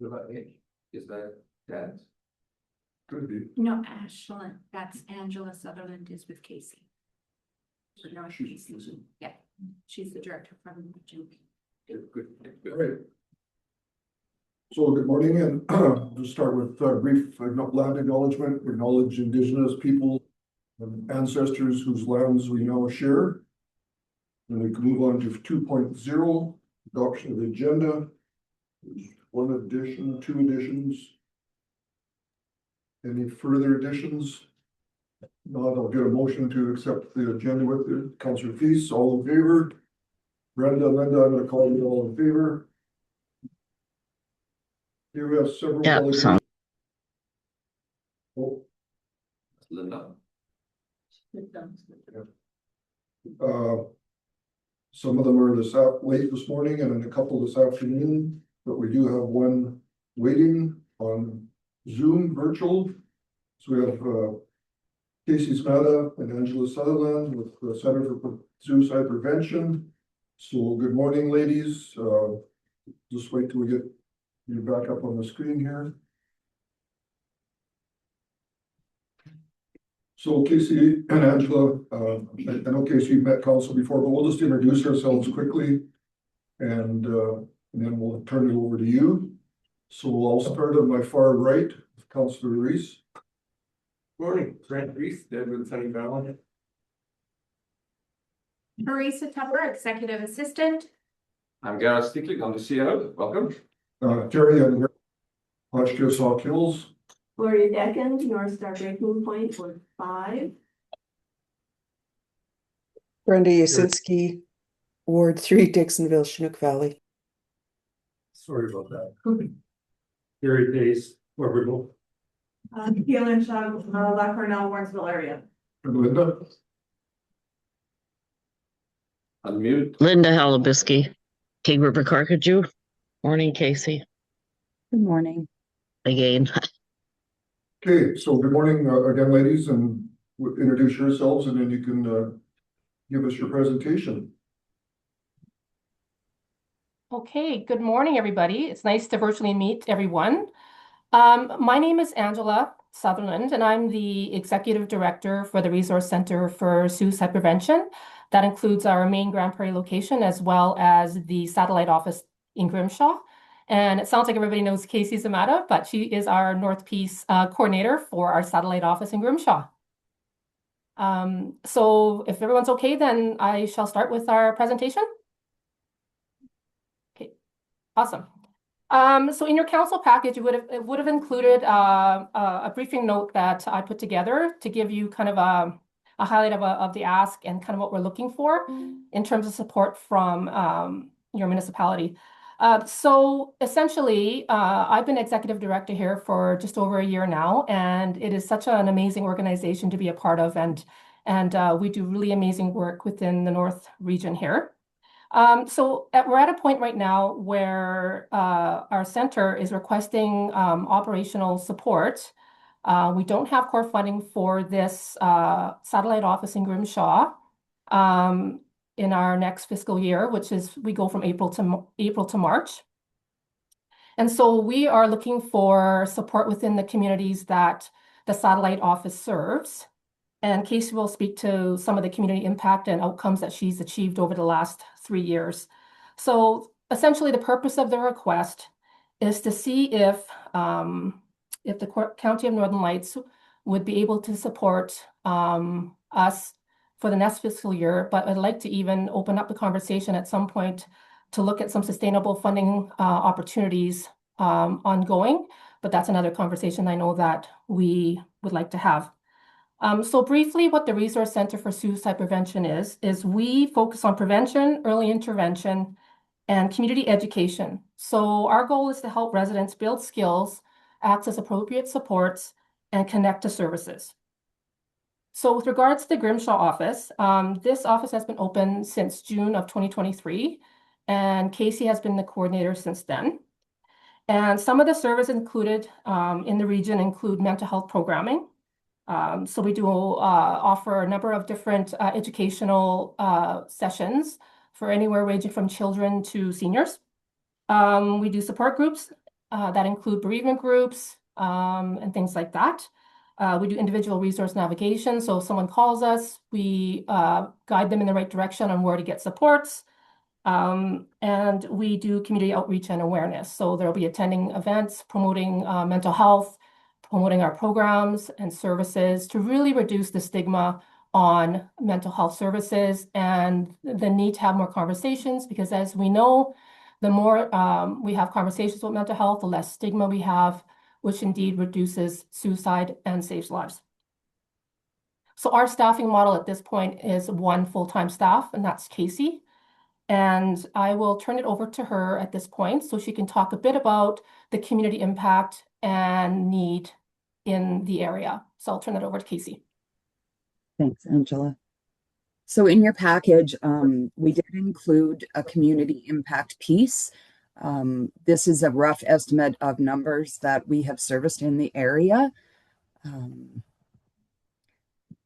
Is that that? Could be. No, Ashland, that's Angela Sutherland is with Casey. So no, She's Casey. Yeah, she's the director from the region. Good. All right. So good morning, and we'll start with brief land acknowledgement. We acknowledge Indigenous people and ancestors whose lands we now share. And we can move on to 2.0, adoption of the agenda. There's one addition, two additions. Any further additions? Not, I'll get a motion to accept the agenda with the Councillor Feast. All in favor? Brenda, Linda, I'm gonna call you all in favor. Here we have several. Yeah, Oh, Linda. Some of them are late this morning and a couple this afternoon, but we do have one waiting on Zoom virtual. So we have Casey Smata and Angela Sutherland with the Center for Suicide Prevention. So good morning, ladies. Just wait till we get you back up on the screen here. So Casey and Angela, I know Casey, you've met council before, but we'll just introduce ourselves quickly and then we'll turn it over to you. So I'll start on my far right with Councillor Reese. Morning, Brent Reese, Deadwood Sunny Valley. Marisa Tupper, executive assistant. I'm Gareth Stickling on the CO. Welcome. Terry and Hotchkiss Hawk Hills. Gloria Deckens, North Star Breaking Point, Ward 5. Brenda Yasinski, Ward 3, Dixonville, Chinook Valley. Sorry about that. Gary Pace, Orbital. Keelan Shaw, La Cornell, Warrensville area. And Linda. Unmute. Linda Halabiski, King River Carcajou. Morning, Casey. Good morning. Again. Okay, so good morning again, ladies, and introduce yourselves and then you can give us your presentation. Okay, good morning, everybody. It's nice to virtually meet everyone. My name is Angela Sutherland, and I'm the Executive Director for the Resource Center for Suicide Prevention. That includes our main Grand Prairie location, as well as the satellite office in Grimshaw. And it sounds like everybody knows Casey Zamata, but she is our North Peace coordinator for our satellite office in Grimshaw. So if everyone's okay, then I shall start with our presentation. Okay, awesome. So in your council package, it would have included a briefing note that I put together to give you kind of a highlight of the ask and kind of what we're looking for in terms of support from your municipality. So essentially, I've been executive director here for just over a year now, and it is such an amazing organization to be a part of, and we do really amazing work within the North region here. So we're at a point right now where our center is requesting operational support. We don't have core funding for this satellite office in Grimshaw in our next fiscal year, which is we go from April to March. And so we are looking for support within the communities that the satellite office serves. And Casey will speak to some of the community impact and outcomes that she's achieved over the last 3 years. So essentially the purpose of the request is to see if the County of Northern Lights would be able to support us for the next fiscal year, but I'd like to even open up the conversation at some point to look at some sustainable funding opportunities ongoing, but that's another conversation I know that we would like to have. So briefly, what the Resource Center for Suicide Prevention is we focus on prevention, early intervention, and community education. So our goal is to help residents build skills, access appropriate supports, and connect to services. So with regards to the Grimshaw office, this office has been open since June of 2023, and Casey has been the coordinator since then. And some of the services included in the region include mental health programming. So we do offer a number of different educational sessions for anywhere ranging from children to seniors. We do support groups that include bereavement groups and things like that. We do individual resource navigation. So if someone calls us, we guide them in the right direction on where to get supports. And we do community outreach and awareness. So there'll be attending events, promoting mental health, promoting our programs and services to really reduce the stigma on mental health services and the need to have more conversations, because as we know, the more we have conversations about mental health, the less stigma we have, which indeed reduces suicide and saves lives. So our staffing model at this point is 1 full-time staff, and that's Casey. And I will turn it over to her at this point so she can talk a bit about the community impact and need in the area. So I'll turn it over to Casey. Thanks, Angela. So in your package, we did include a community impact piece. This is a rough estimate of numbers that we have serviced in the area.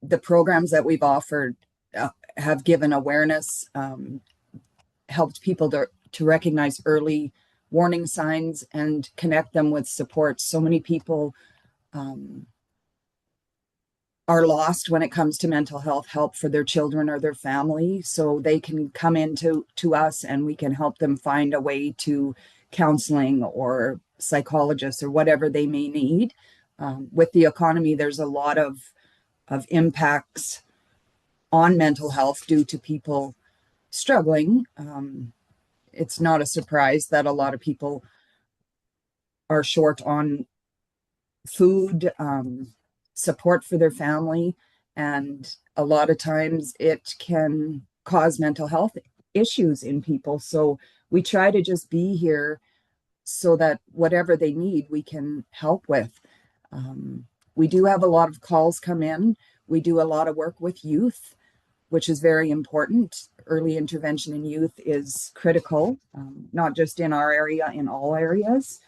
The programs that we've offered have given awareness, helped people to recognize early warning signs and connect them with support. So many people are lost when it comes to mental health help for their children or their family. So they can come into us and we can help them find a way to counseling or psychologists or whatever they may need. With the economy, there's a lot of impacts on mental health due to people struggling. It's not a surprise that a lot of people are short on food, support for their family, and a lot of times it can cause mental health issues in people. So we try to just be here so that whatever they need, we can help with. We do have a lot of calls come in. We do a lot of work with youth, which is very important. Early intervention in youth is critical, not just in our area, in all areas.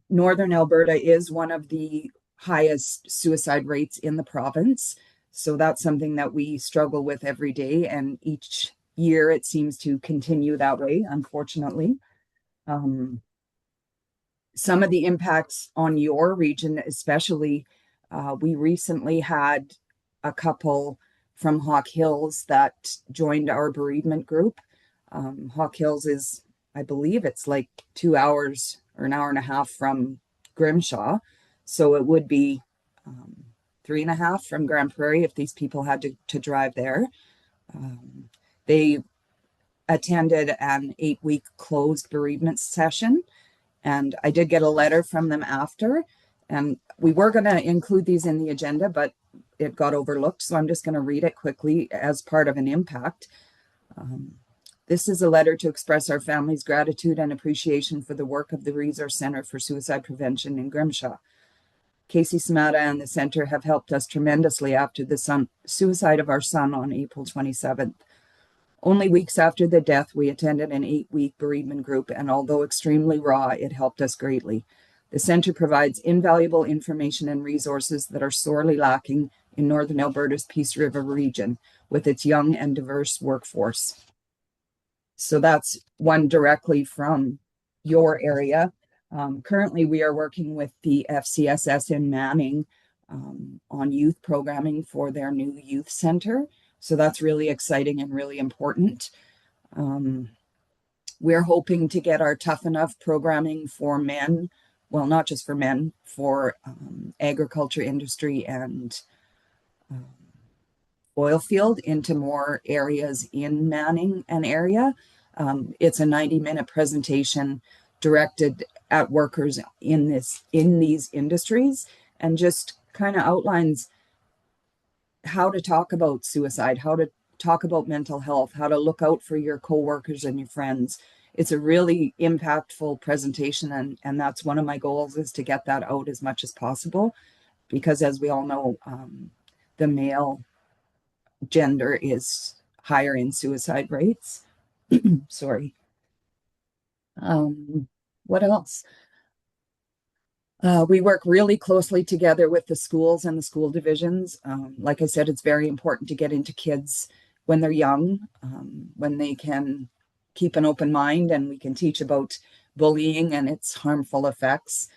Northern Alberta is one of the highest suicide rates in the province. So that's something that we struggle with every day. And each year it seems to continue that way, unfortunately. Some of the impacts on your region, especially, we recently had a couple from Hawk Hills that joined our bereavement group. Hawk Hills is, I believe it's like 2 hours or an hour and a half from Grimshaw. So it would be 3.5 from Grand Prairie if these people had to drive there. They attended an 8-week closed bereavement session. And I did get a letter from them after. And we were going to include these in the agenda, but it got overlooked. So I'm just going to read it quickly as part of an impact. This is a letter to express our family's gratitude and appreciation for the work of the Resource Center for Suicide Prevention in Grimshaw. Casey Smata and the center have helped us tremendously after the suicide of our son on April 27th. Only weeks after the death, we attended an 8-week bereavement group, and although extremely raw, it helped us greatly. The center provides invaluable information and resources that are sorely lacking in Northern Alberta's Peace River region with its young and diverse workforce. So that's one directly from your area. Currently, we are working with the FCSS in Manning on youth programming for their new youth center. So that's really exciting and really important. We're hoping to get our Tough Enough programming for men, well, not just for men, for agriculture industry and oil field into more areas in Manning and area. It's a 90-minute presentation directed at workers in these industries, and just kind of outlines how to talk about suicide, how to talk about mental health, how to look out for your coworkers and your friends. It's a really impactful presentation, and that's one of my goals, is to get that out as much as possible, because as we all know, the male gender is higher in suicide rates. Sorry. What else? We work really closely together with the schools and the school divisions. Like I said, it's very important to get into kids when they're young, when they can keep an open mind and we can teach about bullying and its harmful effects.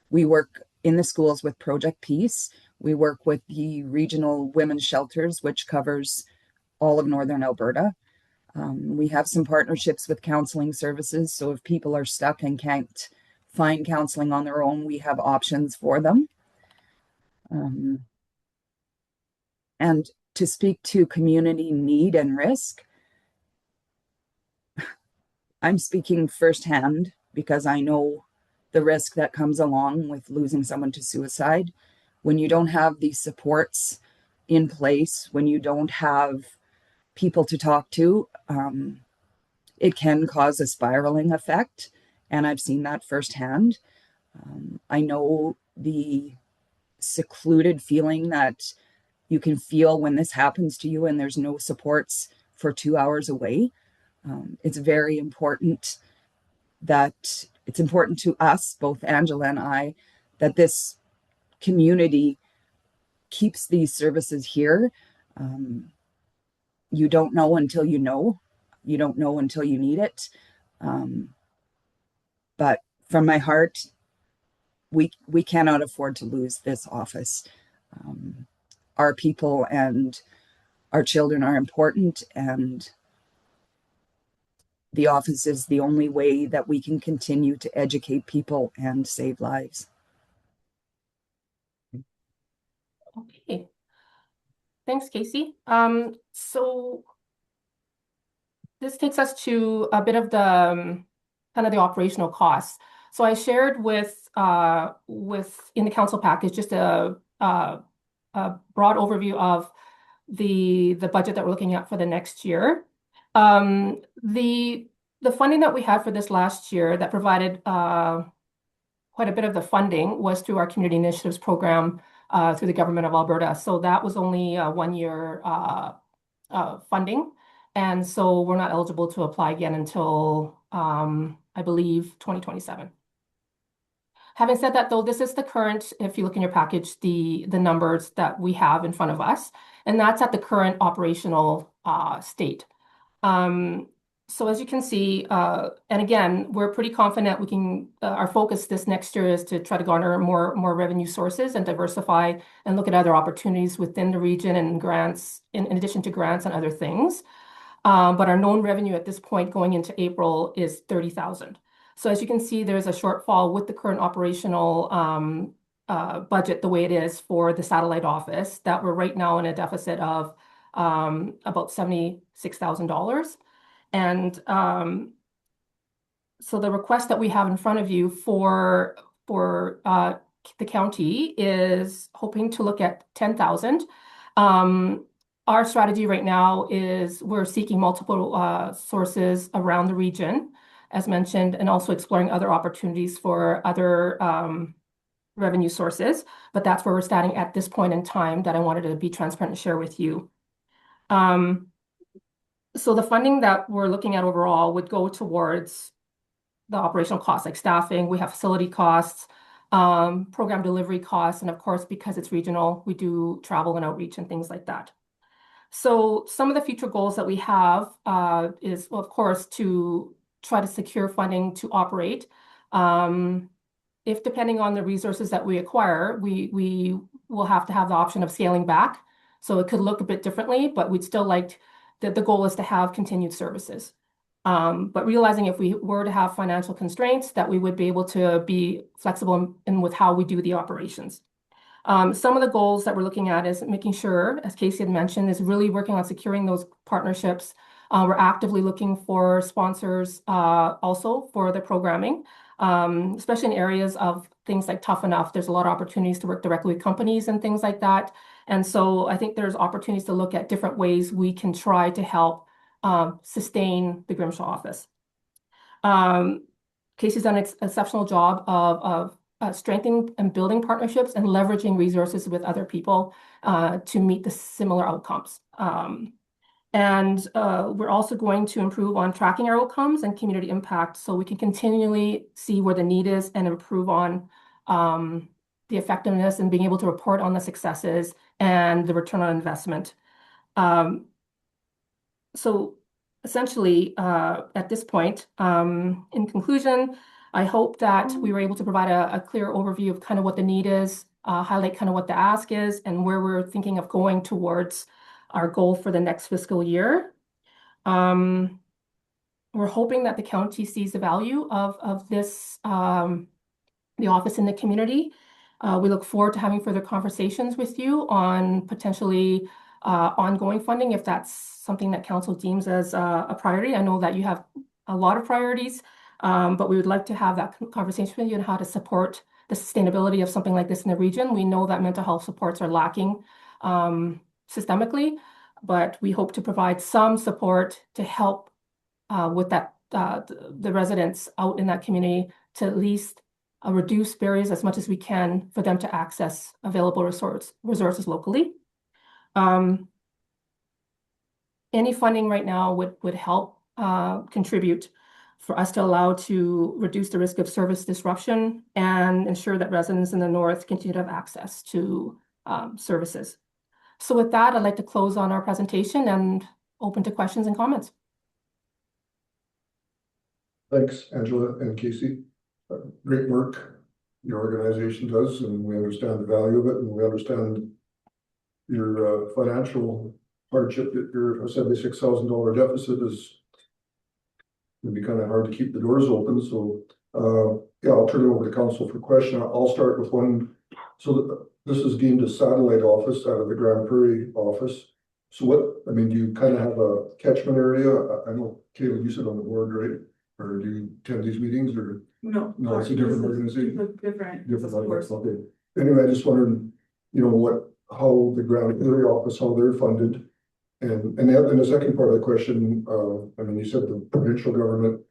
We work in the schools with Project Peace. We work with the regional women's shelters, which covers all of Northern Alberta. We have some partnerships with counseling services. So if people are stuck and can't find counseling on their own, we have options for them. And to speak to community need and risk, I'm speaking firsthand because I know the risk that comes along with losing someone to suicide. When you don't have these supports in place, when you don't have people to talk to, it can cause a spiraling effect. And I've seen that firsthand. I know the secluded feeling that you can feel when this happens to you and there's no supports for 2 hours away. It's very important that it's important to us, both Angela and I, that this community keeps these services here. You don't know until you know. You don't know until you need it. But from my heart, we cannot afford to lose this office. Our people and our children are important, and the office is the only way that we can continue to educate people and save lives. Okay. Thanks, Casey. So this takes us to a bit of the kind of the operational costs. So I shared with in the council package just a broad overview of the budget that we're looking at for the next year. The funding that we had for this last year that provided quite a bit of the funding was through our community initiatives program through the government of Alberta. So that was only 1 year funding. And so we're not eligible to apply again until, I believe, 2027. Having said that, though, this is the current, if you look in your package, the numbers that we have in front of us, and that's at the current operational state. So as you can see, and again, we're pretty confident we can, our focus this next year is to try to garner more revenue sources and diversify and look at other opportunities within the region and grants, in addition to grants and other things. But our known revenue at this point going into April is 30,000. So as you can see, there's a shortfall with the current operational budget, the way it is for the satellite office, that we're right now in a deficit of about $76,000. And so the request that we have in front of you for the county is hoping to look at 10,000. Our strategy right now is we're seeking multiple sources around the region, as mentioned, and also exploring other opportunities for other revenue sources. But that's where we're standing at this point in time that I wanted to be transparent and share with you. So the funding that we're looking at overall would go towards the operational costs, like staffing. We have facility costs, program delivery costs, and of course, because it's regional, we do travel and outreach and things like that. So some of the future goals that we have is, well, of course, to try to secure funding to operate. If depending on the resources that we acquire, we will have to have the option of scaling back. So it could look a bit differently, but we'd still like that the goal is to have continued services. But realizing if we were to have financial constraints, that we would be able to be flexible in with how we do the operations. Some of the goals that we're looking at is making sure, as Casey had mentioned, is really working on securing those partnerships. We're actively looking for sponsors also for the programming, especially in areas of things like Tough Enough. There's a lot of opportunities to work directly with companies and things like that. And so I think there's opportunities to look at different ways we can try to help sustain the Grimshaw office. Casey's done an exceptional job of strengthening and building partnerships and leveraging resources with other people to meet the similar outcomes. And we're also going to improve on tracking our outcomes and community impact so we can continually see where the need is and improve on the effectiveness and being able to report on the successes and the return on investment. So essentially, at this point, in conclusion, I hope that we were able to provide a clear overview of kind of what the need is, highlight kind of what the ask is, and where we're thinking of going towards our goal for the next fiscal year. We're hoping that the county sees the value of this, the office in the community. We look forward to having further conversations with you on potentially ongoing funding, if that's something that council deems as a priority. I know that you have a lot of priorities, but we would like to have that conversation with you on how to support the sustainability of something like this in the region. We know that mental health supports are lacking systemically, but we hope to provide some support to help with that, the residents out in that community to at least reduce barriers as much as we can for them to access available resources locally. Any funding right now would help contribute for us to allow to reduce the risk of service disruption and ensure that residents in the north continue to have access to services. So with that, I'd like to close on our presentation and open to questions and comments. Thanks, Angela and Casey. Great work your organization does, and we understand the value of it, and we understand your financial hardship. That your $76,000 deficit is gonna be kind of hard to keep the doors open. So yeah, I'll turn it over to council for question. I'll start with one. So this is deemed a satellite office out of the Grand Prairie office. So what, I mean, do you kind of have a catchment area? I know, Caleb, you sit on the board, right? Or do you attend these meetings, or? No. No, it's a different organization. Different. Okay. Anyway, I just wondered, you know, how the Grand Prairie office, how they're funded. And the second part of the question, I mean, you said the provincial government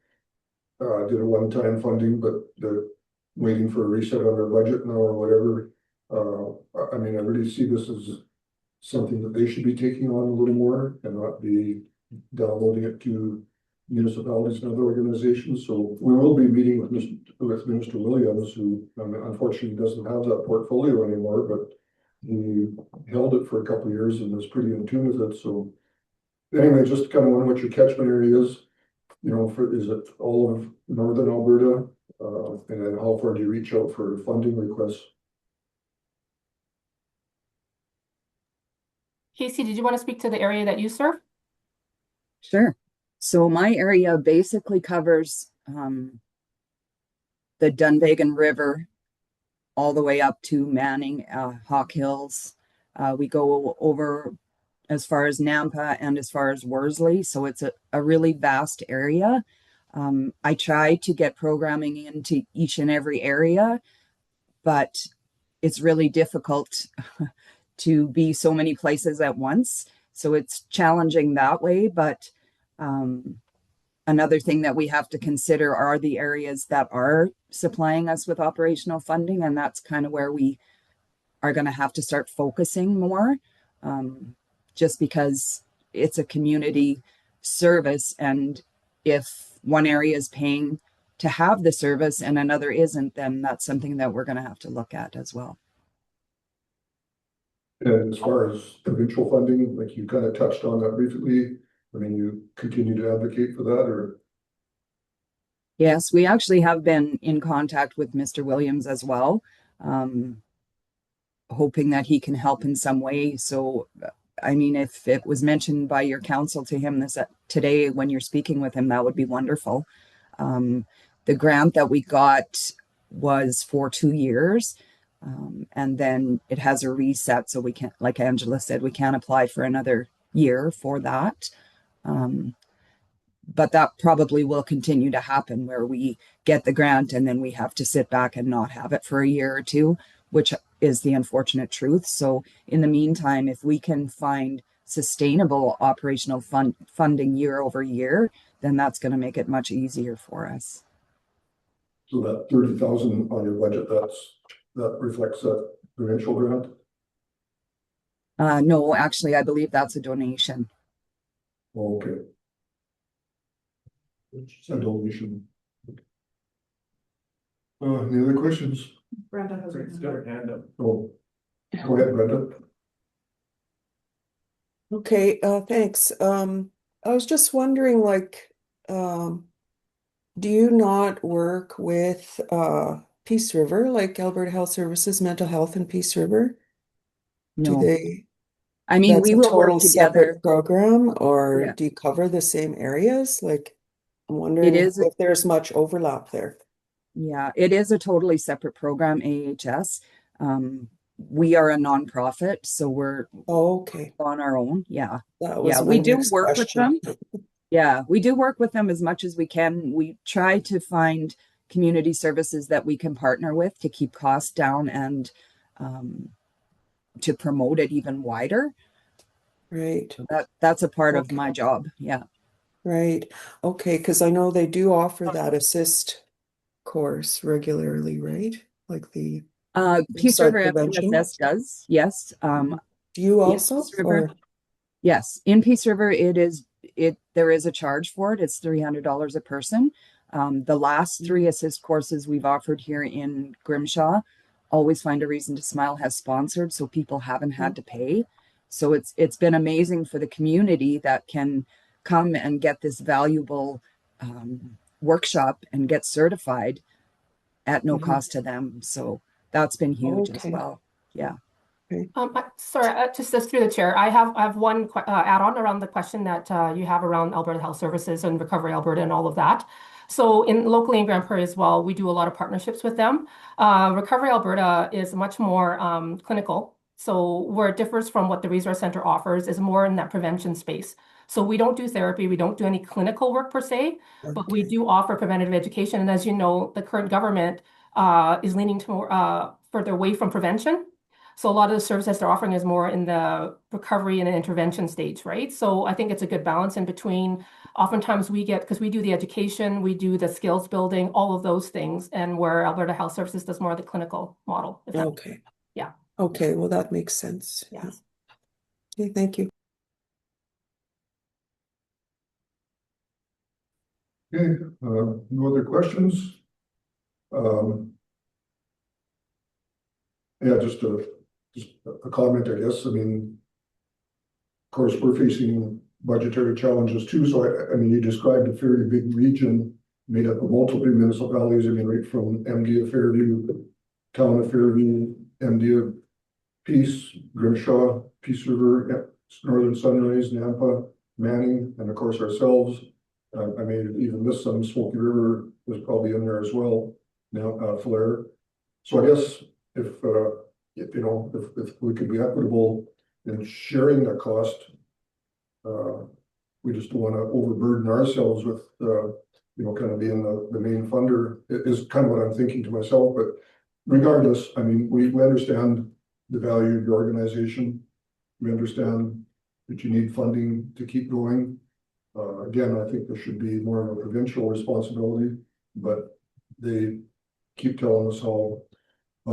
did a one-time funding, but they're waiting for a reset on their budget now or whatever. I mean, I really see this as something that they should be taking on a little more and not be downloading it to municipalities and other organizations. So we will be meeting with Minister Williams, who unfortunately doesn't have that portfolio anymore, but he held it for a couple of years and was pretty in tune with it. So anyway, just kind of wondering what your catchment area is, you know, is it all of northern Alberta? And then how far do you reach out for funding requests? Casey, did you want to speak to the area that you serve? Sure. So my area basically covers the Dunvegan River all the way up to Manning, Hawk Hills. We go over as far as Nampa and as far as Worsley. So it's a really vast area. I try to get programming into each and every area, but it's really difficult to be so many places at once. So it's challenging that way, but another thing that we have to consider are the areas that are supplying us with operational funding, and that's kind of where we are going to have to start focusing more, just because it's a community service, and if one area is paying to have the service and another isn't, then that's something that we're going to have to look at as well. And as far as provincial funding, like you kind of touched on that briefly, I mean, you continue to advocate for that, or? Yes, we actually have been in contact with Mr. Williams as well, hoping that he can help in some way. So, I mean, if it was mentioned by your council to him today when you're speaking with him, that would be wonderful. The grant that we got was for 2 years, and then it has a reset. So we can't, like Angela said, we can't apply for another year for that. But that probably will continue to happen, where we get the grant and then we have to sit back and not have it for a year or two, which is the unfortunate truth. So in the meantime, if we can find sustainable operational funding year over year, then that's going to make it much easier for us. So that 30,000 on your budget, that reflects that provincial grant? No, actually, I believe that's a donation. Okay. It's a donation. Any other questions? Brenda has her It's hand got up. her hand up. Oh, go ahead, Brenda. Okay, thanks. I was just wondering, like, do you not work with Peace River, like Alberta Health Services, Mental Health and Peace River? Do No, they, I mean, that's we a will work total together. separate program, or Yeah. do you cover the same areas? Like, I'm It wondering is, if there's much overlap there. yeah, it is a totally separate program, AHS. We are a nonprofit, so we're Oh, okay. on our own. Yeah. That Yeah, was we my do next work with question. them. Yeah, we do work with them as much as we can. We try to find community services that we can partner with to keep costs down and to promote it even wider. Right, So that's a part of okay, my job. Yeah. right. Okay, because I know they do offer that assist course regularly, right? Like the Peace suicide River prevention. MPSS does, yes. Do you In also, Peace River, or? yes, in Peace River, there is a charge for it. It's $300 a person. The last 3 assist courses we've offered here in Grimshaw, Always Find a Reason to Smile has sponsored, so people haven't had to pay. So it's been amazing for the community that can come and get this valuable workshop and get certified at no cost to them. So that's been huge as Okay. well. Yeah. Sorry, just through the chair, I have one add-on around the question that you have around Alberta Health Services and Recovery Alberta and all of that. So locally in Grand Prairie as well, we do a lot of partnerships with them. Recovery Alberta is much more clinical. So where it differs from what the Resource Center offers is more in that prevention space. So we don't do therapy, we don't do any clinical work per se, but we Okay. do offer preventative education. And as you know, the current government is leaning to more further away from prevention. So a lot of the services they're offering is more in the recovery and intervention stage, right? So I think it's a good balance in between. Oftentimes we get, because we do the education, we do the skills building, all of those things, and where Alberta Health Services does more of the clinical model. Okay. Yeah. Okay, well, that makes sense. Yeah. Okay, thank you. Okay, no other questions? Yeah, just a comment, I guess. I mean, of course, we're facing budgetary challenges too. So I mean, you described a fairly big region made up of multiple municipalities. I mean, right from MD of Fairview, Town of Fairview, MD of Peace, Grimshaw, Peace River, Northern Sunrise, Nampa, Manning, and of course ourselves. I may have even missed some. Smoky River was probably in there as well. Now, Flare. So I guess if you know, if we could be equitable in sharing the cost, we just don't want to overburden ourselves with you know, kind of being the main funder. It is kind of what I'm thinking to myself. But regardless, I mean, we understand the value of your organization. We understand that you need funding to keep going. Again, I think there should be more of a provincial responsibility, but they keep telling us how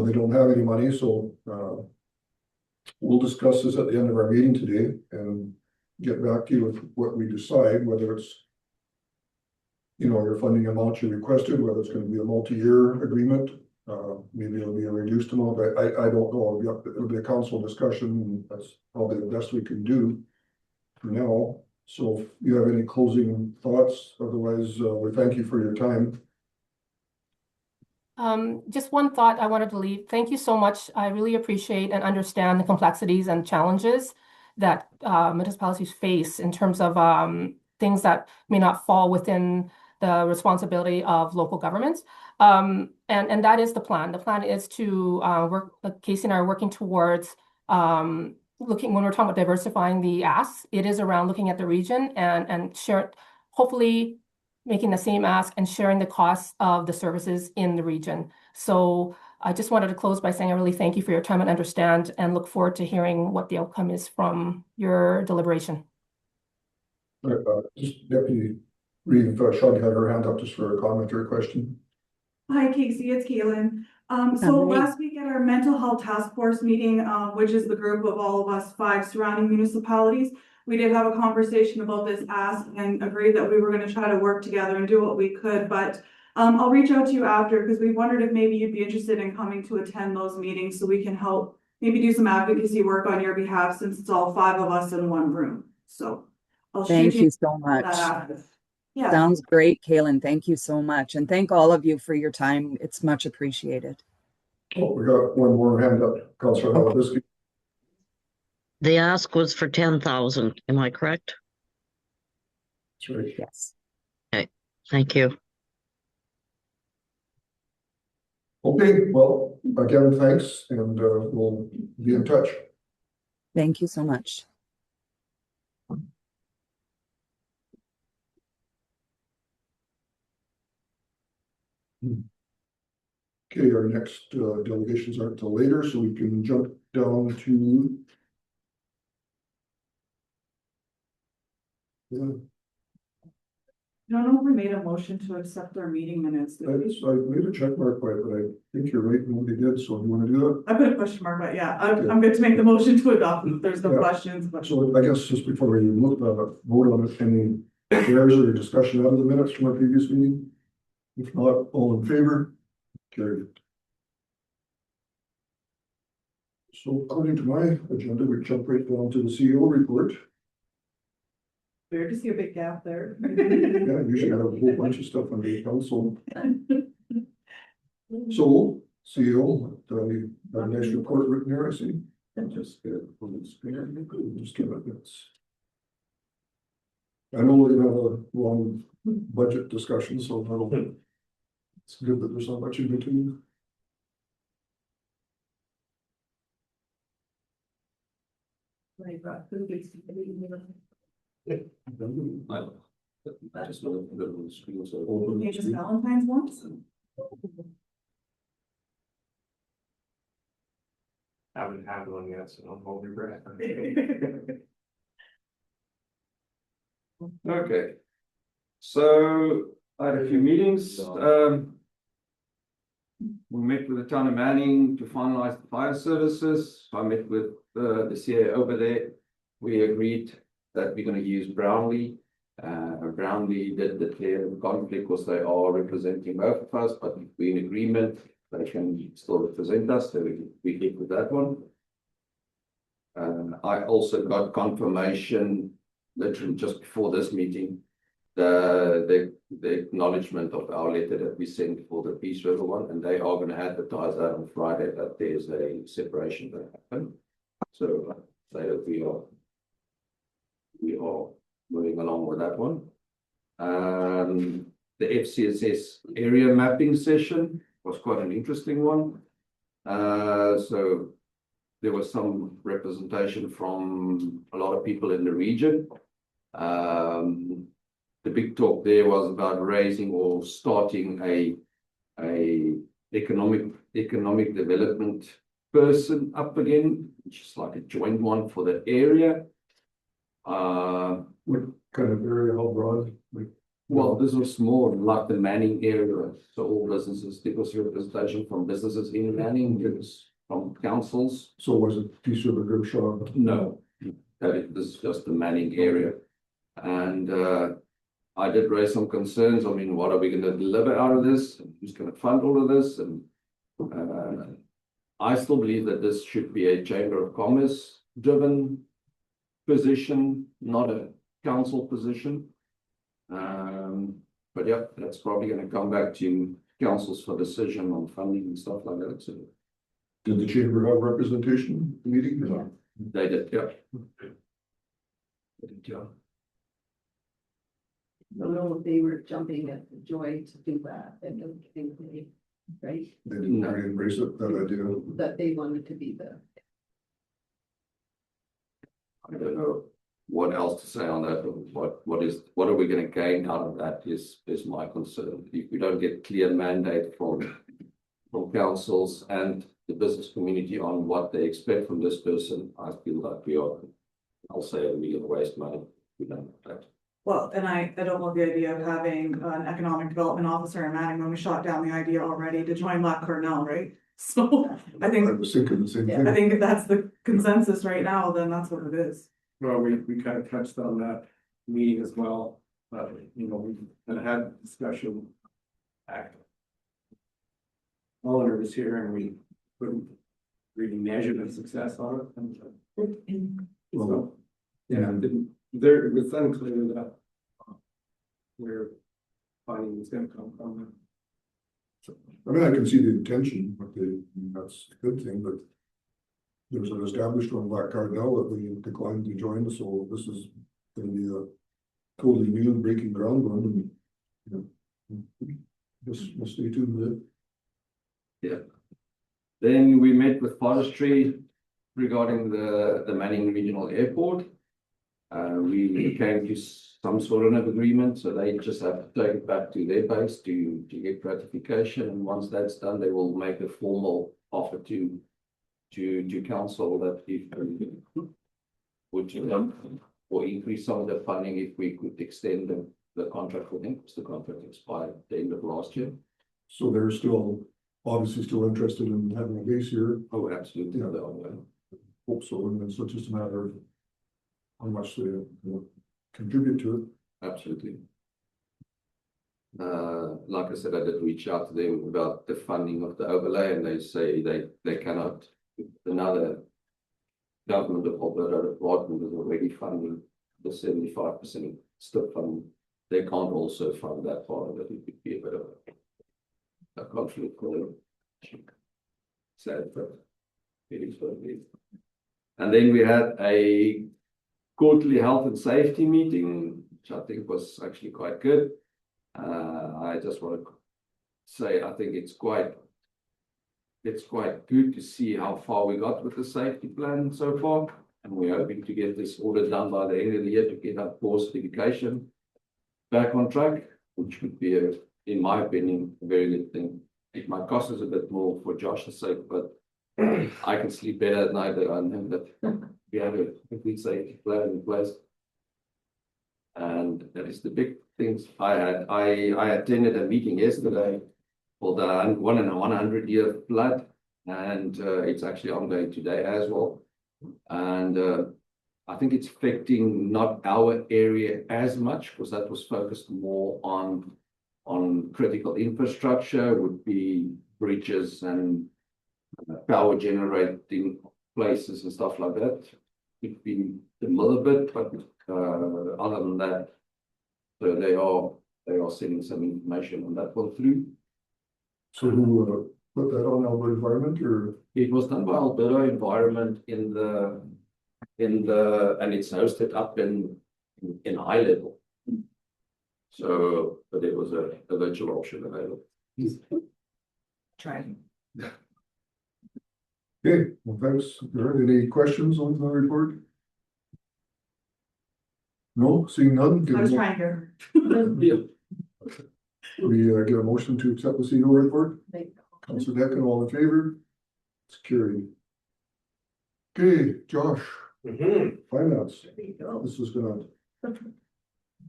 they don't have any money. So we'll discuss this at the end of our meeting today and get back to you with what we decide, whether it's, you know, your funding amount you requested, whether it's going to be a multi-year agreement. Maybe it'll be a reduced amount. I don't know. It'll be a council discussion. That's probably the best we can do for now. So if you have any closing thoughts, otherwise we thank you for your time. Just one thought I wanted to leave. Thank you so much. I really appreciate and understand the complexities and challenges that municipalities face in terms of things that may not fall within the responsibility of local governments. And that is the plan. The plan is to work, Casey and I are working towards looking, when we're talking about diversifying the asks, it is around looking at the region and share, hopefully making the same ask and sharing the costs of the services in the region. So I just wanted to close by saying I really thank you for your time and understand and look forward to hearing what the outcome is from your deliberation. Just Deputy Reeve Shug had her hand up just for a comment or a question. Hi, Casey, it's Kaylin. So last week at our mental health task force meeting, which is the group of all of us 5 surrounding municipalities, we did have a conversation about this ask and agreed that we were going to try to work together and do what we could. But I'll reach out to you after, because we wondered if maybe you'd be interested in coming to attend those meetings so we can help maybe do some advocacy work on your behalf, since it's all 5 of us in one room. So I'll shoot Thank you so that much. after. Yeah, Sounds great, Kaylin. Thank you so much. And thank all of you for your time. It's much appreciated. Oh, we got one more hand up, Councillor Howard. The ask was for 10,000. Am I correct? That's right. Yes. Thank you. Okay, well, again, thanks, and we'll be in touch. Thank you so much. Okay, our next delegations aren't till later, so we can jump down to. Yeah, I don't know if we made a motion to accept our meeting minutes. Did we? I made a check mark by it, but I think you're right, nobody did, so you wanna do that? I put a question mark, but yeah, I'm good to make the motion to adopt if there's no Yeah. questions, but. So I guess just before we look, vote on it, any errors or discussion out of the minutes from our previous meeting? If not, all in favor? Carried. So according to my agenda, we jump right down to the CEO report. Fair to see a big gap there. Yeah, usually I have a whole bunch of stuff on the council. So, CEO, the nice report written here, I see. Just get it from the screen. Just give it this. I know we're gonna have a long budget discussion, so it's good that there's not much in between. I just know that on the screen, so. Okay, just Valentine's ones? Haven't had one yet, so don't hold your breath. Okay. So I had a few meetings. We met with the town of Manning to finalize the fire services. I met with the CA over there. We agreed that we're going to use Brownlee. Brownlee did declare the conflict because they are representing both of us, but if we're in agreement, they can still represent us, so we get with that one. I also got confirmation literally just before this meeting, the acknowledgement of our letter that we sent for the Peace River one, and they are going to advertise that on Friday that there's a separation that happened. So say that we are moving along with that one. The FCSS area mapping session was quite an interesting one. So there was some representation from a lot of people in the region. The big talk there was about raising or starting a economic development person up again, which is like a joint one for the area. What kind of area, how broad? Like, Well, this was more like the Manning area, so all businesses, there was representation from businesses in Manning, it was from councils. so was it Peace River Group Shaw? No, this is just the Manning area. And I did raise some concerns. I mean, what are we going to deliver out of this? And who's going to fund all of this? And I still believe that this should be a Chamber of Commerce driven position, not a council position. But yeah, that's probably going to come back to councils for decision on funding and stuff like that. So Did the chamber have representation at the meeting? or not? they did, yeah. They did, yeah. I don't know if they were jumping at the joy to do that, and don't think they, right, They didn't No. really embrace it, that idea. that they wanted to be the. I don't know what else to say on that. What are we going to gain out of that is my concern. If we don't get clear mandate from councils and the business community on what they expect from this person, I feel like we are, I'll say, we're going to waste money. We don't have that. Well, and I don't love the idea of having an economic development officer in Manning when we shot down the idea already to join Black Cornell, right? So I I think, was thinking the same Yeah, I thing. think if that's the consensus right now, then that's what it is. Well, we kind of touched on that meeting as well, you know, we had discussion. Oliver was here and we couldn't really measure the success on it. And Well, so, yeah, There, it's unclear that. Where funding is gonna come from. I mean, I can see the intention, but that's a good thing, but. There's an established one, Black Card now, that we declined to join, so this is gonna be a totally new breaking ground one. And, you know, just we'll stay tuned with it. Yeah. Then we met with forestry regarding the Manning Regional Airport. We came to some sort of agreement, so they just have to take it back to their base to get ratification, and once that's done, they will make a formal offer to council that if would or increase some of the funding if we could extend the contract for them, because the contract expired at the end of last year. So they're still, obviously still interested in having a base here. Oh, absolutely. Yeah. They are. Hope so, and it's just a matter of how much they contribute to it. Absolutely. Like I said, I did reach out to them about the funding of the overlay, and they say they cannot. Another government of Alberta department is already funding the 75% still funding. They can't also fund that part of it. It could be a bit of a conflict for them. Sad, but it is what it is. And then we had a quarterly health and safety meeting, which I think was actually quite good. I just want to say I think it's quite good to see how far we got with the safety plan so far, and we're hoping to get this audit done by the end of the year to get our core certification back on track, which would be, in my opinion, a very good thing. It might cost us a bit more for Josh's sake, but I can sleep better at night that I know that we have a good safety plan in place. And that is the big things I had. I attended a meeting yesterday for the 100-year flood, and it's actually ongoing today as well. And I think it's affecting not our area as much, because that was focused more on critical infrastructure, would be bridges and power generating places and stuff like that. It's been a little bit, but other than that, so they are sending some information on that one through. So who put that on Alberta Environment, or? It was done by Alberta Environment in the and it's hosted up in high level. So, but it was a virtual option available. Try. Okay, well, thanks. Are there any questions on the report? No, seeing none. I was trying to. Yeah. We get a motion to accept the CEO report. Councillor Decken, all in favor? It's carried. Okay, Josh. Finance. This is gonna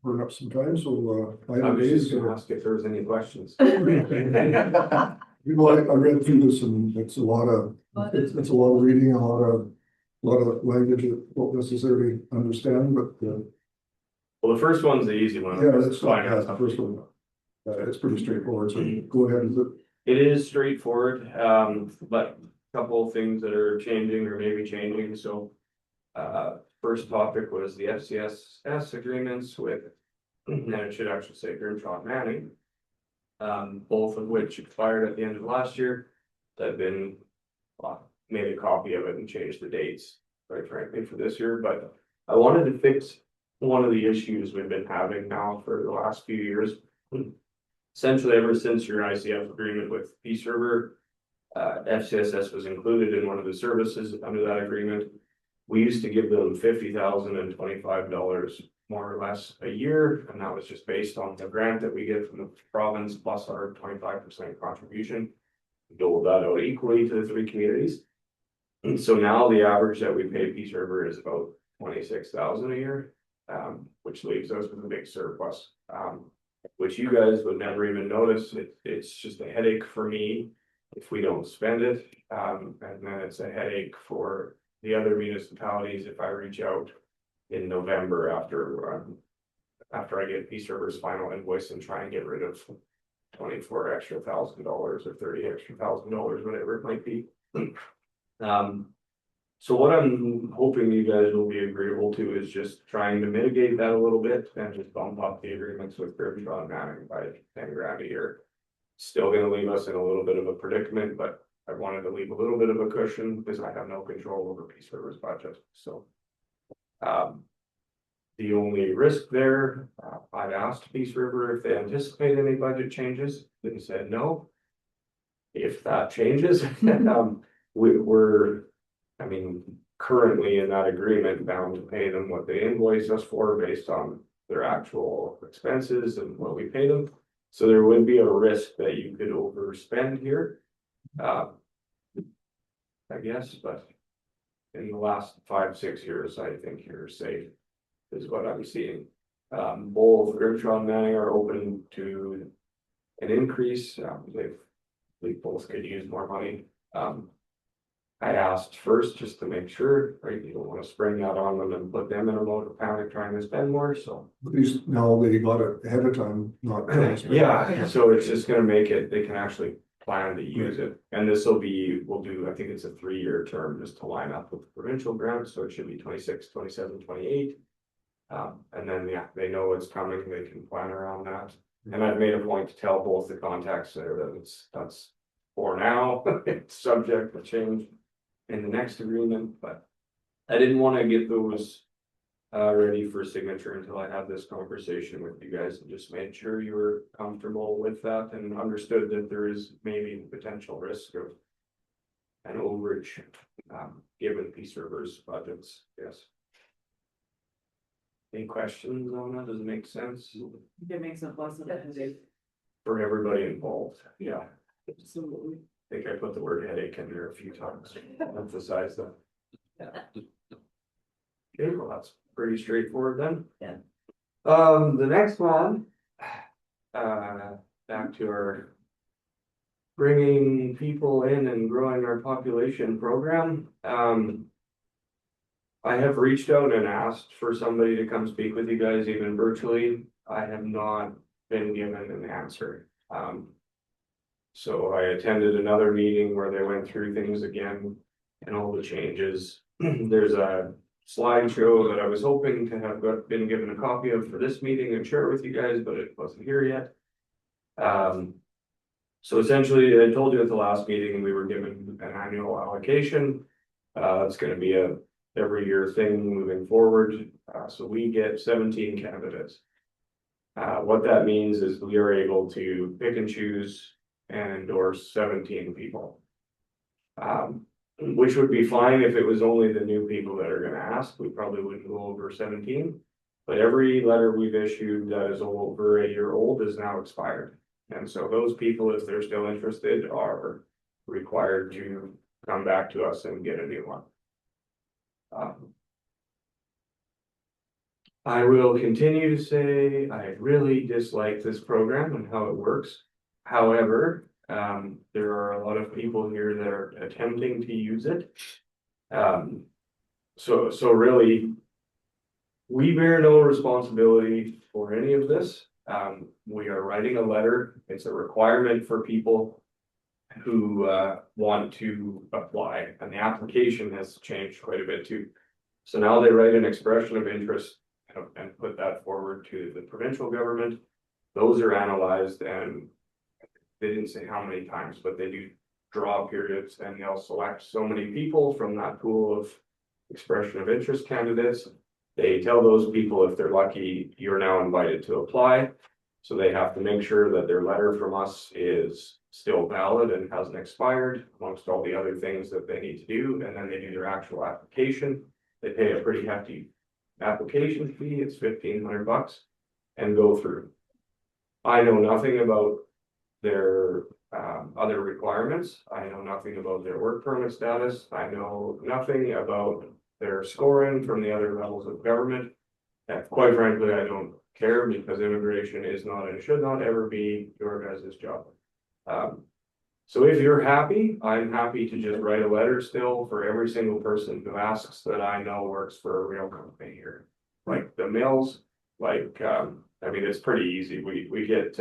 burn up some time, so I was just gonna ask if there was any questions. You know, I read through this, and it's a lot of reading, a lot of language that won't necessarily understand, but Well, the first one's the easy one. yeah, that's fine. That's the first one. It's pretty straightforward, so go ahead with it. It is straightforward, but a couple of things that are changing or maybe changing, so. First topic was the FCSS agreements with, and it should actually say Grimshaw Manning. Both of which expired at the end of last year. I've been, made a copy of it and changed the dates, quite frankly, for this year, but I wanted to fix one of the issues we've been having now for the last few years. Essentially, ever since your ICF agreement with Peace River, FCSS was included in one of the services under that agreement. We used to give them $50,000 and $25 more or less a year, and that was just based on the grant that we get from the province plus our 25% contribution. We doled that out equally to the three communities. And so now the average that we pay Peace River is about $26,000 a year, which leaves us with a big surplus, which you guys would never even notice. It's just a headache for me if we don't spend it, and then it's a headache for the other municipalities if I reach out in November after I get Peace River's final invoice and try and get rid of $24,000 extra or $30,000 extra, whatever it might be. So what I'm hoping you guys will be agreeable to is just trying to mitigate that a little bit and just bump up the agreements with Grimshaw and Manning by 10 grand a year. Still gonna leave us in a little bit of a predicament, but I wanted to leave a little bit of a cushion because I have no control over Peace River's budget, so. The only risk there, I've asked Peace River if they anticipate any budget changes, they said no. If that changes, we're, I mean, currently in that agreement bound to pay them what they invoice us for based on their actual expenses and what we pay them. So there would be a risk that you could overspend here. I guess, but in the last 5-6 years, I think you're safe, is what I'm seeing. Both Grimshaw and Manning are open to an increase. We both could use more money. I asked first just to make sure, right? You don't want to spring that on them and put them in a mode of panic trying to spend more, so. At least now they got it ahead of time, not. Yeah, so it's just gonna make it, they can actually plan to use it. And this will be, we'll do, I think it's a 3-year term just to line up with the provincial grant, so it should be 26, 27, 28. And then, yeah, they know it's coming, they can plan around that. And I've made a point to tell both the contacts there that that's for now, it's subject to change in the next agreement, but I didn't want to get those ready for signature until I had this conversation with you guys and just made sure you were comfortable with that and understood that there is maybe potential risk of an overage given Peace River's budgets. Yes. Any questions on that? Does it make sense? It makes it less of a headache. For everybody involved, yeah. Absolutely. I think I put the word headache in there a few times, emphasize that. Okay, well, that's pretty straightforward then. Yeah. The next one, back to our bringing people in and growing our population program. I have reached out and asked for somebody to come speak with you guys, even virtually. I have not been given an answer. So I attended another meeting where they went through things again and all the changes. There's a slideshow that I was hoping to have been given a copy of for this meeting and share it with you guys, but it wasn't here yet. So essentially, I told you at the last meeting, we were given an annual allocation. It's going to be a every year thing moving forward. So we get 17 candidates. What that means is we are able to pick and choose and endorse 17 people. Which would be fine if it was only the new people that are gonna ask. We probably wouldn't go over 17. But every letter we've issued that is over a year old is now expired. And so those people, if they're still interested, are required to come back to us and get a new one. I will continue to say I really dislike this program and how it works. However, there are a lot of people here that are attempting to use it. So really, we bear no responsibility for any of this. We are writing a letter. It's a requirement for people who want to apply, and the application has changed quite a bit too. So now they write an expression of interest and put that forward to the provincial government. Those are analyzed, and they didn't say how many times, but they do draw periods, and they'll select so many people from that pool of expression of interest candidates. They tell those people, if they're lucky, you're now invited to apply. So they have to make sure that their letter from us is still valid and hasn't expired, amongst all the other things that they need to do. And then they do their actual application. They pay a pretty hefty application fee. It's $1,500 and go through. I know nothing about their other requirements. I know nothing about their work permit status. I know nothing about their scoring from the other levels of government. And quite frankly, I don't care, because immigration is not and should not ever be your guys' job. So if you're happy, I'm happy to just write a letter still for every single person who asks that I know works for a real company here. Like the mills, like, I mean, it's pretty easy. We get,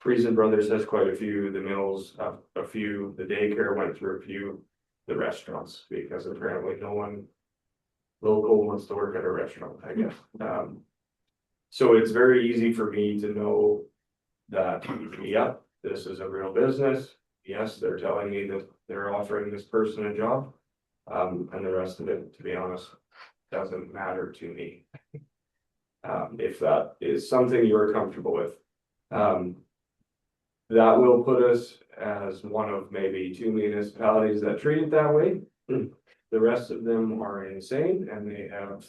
Friesen Brothers has quite a few, the mills, a few, the daycare went through a few. the restaurants, because apparently no one local wants to work at a restaurant, I guess. So it's very easy for me to know that, yeah, this is a real business. Yes, they're telling me that they're offering this person a job. And the rest of it, to be honest, doesn't matter to me. If that is something you're comfortable with. That will put us as one of maybe 2 municipalities that treat it that way. The rest of them are insane, and they have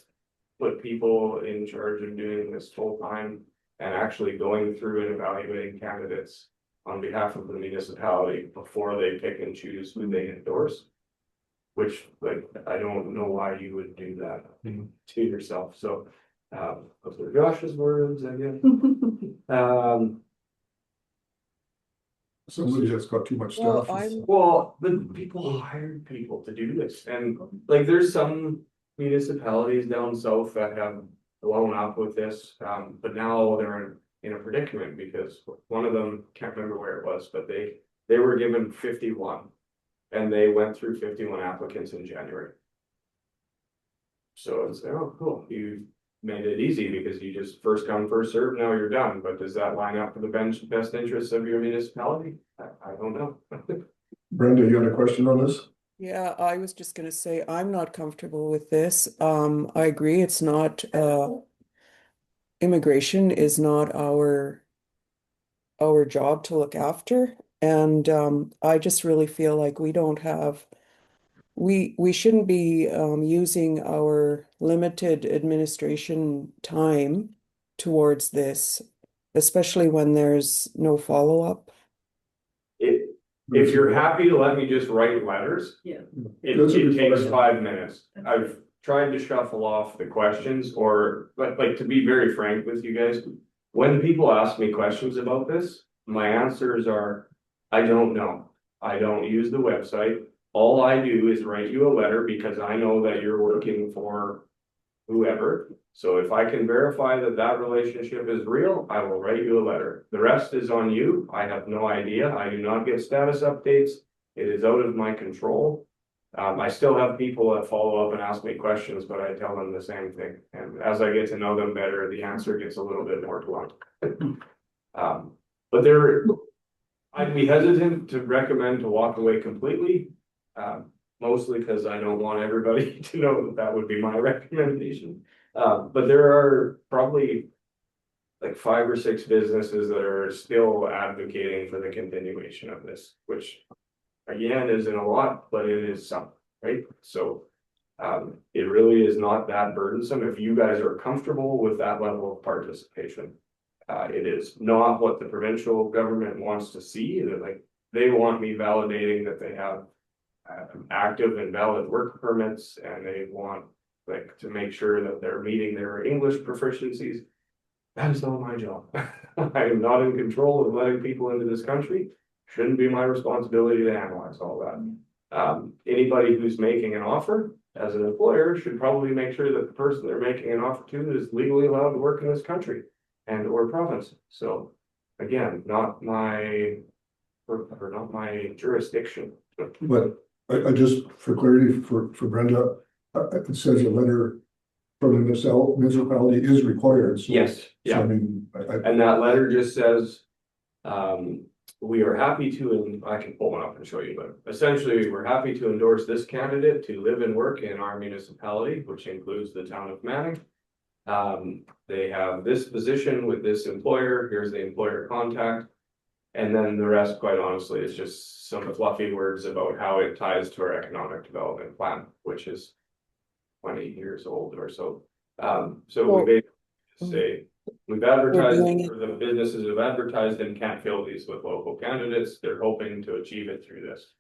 put people in charge of doing this full time and actually going through and evaluating candidates on behalf of the municipality before they pick and choose who they endorse. Which, like, I don't know why you would do that to yourself. So, those are Josh's words, I guess. Somebody that's got too much Well, stuff. Well, the people hired people to do this, and like there's some municipalities down south that have blown up with this, but now they're in a predicament because one of them, can't remember where it was, but they were given 51 and they went through 51 applicants in January. So it's, oh, cool, you made it easy because you just first come, first serve, now you're done. But does that line up for the best interests of your municipality? I don't know. Brenda, you had a question on this? Yeah, I was just gonna say, I'm not comfortable with this. I agree, it's not, immigration is not our job to look after. And, I just really feel like we don't have, we shouldn't be, using our limited administration time towards this, especially when there's no follow-up. If you're happy to let me just write letters. Yeah. It takes 5 minutes. I've tried to shuffle off the questions, but like, to be very frank with you guys, when people ask me questions about this, my answers are, I don't know. I don't use the website. All I do is write you a letter because I know that you're working for whoever. So if I can verify that that relationship is real, I will write you a letter. The rest is on you. I have no idea. I do not get status updates. It is out of my control. I still have people that follow up and ask me questions, but I tell them the same thing. And as I get to know them better, the answer gets a little bit more blunt. But I'd be hesitant to recommend to walk away completely. Mostly because I don't want everybody to know that would be my recommendation. But there are probably like 5 or 6 businesses that are still advocating for the continuation of this, which again isn't a lot, but it is some, right? So it really is not that burdensome if you guys are comfortable with that level of participation. It is not what the provincial government wants to see. Like, they want me validating that they have active and valid work permits, and they want like to make sure that they're meeting their English proficiencies. That is not my job. I am not in control of letting people into this country. Shouldn't be my responsibility to analyze all that. Anybody who's making an offer as an employer should probably make sure that the person they're making an offer to is legally allowed to work in this country and or province. So again, not my jurisdiction. But I just, for clarity, for Brenda, it says a letter from the municipality is required. So, Yes, so, yeah. I mean, And that letter just says, we are happy to, and I can pull one up and show you, but essentially we're happy to endorse this candidate to live and work in our municipality, which includes the town of Manning. They have this position with this employer. Here's the employer contact. And then the rest, quite honestly, is just some fluffy words about how it ties to our economic development plan, which is 20 years old or so. So we basically say, we've advertised, or the businesses have advertised and can't fill these with local candidates. They're hoping to achieve it through this.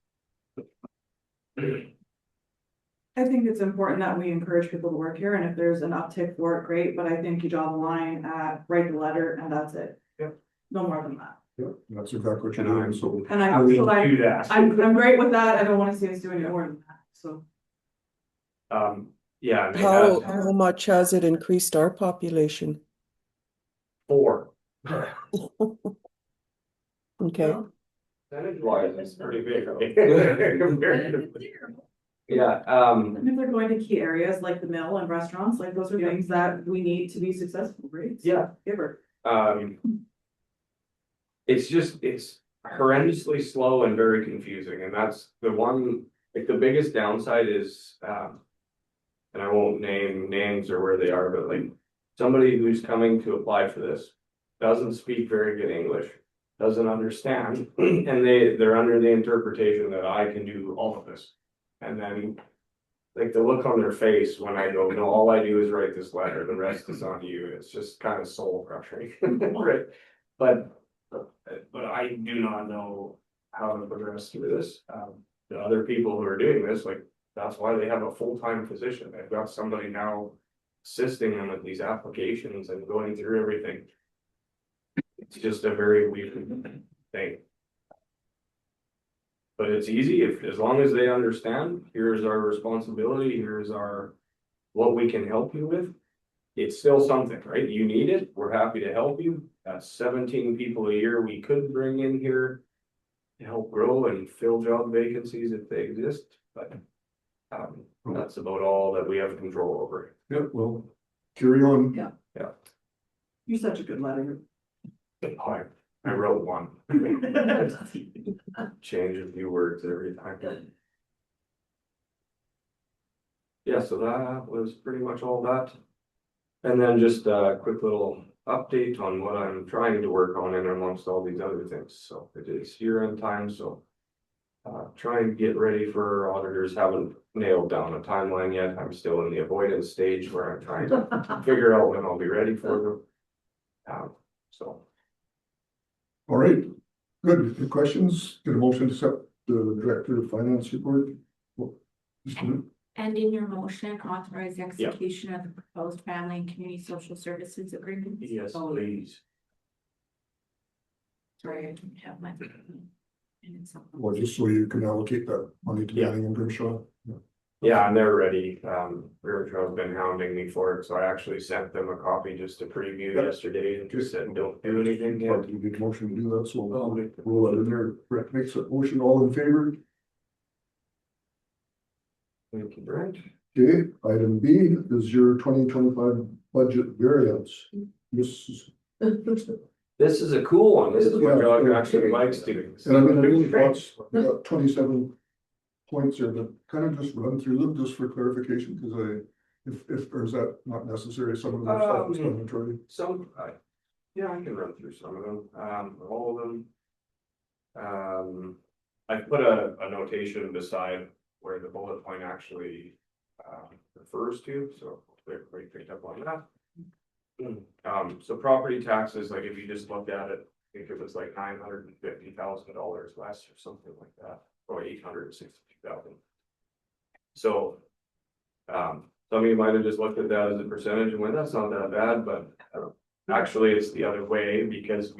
I think it's important that we encourage people to work here, and if there's an uptick for it, great, but I think you draw the line at write the letter and that's it. Yep. No more than that. yeah, that's exactly what you're doing. So And I will so do that. I'm great with that. I don't want to see us doing it more than that, so. Yeah. and they How have much has it increased our population? 4. Okay. Percentage wise, it's pretty big. Comparatively. Yeah, And if they're going to key areas like the mill and restaurants, like those are things that we need to be successful, right? yeah, Giver. it's horrendously slow and very confusing, and that's the one, like, the biggest downside is, and I won't name names or where they are, but like, somebody who's coming to apply for this doesn't speak very good English, doesn't understand, and they're under the interpretation that I can do all of this. And then, like, the look on their face when I go, no, all I do is write this letter, the rest is on you, it's just kind of soul crushing, right? But I do not know how to progress through this. The other people who are doing this, like, that's why they have a full-time position. They've got somebody now assisting them with these applications and going through everything. It's just a very weird thing. But it's easy as long as they understand, here's our responsibility, here's what we can help you with. It's still something, right? You need it, we're happy to help you. That's 17 people a year we could bring in here to help grow and fill job vacancies if they exist, but that's about all that we have control over. Yeah, well, carry on. Yeah. You're such a good letter. I wrote one. Change a few words every time. Yeah, so that was pretty much all that. And then just a quick little update on what I'm trying to work on and amongst all these other things. So it is year-end time, so trying to get ready for auditors. Haven't nailed down a timeline yet. I'm still in the avoidance stage where I'm trying to figure out when I'll be ready for them. So. All right, good. Any questions? Get a motion to accept the Director of Finance report? And in your motion, authorize execution of the proposed family and community social services agreement. Yes, please. Sorry, I don't have my. And it's up. Well, just so you can allocate that money to Manning and Grimshaw. Yeah, and they're ready. Rivertrail's been hounding me for it, so I actually sent them a copy just to preview yesterday and just said, don't do anything yet. You need a motion to do that, so I'll roll that in there. Brett makes a motion, all in favor? Thank you, Brent. Okay, item B is your 2025 budget variance. This This is a cool one. This is what Yeah. Doug actually likes doing. and I'm gonna really thoughts, we got 27 points here, but kind of just run through them just for clarification, because or is that not necessary, some of them are self-explanatory. Yeah, I can run through some of them, all of them. I put a notation beside where the bullet point actually refers to, so everybody picked up on that. So property taxes, like if you just looked at it, I think it was like $950,000 less or something like that, or 862,000. So some of you might have just looked at that as a percentage and went, that's not that bad, but actually it's the other way, because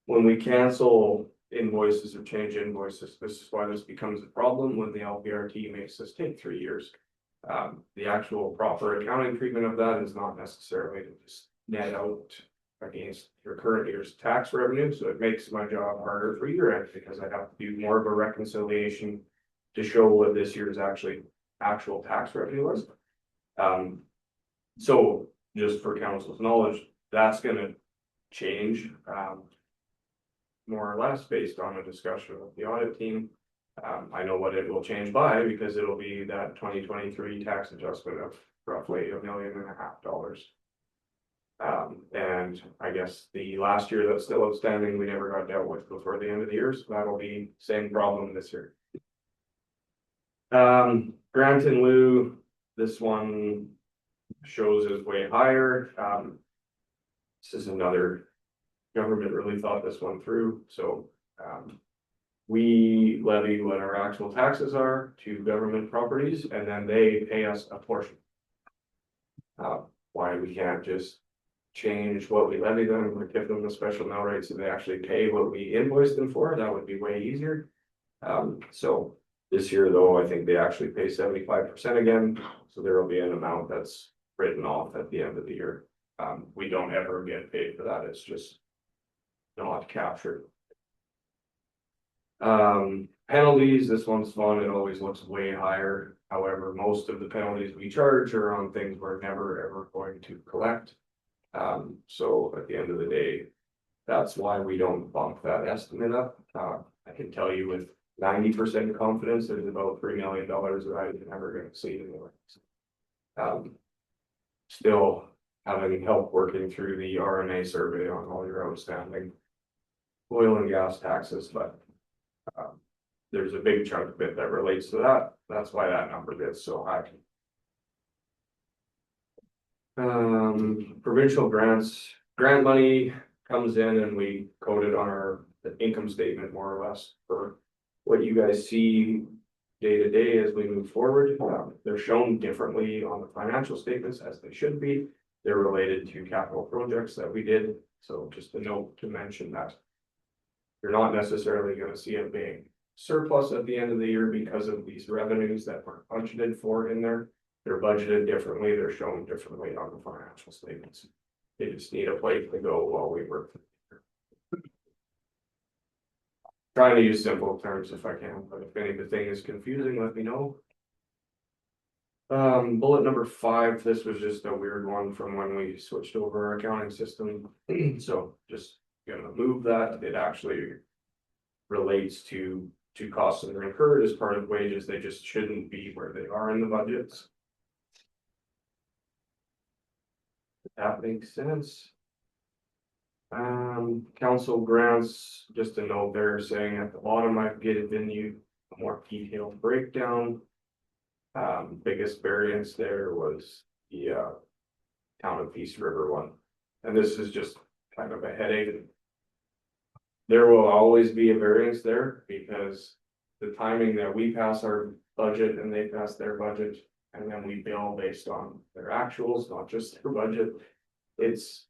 when we cancel invoices or change invoices, this is why this becomes a problem when the LPRT makes us take 3 years. The actual proper accounting treatment of that is not necessarily to just net out against your current year's tax revenue, so it makes my job harder for year end because I have to do more of a reconciliation to show what this year's actual tax revenue was. So just for council's knowledge, that's gonna change more or less based on a discussion with the audit team. I know what it will change by because it'll be that 2023 tax adjustment of roughly $1.5 million. And I guess the last year that's still outstanding, we never got dealt with before the end of the year, so that'll be same problem this year. Grant in lieu, this one shows is way higher. This is another government really thought this one through, so we levy what our actual taxes are to government properties, and then they pay us a portion. Why we can't just change what we levy them or give them a special mill rate so they actually pay what we invoice them for? That would be way easier. So this year though, I think they actually pay 75% again, so there will be an amount that's written off at the end of the year. We don't ever get paid for that, it's just not captured. Penalties, this one's fun, it always looks way higher. However, most of the penalties we charge are on things we're never ever going to collect. So at the end of the day, that's why we don't bump that estimate up. I can tell you with 90% confidence, there's about $3 million that I'm never gonna see anyway. Still having help working through the RMA survey on all your outstanding oil and gas taxes, but there's a big chunk of it that relates to that. That's why that number gets so high. Provincial grants, grant money comes in and we code it on our income statement more or less for what you guys see day to day as we move forward. They're shown differently on the financial statements as they should be. They're related to capital projects that we did. So just a note to mention that you're not necessarily going to see a big surplus at the end of the year because of these revenues that were budgeted for in there. They're budgeted differently. They're shown differently on the financial statements. They just need a place to go while we work. Trying to use simple terms if I can, but if anything is confusing, let me know. Bullet number 5, this was just a weird one from when we switched over our accounting system. So just gonna move that. It actually relates to costs that are incurred as part of wages. They just shouldn't be where they are in the budgets. If that makes sense. Council grants, just a note there saying at the bottom, I've given you a more detailed breakdown. Biggest variance there was the Town of Peace River one. And this is just kind of a headache. There will always be a variance there because the timing that we pass our budget and they pass their budget, and then we bill based on their actuals, not just their budget. It's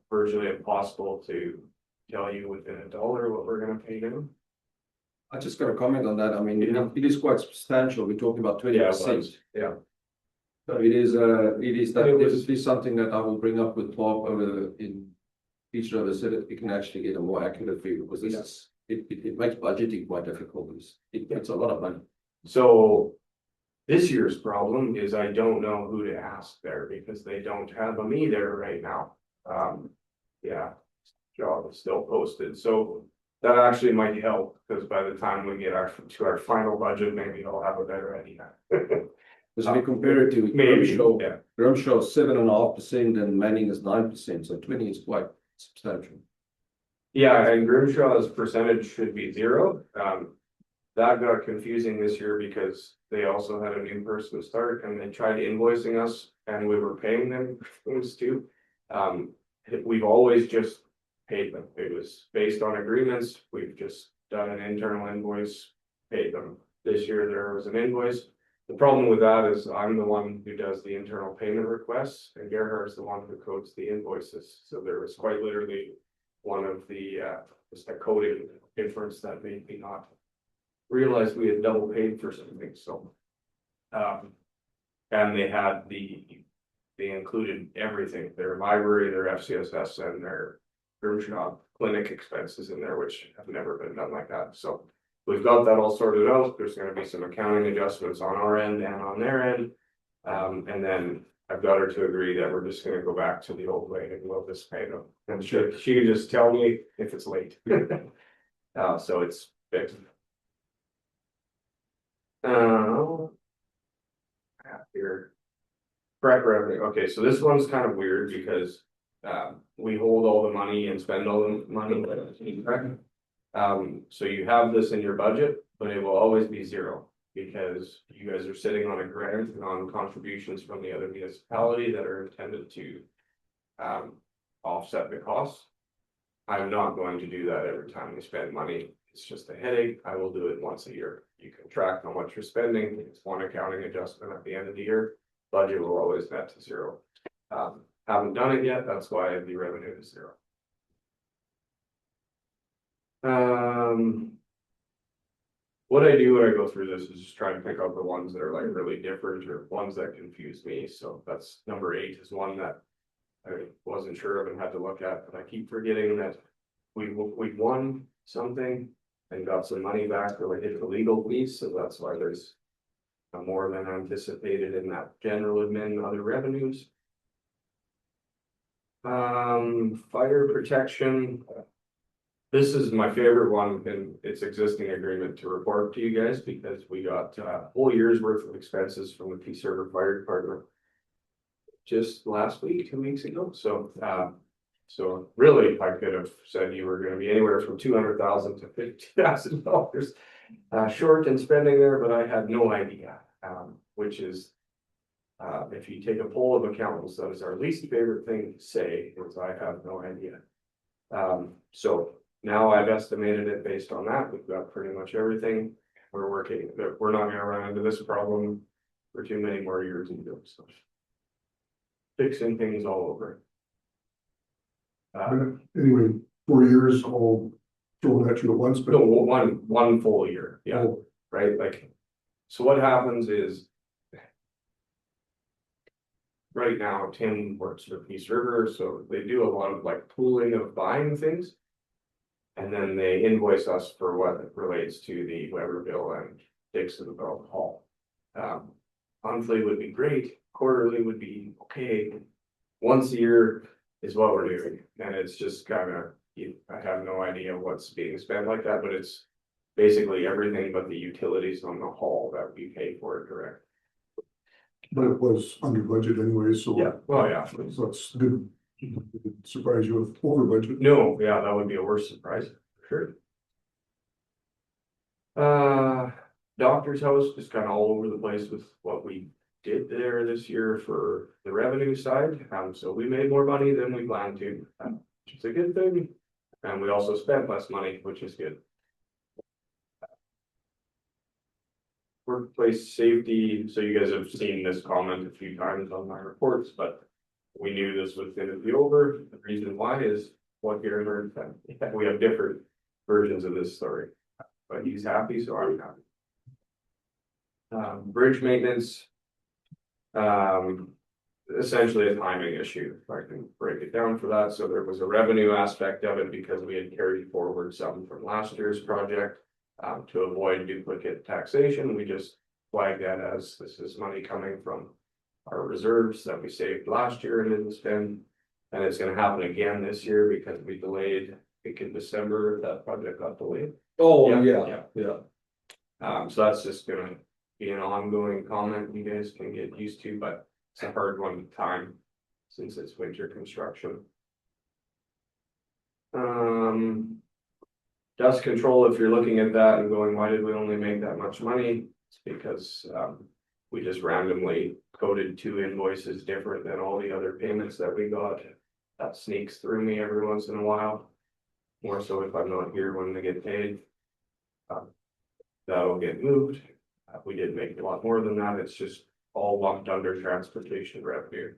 virtually impossible to tell you within a dollar what we're gonna pay them. I just got a comment on that. I mean, it is quite substantial. We're talking about 20%. Yeah. So it is definitely something that I will bring up with Bob in Peace River so that we can actually get a more accurate view, because this is, it makes budgeting quite difficult. It's a lot of money. So this year's problem is I don't know who to ask there because they don't have a me there right now. Yeah, job is still posted, so that actually might help, because by the time we get to our final budget, maybe I'll have a better idea. Because we compare it to Grimshaw 7.5% and Manning is 9%, so 20 is quite substantial. Yeah, and Grimshaw's percentage should be 0. That got confusing this year because they also had a new person start and they tried invoicing us and we were paying them things too. We've always just paid them. It was based on agreements. We've just done an internal invoice, paid them. This year there was an invoice. The problem with that is I'm the one who does the internal payment requests and Gerhard's the one who codes the invoices. So there was quite literally one of the just a coding difference that made me not realize we had double paid for something. So and they included everything, their library, their FCSS, and their Grimshaw clinic expenses in there, which have never been done like that. So we've got that all sorted out. There's going to be some accounting adjustments on our end and on their end. And then I've got her to agree that we're just going to go back to the old way and we'll just pay them. And she can just tell me if it's late. So it's fixed. Here. Correct revenue. Okay, so this one's kind of weird because we hold all the money and spend all the money. So you have this in your budget, but it will always be 0 because you guys are sitting on a grant and on contributions from the other municipality that are intended to offset the costs. I'm not going to do that every time we spend money. It's just a headache. I will do it once a year. You can track how much you're spending. It's one accounting adjustment at the end of the year. Budget will always net to 0. Haven't done it yet. That's why the revenue is 0. What I do when I go through this is just try to pick out the ones that are like really different or ones that confuse me. So that's number 8 is one that I wasn't sure of and had to look at, but I keep forgetting that we won something. and got some money back related to legal fees, so that's why there's more than anticipated in that general admin and other revenues. Fire protection. This is my favorite one in its existing agreement to report to you guys, because we got a whole year's worth of expenses from the Peace River Fire Department just last week, 2 weeks ago. So really, I could have said you were gonna be anywhere from $200,000 to $50,000 short in spending there, but I had no idea, which is if you take a poll of accountants, that is our least favorite thing to say, is I have no idea. So now I've estimated it based on that. We've got pretty much everything. We're working, we're not gonna run into this problem for too many more years either, so. Fixing things all over. Anyway, 4 years all thrown at you at once, but. No, one full year, yeah, Oh, right, like, so what happens is. Right now, Tim works for Peace River, so they do a lot of like pooling of buying things. And then they invoice us for what relates to the Weber bill and Dixonville Hall. Monthly would be great, quarterly would be okay. Once a year is what we're doing, and it's just kind of, I have no idea what's being spent like that, but it's basically everything but the utilities on the hall that we pay for direct. but it was under budget anyway, so. Yeah, well, yeah. So that's good. Didn't surprise you with over budget. No, yeah, that would be a worse surprise, for sure. Doctor's house, just kind of all over the place with what we did there this year for the revenue side. So we made more money than we planned to, which is a good thing. And we also spent less money, which is good. Workplace safety, so you guys have seen this comment a few times on my reports, but we knew this was gonna be over. The reason why is what Gary heard, that we have different versions of this story, but he's happy, so I'm happy. Bridge maintenance. Essentially a timing issue, if I can break it down for that. So there was a revenue aspect of it because we had carried forward some from last year's project. To avoid duplicate taxation, we just flagged that as this is money coming from our reserves that we saved last year and didn't spend. And it's gonna happen again this year because we delayed, I think in December, that project got delayed. Oh, Yeah. yeah. So that's just gonna be an ongoing comment you guys can get used to, but it's a hard one to time since it's winter construction. Dust control, if you're looking at that and going, why did we only make that much money? It's because we just randomly coded 2 invoices different than all the other payments that we got. That sneaks through me every once in a while. More so if I'm not here when they get paid. That'll get moved. We did make a lot more than that. It's just all lumped under transportation revenue.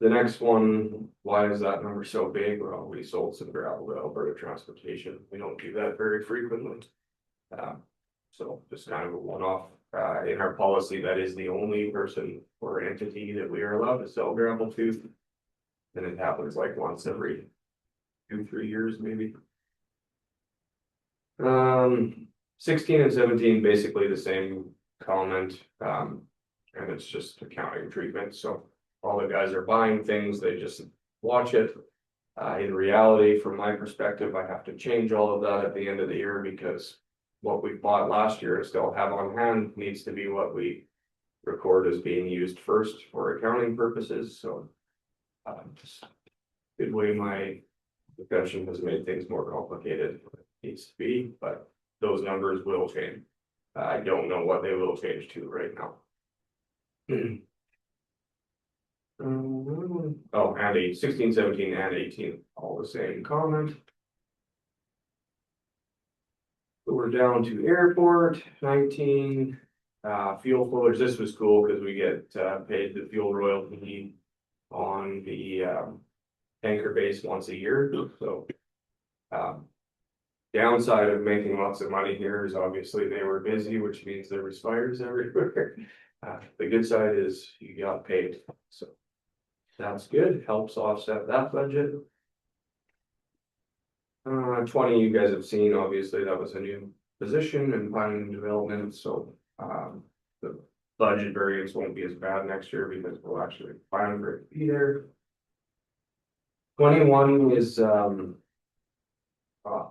The next one, why is that number so big? Well, we sold some gravel to Alberta Transportation. We don't do that very frequently. So just kind of a one-off. In our policy, that is the only person or entity that we are allowed to sell gravel to. And it happens like once every 2-3 years, maybe. 16 and 17, basically the same comment. And it's just accounting treatment. So all the guys are buying things, they just watch it. In reality, from my perspective, I have to change all of that at the end of the year because what we bought last year and still have on hand needs to be what we record as being used first for accounting purposes. So just good way my profession has made things more complicated than it needs to be, but those numbers will change. I don't know what they will change to right now. Oh, and 16, 17, and 18, all the same comment. So we're down to airport, 19, fuel floaters. This was cool because we get paid the fuel royalty on the tanker base once a year. So downside of making lots of money here is obviously they were busy, which means there was fires everywhere. The good side is you got paid, so that's good, helps offset that budget. 20 you guys have seen, obviously, that was a new position in planning and development, so, the budget variance won't be as bad next year because we'll actually plan for it to be there. 21 is,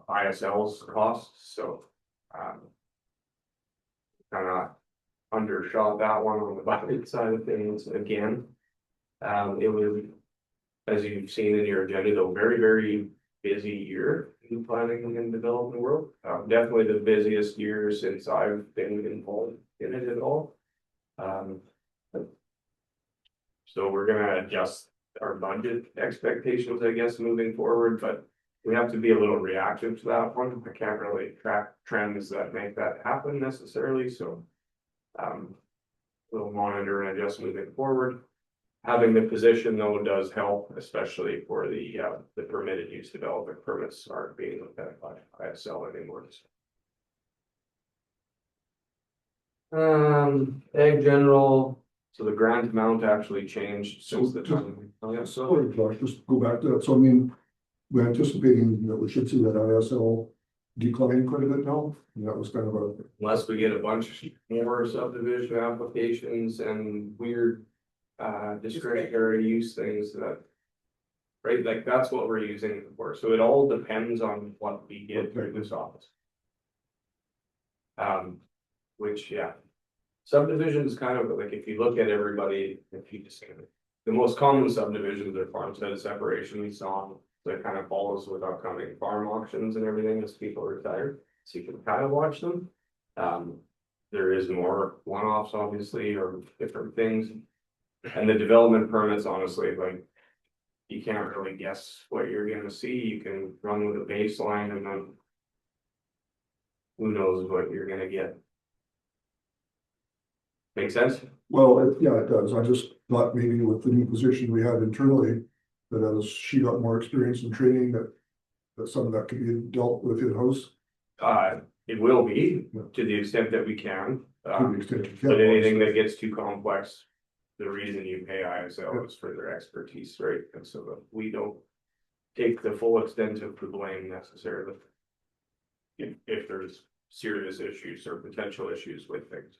ISL's costs, so, kind of undershot that one on the budget side of things again. It was, as you've seen in your agenda, though, very, very busy year in planning and development world. Definitely the busiest year since I've been involved in it at all. So we're gonna adjust our budget expectations, I guess, moving forward, but we have to be a little reactive to that one. I can't really track trends that make that happen necessarily, so. We'll monitor and adjust moving forward. Having the position though does help, especially for the permitted use development permits aren't being looked at by ISL anymore. Ag general, so the grant amount actually changed since the time. Oh, yeah, so Sorry, Josh, just go back to that. So I mean, we're anticipating that we should see that ISL decline quite a bit now. And that was kind of a, unless we get a bunch more subdivision applications and weird discretionary use things that. Right, like that's what we're using it for, so it all depends on what we get through this office. Which, yeah. Subdivision is kind of like, if you look at everybody, if you just kind of, the most common subdivisions are farmstead separations on. That kind of follows with upcoming farm auctions and everything as people retire, so you can kind of watch them. There is more one-offs, obviously, or different things. And the development permits, honestly, like. You can't really guess what you're gonna see, you can run with a baseline and then. Who knows what you're gonna get. Make sense? well, yeah, it does. I just thought maybe with the new position we had internally, that as she got more experience in training, that some of that could be dealt with in-house. It will be, to the extent that we can, To the extent you can. but anything that gets too complex. The reason you pay ISL is for their expertise, right? And so that we don't take the full extent of the blame necessarily. If there's serious issues or potential issues with things.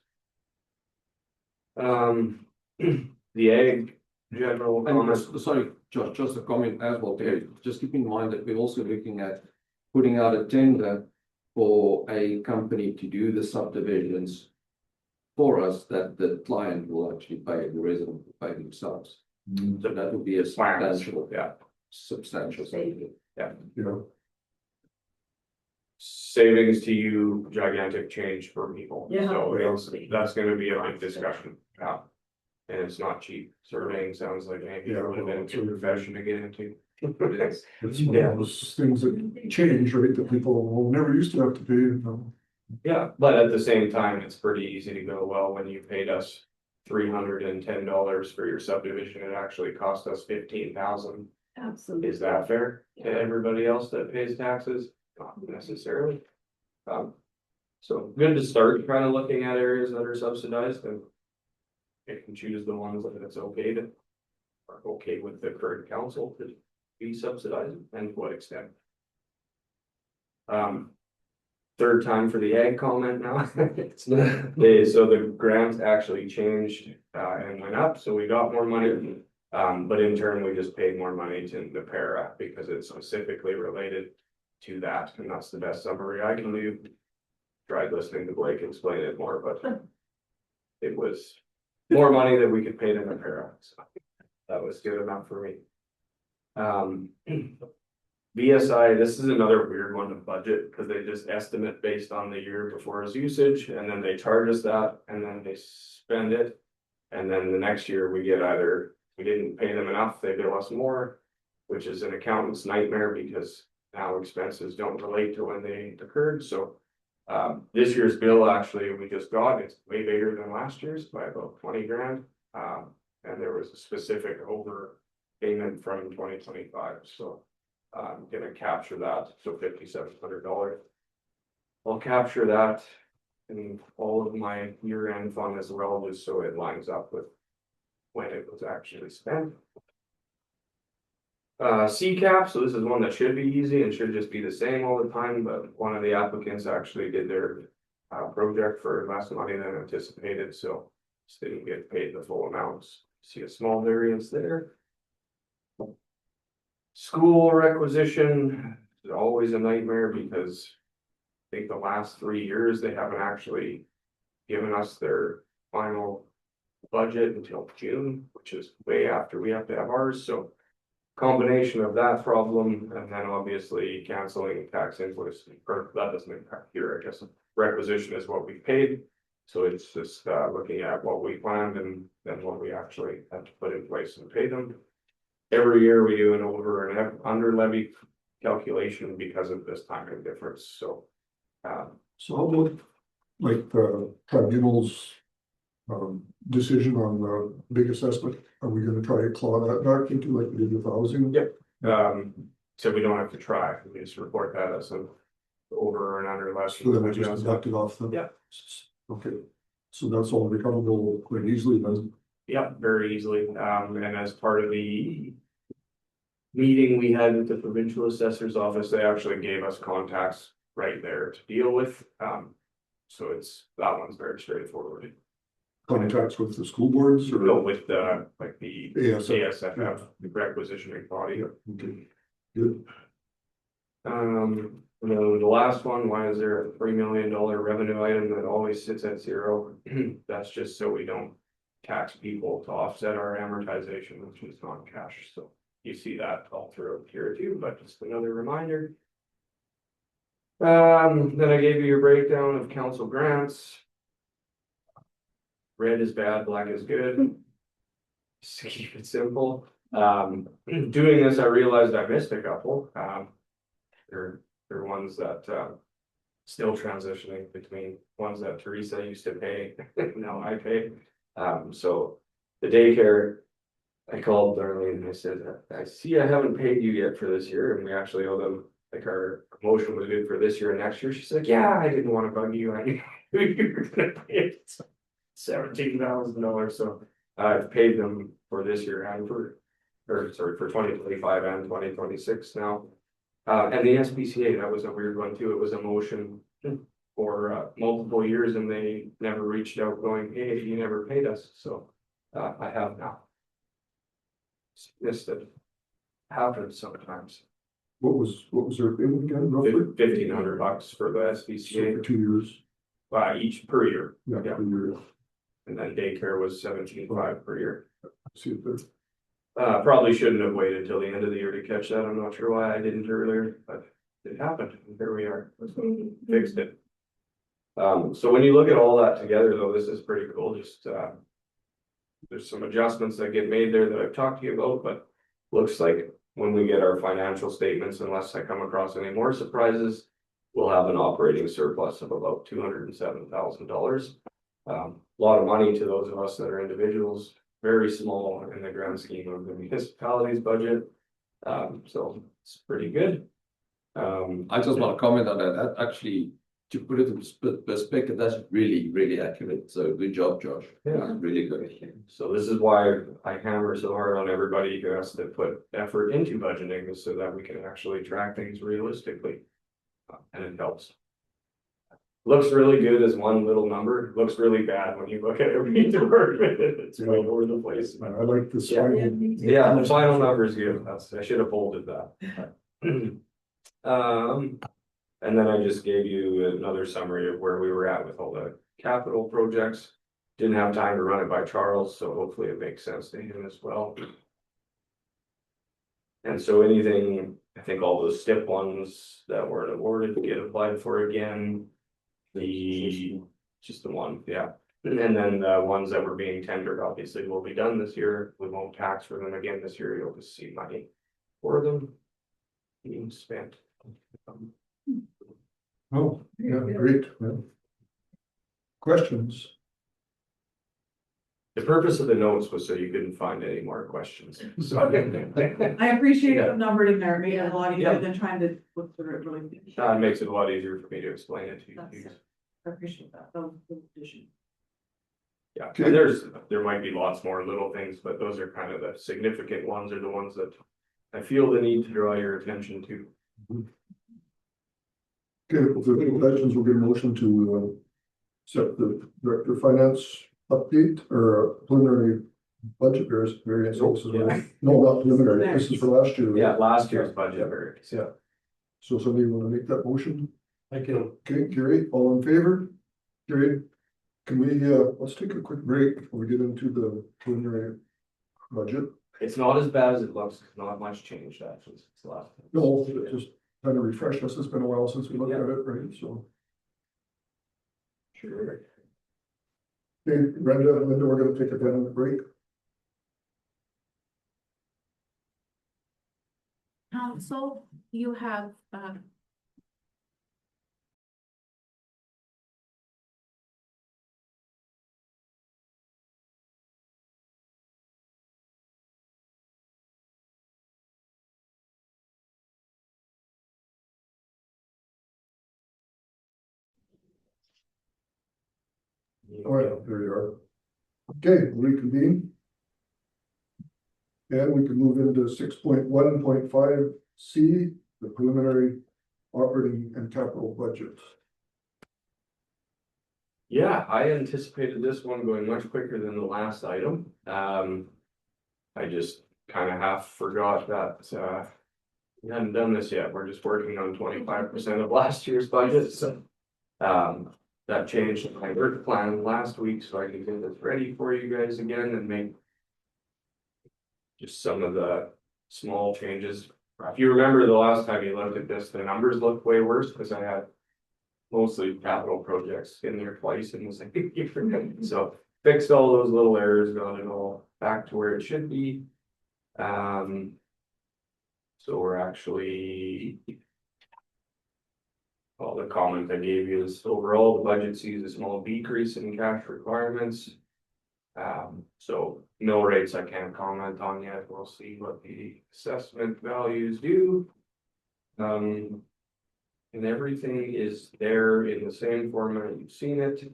The ag general And comment. sorry, just a comment as well there. Just keep in mind that we're also looking at putting out a tender for a company to do the subdivisions for us, that the client will actually pay, the resident will pay themselves. So that would be a substantial, substantial saving. You know, Savings to you, gigantic change for people. Yeah. So that's gonna be a big discussion. Yeah. And it's not cheap. Surveying sounds like maybe it would have been a good profession to get into. But it's, it's one of those things that change, right, that people will never used to have to pay, you know. yeah, but at the same time, it's pretty easy to go, well, when you paid us $310 for your subdivision, it actually cost us 15,000. Absolutely. Is that fair to everybody else that pays taxes? Not necessarily. So good to start kind of looking at areas that are subsidized and. You can choose the ones that it's okay to. Are okay with the current council to be subsidized and to what extent. Third time for the ag comment now. So the grant actually changed and went up, so we got more money. But in turn, we just paid more money to the para because it's specifically related to that, and that's the best summary I can do. Tried listening to Blake explain it more, but it was more money that we could pay to the para, so that was good enough for me. BSI, this is another weird one to budget because they just estimate based on the year before's usage, and then they charge us that, and then they spend it. And then the next year we get either, we didn't pay them enough, they bill us more, which is an accountant's nightmare because now expenses don't relate to when they occurred, so. This year's bill, actually, we just got, it's way bigger than last year's by about 20 grand. And there was a specific overpayment from 2025, so. I'm gonna capture that, so $5,700. I'll capture that in all of my year-end fund as well, just so it lines up with when it was actually spent. CCAP, so this is one that should be easy and should just be the same all the time, but one of the applicants actually did their. Project for less money than anticipated, so just didn't get paid the full amounts. See a small variance there. School requisition is always a nightmare because I think the last 3 years, they haven't actually given us their final budget until June, which is way after we have to have ours, so combination of that problem, and then obviously canceling tax invoice, or that doesn't impact here, I guess. Requisition is what we paid, so it's just looking at what we planned and then what we actually have to put in place and pay them. Every year we do an over and under levy calculation because of this timing difference, so. So how about like the tribunal's decision on the big assessment? Are we gonna try to claw that back into like we did with housing? Yep. So we don't have to try, we just report that as an over and under less. So then we just deduct it off the. Yeah. Okay, so that's all recoverable quite easily then. Yep, very easily, and as part of the. Meeting we had with the provincial assessor's office, they actually gave us contacts right there to deal with, so that one's very straightforward. Contacts with the school boards or? No, with the, like the ASFF. the requisitioning body. Okay, good. And then the last one, why is there a $3 million revenue item that always sits at 0? That's just so we don't tax people to offset our amortization, which is non-cash, so you see that all throughout here too, but just another reminder. Then I gave you your breakdown of council grants. Red is bad, black is good. Just to keep it simple. Doing this, I realized I missed a couple. They're ones that still transitioning between ones that Teresa used to pay, now I pay. So the daycare, I called Darlene and I said, I see I haven't paid you yet for this year, and we actually owe them, like our motion was good for this year and next year. She's like, yeah, I didn't want to bug you. I knew you were gonna pay it. $17,000, so I've paid them for this year and for 2025 and 2026 now. And the SPCA, that was a weird one too. It was a motion for multiple years and they never reached out going, hey, you never paid us, so I have now. This that happens sometimes. What was their payment again, roughly? $1,500 for the So SPCA, for 2 years. each per year. Yeah, Yeah. per year. And then daycare was $17,500 per year. See it there. Probably shouldn't have waited till the end of the year to catch that. I'm not sure why I didn't earlier, but it happened. And here we are. Fixed it. So when you look at all that together, though, this is pretty cool. Just there's some adjustments that get made there that I've talked to you about, but looks like when we get our financial statements, unless I come across any more surprises, we'll have an operating surplus of about $207,000. A lot of money to those of us that are individuals, very small in the grand scheme of the municipality's budget. So it's pretty good. I just want to comment on that. That actually, to put it in perspective, that's really, really accurate. So good job, Josh. Yeah. Really good. So this is why I hammer so hard on everybody who has to put effort into budgeting, so that we can actually track things realistically. And it helps. Looks really good as one little number, looks really bad when you look at every department, it's way over the place. I like this. Yeah. final- Yeah, the final number is good, I should have bolded that. And then I just gave you another summary of where we were at with all the capital projects. Didn't have time to run it by Charles, so hopefully it makes sense to him as well. And so anything, I think all those STIP ones that weren't awarded get applied for again. Just the one, yeah. And then the ones that were being tendered, obviously will be done this year. We won't tax for them again this year. You'll just see money for them being spent. Oh, yeah, great. Yeah. Questions? The purpose of the notes was so you couldn't find any more questions. So I appreciate Yeah. the numbered in there, it made it a lot Yeah. easier than trying to look through it really. it makes it a lot easier for me to explain it to you. I appreciate that, that was a good addition. Yeah, Okay. and there might be lots more little things, but those are kind of the significant ones, are the ones that I feel the need to draw your attention to. Okay, if there's any questions, we'll get a motion to set the director of finance update or preliminary budget variance. Yeah. No, not preliminary, this is for last year. right? Yeah, last year's budget variance, yeah. So somebody want to make that motion? I can. Okay, Gary, all in favor? Gary, can we, let's take a quick break before we get into the preliminary budget. It's not as bad as it looks, not much changed actually since the last. time. No, just kind of refresh us. It's been a while since we looked at it, right? So, Sure. okay, Brenda, Linda, we're gonna take a 10-minute break. Council, you have, All right, there you are. Okay, reconvene. And we can move into 6.1.5 C, the preliminary operating and capital budget. Yeah, I anticipated this one going much quicker than the last item. I just kind of half forgot that, we hadn't done this yet. We're just working on 25% of last year's budget, so. That changed my work plan last week, so I can get this ready for you guys again and make. Just some of the small changes. If you remember the last time you looked at this, the numbers looked way worse because I had. Mostly capital projects in there twice in the same year, so fixed all those little errors, got it all back to where it should be. So we're actually. Well, the comment I gave you is overall, the budget sees a small decrease in cash requirements. So mill rates I can't comment on yet, we'll see what the assessment values do. And everything is there in the same format you've seen it.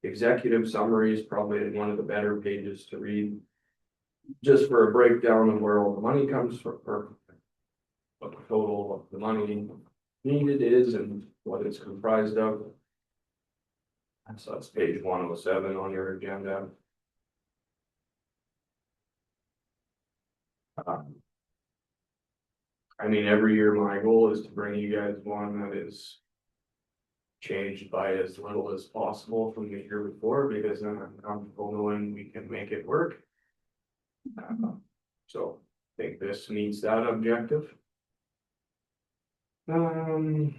Executive summary is probably one of the better pages to read. Just for a breakdown of where all the money comes from, or what the total of the money needed is and what it's comprised of. So that's page 107 on your agenda. I mean, every year my goal is to bring you guys one that is changed by as little as possible from the year before, because then I'm comfortable knowing we can make it work. So I think this meets that objective. And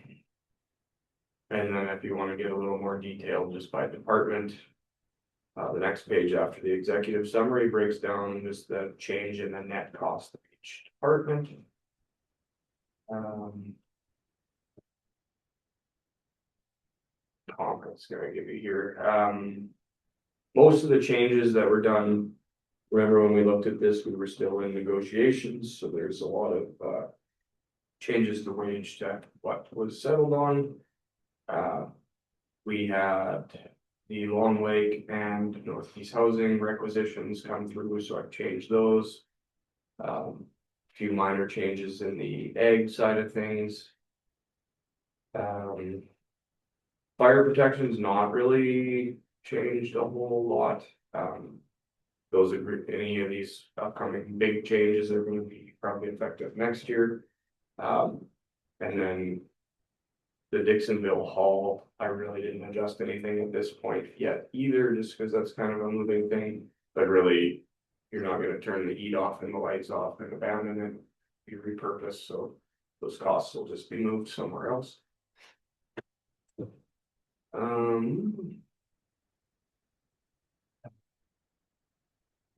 then if you want to get a little more detailed just by department, the next page after the executive summary breaks down just the change in the net cost of each department. Comments gonna give you here. Most of the changes that were done, remember when we looked at this, we were still in negotiations, so there's a lot of changes to wage to what was settled on. We had the Long Lake and Northeast Housing requisitions come through, so I've changed those. Few minor changes in the ag side of things. Fire protection's not really changed a whole lot. Those are any of these upcoming big changes are going to be probably effective next year. And then the Dixonville Hall, I really didn't adjust anything at this point yet either, just because that's kind of a moving thing. But really, you're not going to turn the heat off and the lights off and abandon it, be repurposed. So those costs will just be moved somewhere else. I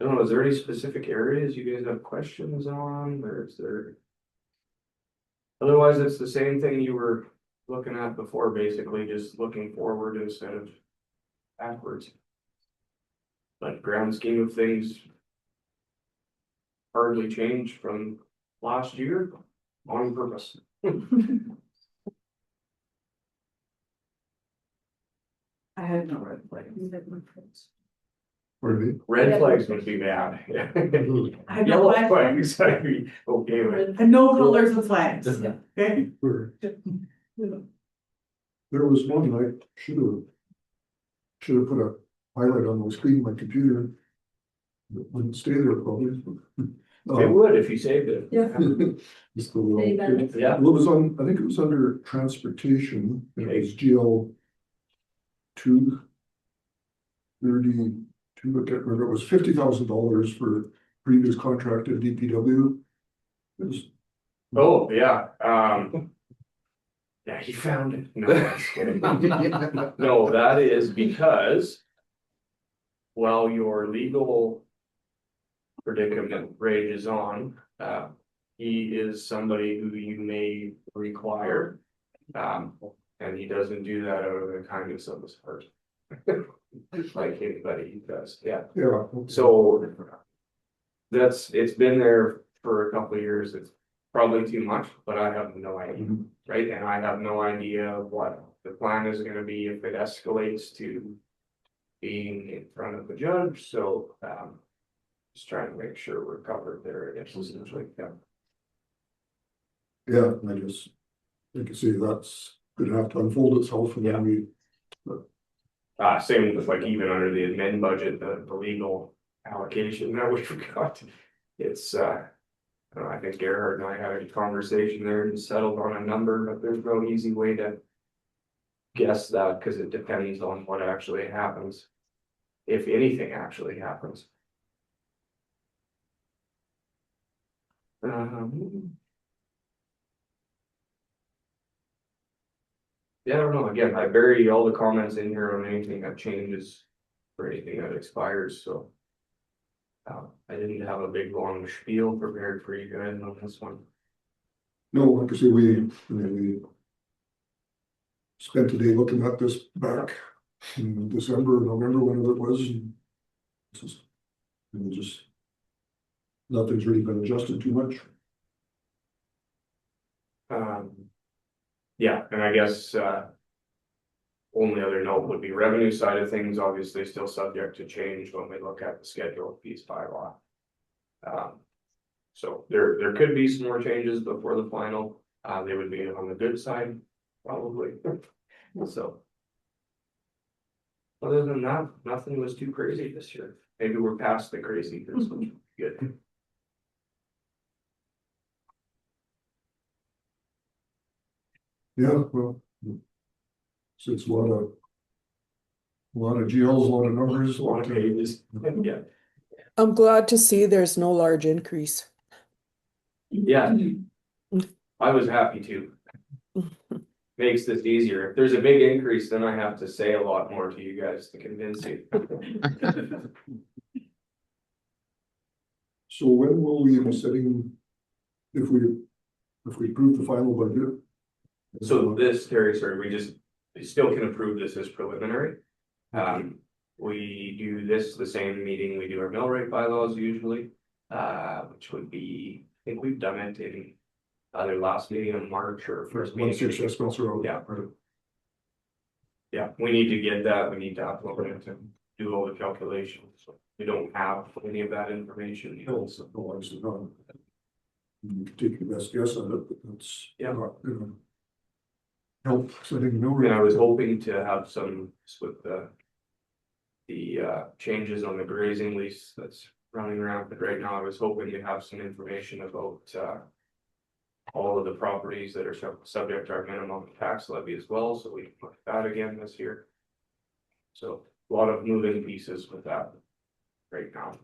don't know, is there any specific areas you guys have questions on, or is there? Otherwise, it's the same thing you were looking at before, basically just looking forward instead of backwards. But grand scheme of things hardly changed from last year on purpose. I had no red flags. Pardon Red flags would be bad. me? I have no Yellow flags. flags, I'd be okay with. And no colors of flags, Yeah. okay? Sure. There was one I should have put a highlight on the screen of my computer. It wouldn't stay there probably. It would if you saved it. Yeah. Just a little. Say that. Yeah. Well, it was on, I think it was under transportation, and it was GL 232, I can't remember, it was $50,000 for previous contract at DPW. It was, Oh, yeah, yeah, he found it. No, I'm just kidding. No, that is because while your legal predicament rages on, he is somebody who you may require. And he doesn't do that out of the kindness of his heart. Like anybody he does, yeah. yeah. So it's been there for a couple of years. It's probably too much, but I have no idea, right? And I have no idea what the plan is gonna be if it escalates to being in front of the judge, so, just trying to make sure we're covered there, I guess, essentially, yeah. Yeah, I guess, you can see that's gonna have to unfold itself and then we, Same with like even under the admin budget, the legal allocation that we forgot. It's, I think Gerhard and I had a conversation there and settled on a number, but there's no easy way to guess that, because it depends on what actually happens. If anything actually happens. Yeah, I don't know, again, I bury all the comments in here on anything that changes or anything that expires, so. I didn't have a big long spiel prepared for you guys on this one. no, like I say, we spent the day looking at this back in December, November, whenever it was. And it's just, nothing's really been adjusted too much. Yeah, and I guess, only other note would be revenue side of things, obviously still subject to change when we look at the schedule of fees by law. So there could be some more changes before the final, they would be on the good side, probably, so. Other than that, nothing was too crazy this year, maybe we're past the crazy, this was good. Yeah, well, so it's a lot of GLs, a lot of numbers, A lot of pages, yeah. I'm glad to see there's no large increase. Yeah. I was happy too. Makes this easier. If there's a big increase, then I have to say a lot more to you guys to convince you. So when will we be setting, if we approve the final budget? So this, Terry, sorry, we still can approve this as preliminary. We do this the same meeting we do our mill rate bylaws usually, which would be, I think we've done it in either last meeting in March or first meeting. 1/6 months ago. Yeah. Yeah, we need to get that, we need to upload it and do all the calculations, so we don't have any of that information. Hills, no, obviously not. You can take your best guess at it, but that's Yeah. not gonna help setting no. And I was hoping to have some with the changes on the grazing lease that's running around, but right now I was hoping to have some information about all of the properties that are subject to our minimum tax levy as well, so we can look at that again this year. So a lot of moving pieces with that right now.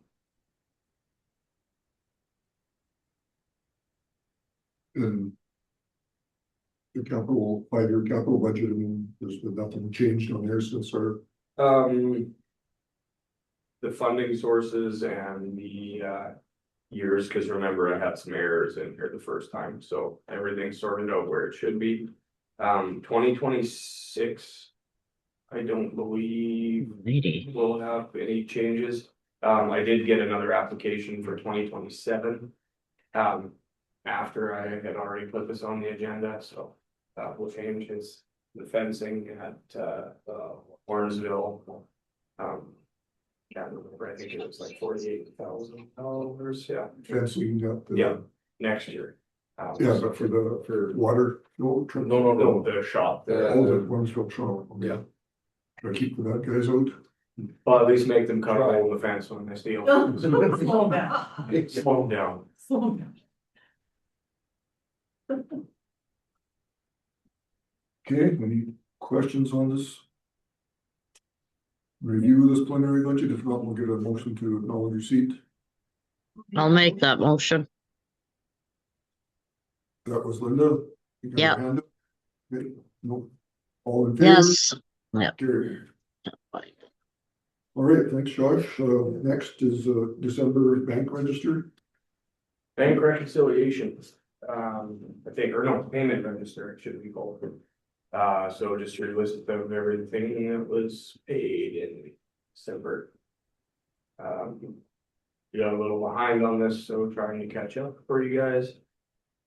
And the capital, 5-year capital budget, I mean, there's been nothing changed on there since our. The funding sources and the years, because remember I had some errors in here the first time, so everything's sorted out where it should be. 2026, I don't believe we'll have any changes. I did get another application for 2027. After I had already put this on the agenda, so we'll change the fencing at Orangeville. Can't remember, I think it was like $48,000, yeah, Fencing, got the. yeah, next year. Yeah, but for water. No, No, the shop. All the ones from Shaw. Yeah. Try to keep the bad guys out. Well, at least make them cut a hole in the fence when they steal. Slow down. Slow them down. Slow down. Okay, any questions on this? Review of this preliminary budget, if not, we'll get a motion to acknowledge receipt. I'll make that motion. That was Linda. You got your Yeah. hand up? Okay, no. All in favor? Yes. Yeah. Carried. All right, thanks, Josh. Next is December bank register. Bank reconciliation, I think, or no, payment register, it should be called. So just your list of everything that was paid in December. You got a little behind on this, so trying to catch up for you guys.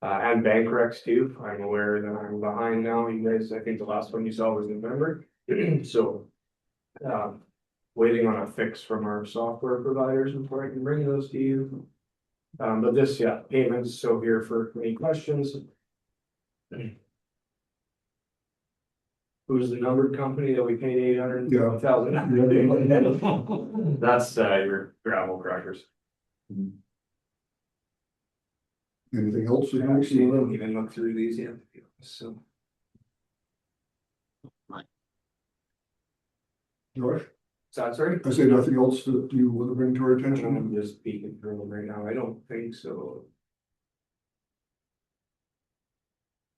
And bank recs too, I'm aware that I'm behind now, you guys, I think the last one you saw was November, so. Waiting on a fix from our software providers before I can bring those to you. But this, yeah, payments, so here for any questions. Who's the numbered company that we paid $800,000? That's your gravel crushers. Anything else? I actually didn't even look through these yet, so. Josh, Sorry? I say nothing else that you want to bring to our attention? I'm just peeking through them right now, I don't think so.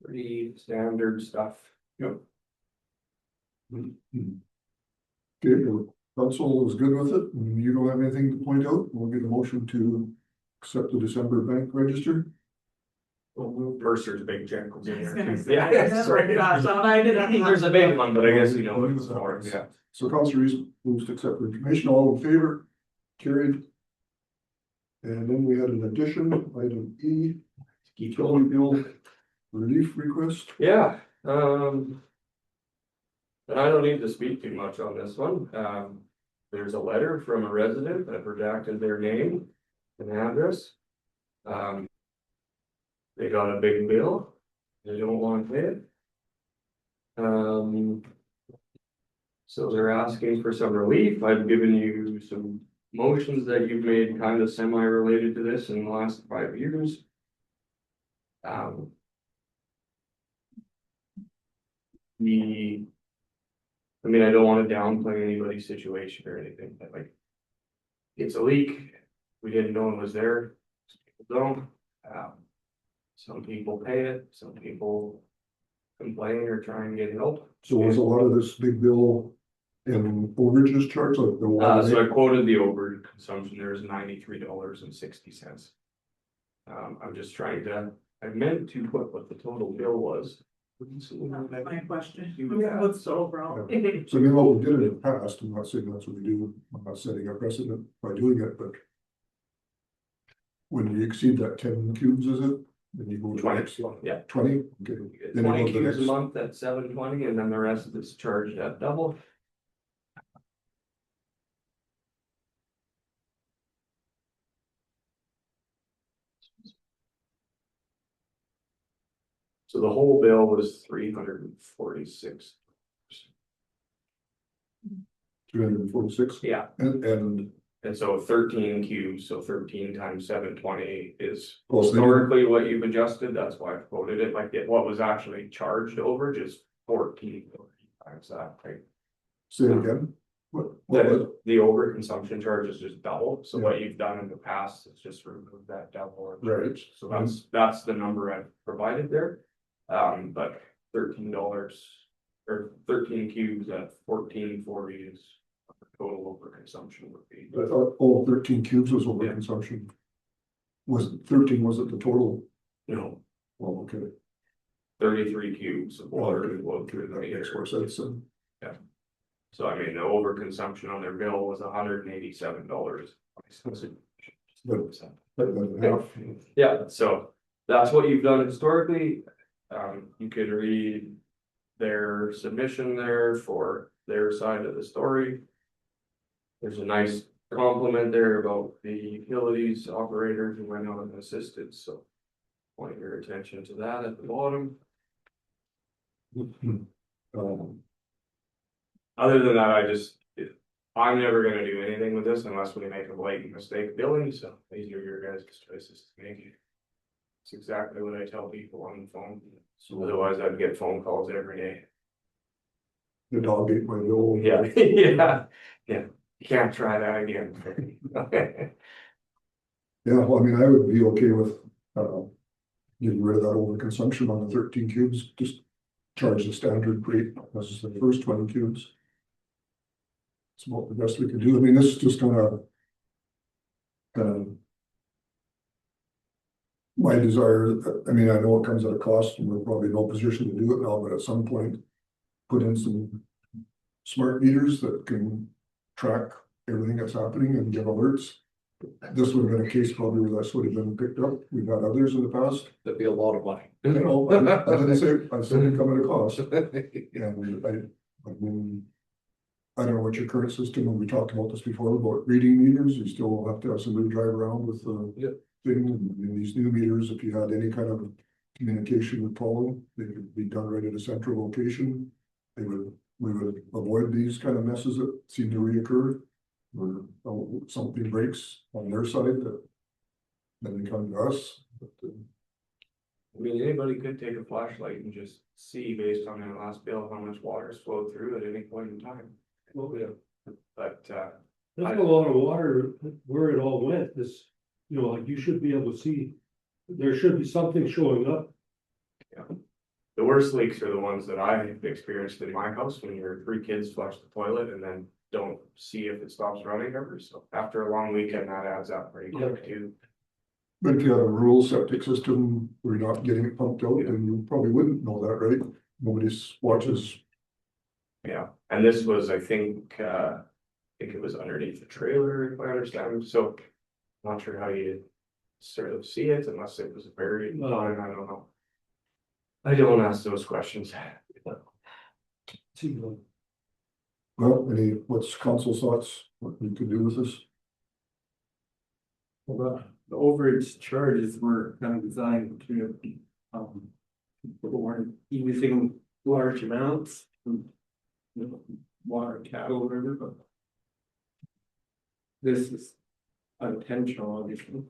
Pretty standard stuff. Yep. Okay, well, council is good with it, and you don't have anything to point out, we'll get a motion to accept the December bank register. Mercer's big check was in I was there. gonna too. say, Yeah, that's sorry. what I thought I did. There's a big one, but I guess you know what it's for, yeah. So Councillor Reeve moves to accept the information, all in favor, carried. And then we had an addition, item E, utility bill relief request. Yeah, and I don't need to speak too much on this one. There's a letter from a resident that redacted their name and address. They got a big bill, they don't want to pay it. So they're asking for some relief. I've given you some motions that you've made kind of semi-related to this in the last 5 years. I mean, I don't want to downplay anybody's situation or anything, but like, it's a leak. We didn't know it was there. Some people don't. Some people pay it, some people complain or try and get help. So was a lot of this big bill in overages charged, like the water? So I quoted the over consumption, there's $93.60. I'm just trying to, I meant to put what the total bill was. That's my question. Yeah. What's the overall? So I mean, what we did in the past, I'm not saying that's what we do, I'm not setting a precedent by doing it, but. When you exceed that 10 cubes, is it? Then you go to the 20, next, yeah. 20, okay. You get Then you go 20 to the cubes a next. month at $7.20, and then the rest is charged at double. So the whole bill was $346. 346, Yeah, and and so 13 cubes, so 13 times 720 is Oh, so they historically what you've adjusted, that's why I've quoted it, like what was actually charged overage is 14 times that, right? say it again. What was it? The overconsumption charge is just double, so what you've done in the past is just remove that double. Right. So that's the number I've provided there. But $13 or 13 cubes at $14.40 is what the total overconsumption would be. I thought all 13 cubes was overconsumption. Was it 13, was it the total? No, Well, okay. 33 cubes of water Okay. flowed through the That makes meter. more sense then. So I mean, the overconsumption on their bill was $187. Yeah, so that's what you've done historically. You could read their submission there for their side of the story. There's a nice compliment there about the utilities operator who went out and assisted, so. Point your attention to that at the bottom. Other than that, I'm never gonna do anything with this unless we make a blatant mistake billing, so these are your guys' choices to make. It's exactly what I tell people on the phone, so otherwise I'd get phone calls every day. The dog ate my bill. Yeah, yeah, yeah, you can't try that again. Yeah, well, I mean, I would be okay with, getting rid of that overconsumption on the 13 cubes, just charge the standard rate as the first 20 cubes. It's about the best we can do. I mean, this is just kind of my desire. I mean, I know it comes at a cost and we're probably in no position to do it now, but at some point, put in some smart meters that can track everything that's happening and give alerts. This would have been a case probably where this would have been picked up. We've had others in the past. That'd be a lot of money. I know, I didn't say, I said it come at a cost. And I mean, I don't know what your current system, and we talked about this before, about reading meters, you still have to have somebody drive around with the thing, and in these new meters, if you had any kind of communication with Paul, they could be done right at a central location. We would avoid these kind of messes that seem to reoccur. Or something breaks on their side that then they come to us. But, I mean, anybody could take a flashlight and just see based on their last bill how much water's flowed through at any point in time. Oh, yeah. But There's a lot of water where it all went, this, you know, like you should be able to see, there should be something showing up. yeah, the worst leaks are the ones that I've experienced in my house when your 3 kids flush the toilet and then don't see if it stops running ever. So after a long weekend, that adds up pretty quick too. But if you had a rural septic system where you're not getting it pumped out, then you probably wouldn't know that, right? Nobody watches. Yeah, and this was, I think it was underneath the trailer, if I understand. So I'm not sure how you sort of see it unless it was buried in line. I don't know. I don't ask those questions. Well, what's council's thoughts, what we could do with this? Well, the overage charges were kind of designed to, people weren't using large amounts. You know, water, cattle, whatever, but. This is unintentional, obviously.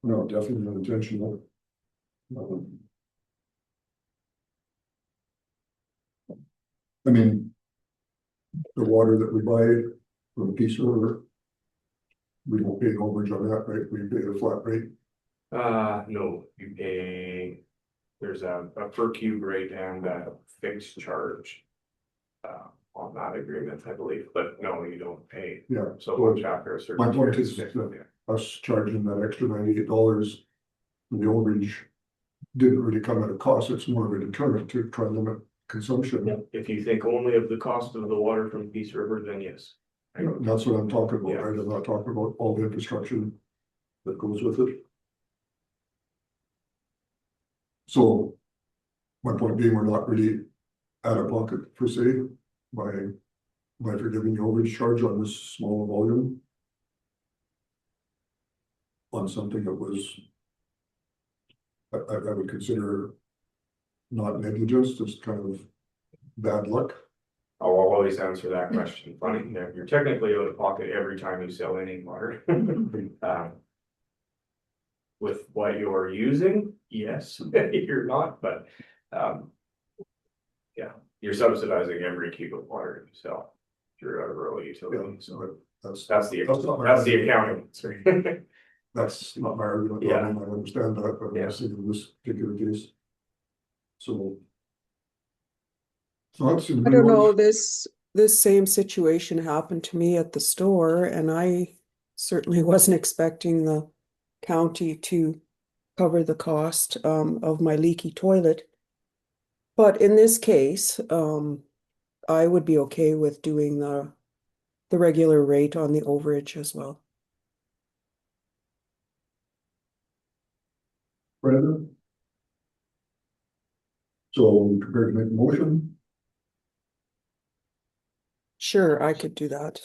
No, definitely unintentional. I mean, the water that we buy from Peace River, we don't pay an overage on that, right? We pay a flat rate. No, you pay, there's a per cube rate and a fixed charge. On that agreement, I believe, but no, you don't pay. Yeah. So much after a certain. My point period. is that us charging that extra $98 for the overage didn't really come at a cost. It's more of a deterrent to try to limit consumption. If you think only of the cost of the water from Peace River, then yes. That's what I'm talking about, Yeah. right? I'm not talking about all the infrastructure that goes with it. So my point being, we're not really out of pocket per se by forgiving the overage charge on this small volume on something that was I would consider not negligence, just kind of bad luck. I'll always answer that question. Funny, you're technically out of pocket every time you sell any water. With what you're using, yes, you're not, but yeah, you're subsidizing every cube of water you sell through a rural utility. So that's the accounting. Sorry. That's not my argument. Yeah. I understand that, but Yeah. I'm saying in this particular case. So. Thoughts? I don't know, this same situation happened to me at the store, and I certainly wasn't expecting the county to cover the cost of my leaky toilet. But in this case, I would be okay with doing the regular rate on the overage as well. Brandon? So prepared to make a motion? Sure, I could do that.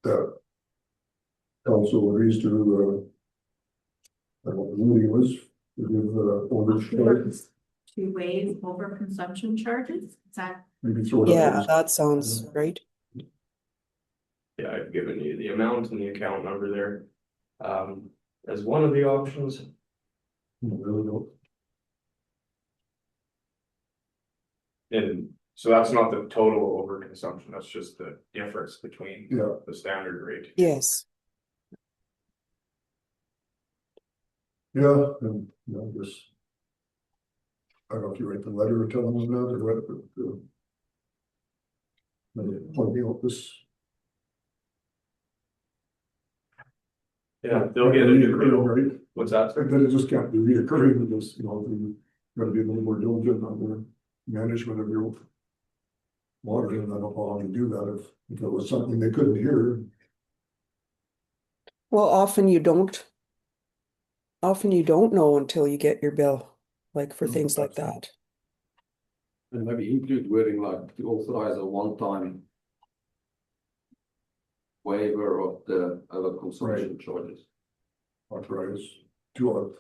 that council agrees to, I don't know what the ruling was, to give, overcharge, To waive overconsumption charges, is that? maybe throw it up. Yeah, that sounds right. Yeah, I've given you the amount and the account number there. As one of the options. Really don't. And so that's not the total overconsumption, that's just the difference between Yeah, the standard rate. Yes. yeah, and, you know, just. I don't know if you write the letter or tell them that or what, but, pointing out this. Yeah, they'll get a new bill. Right? What's that? But then it just can't be reoccurring because, you know, you gotta be a little more diligent on the management of your water, and I don't know how to do that if it was something they couldn't hear. Well, often you don't know until you get your bill, like for things like that. And maybe include wording like to authorize a one-time waiver of the overconsumption charges. Authorize to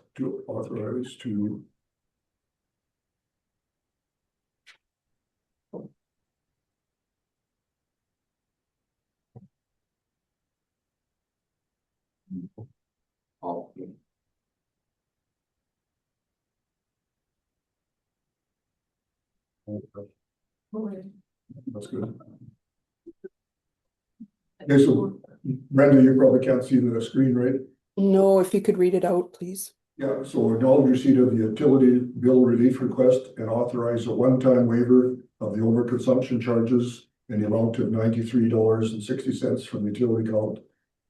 authorize to. Oh, That's good. Okay, so Brenda, you probably can't see the screen, right? No, if you could read it out, please. Yeah, so acknowledge receipt of the utility bill relief request and authorize a one-time waiver of the overconsumption charges in the amount of $93.60 from the utility account.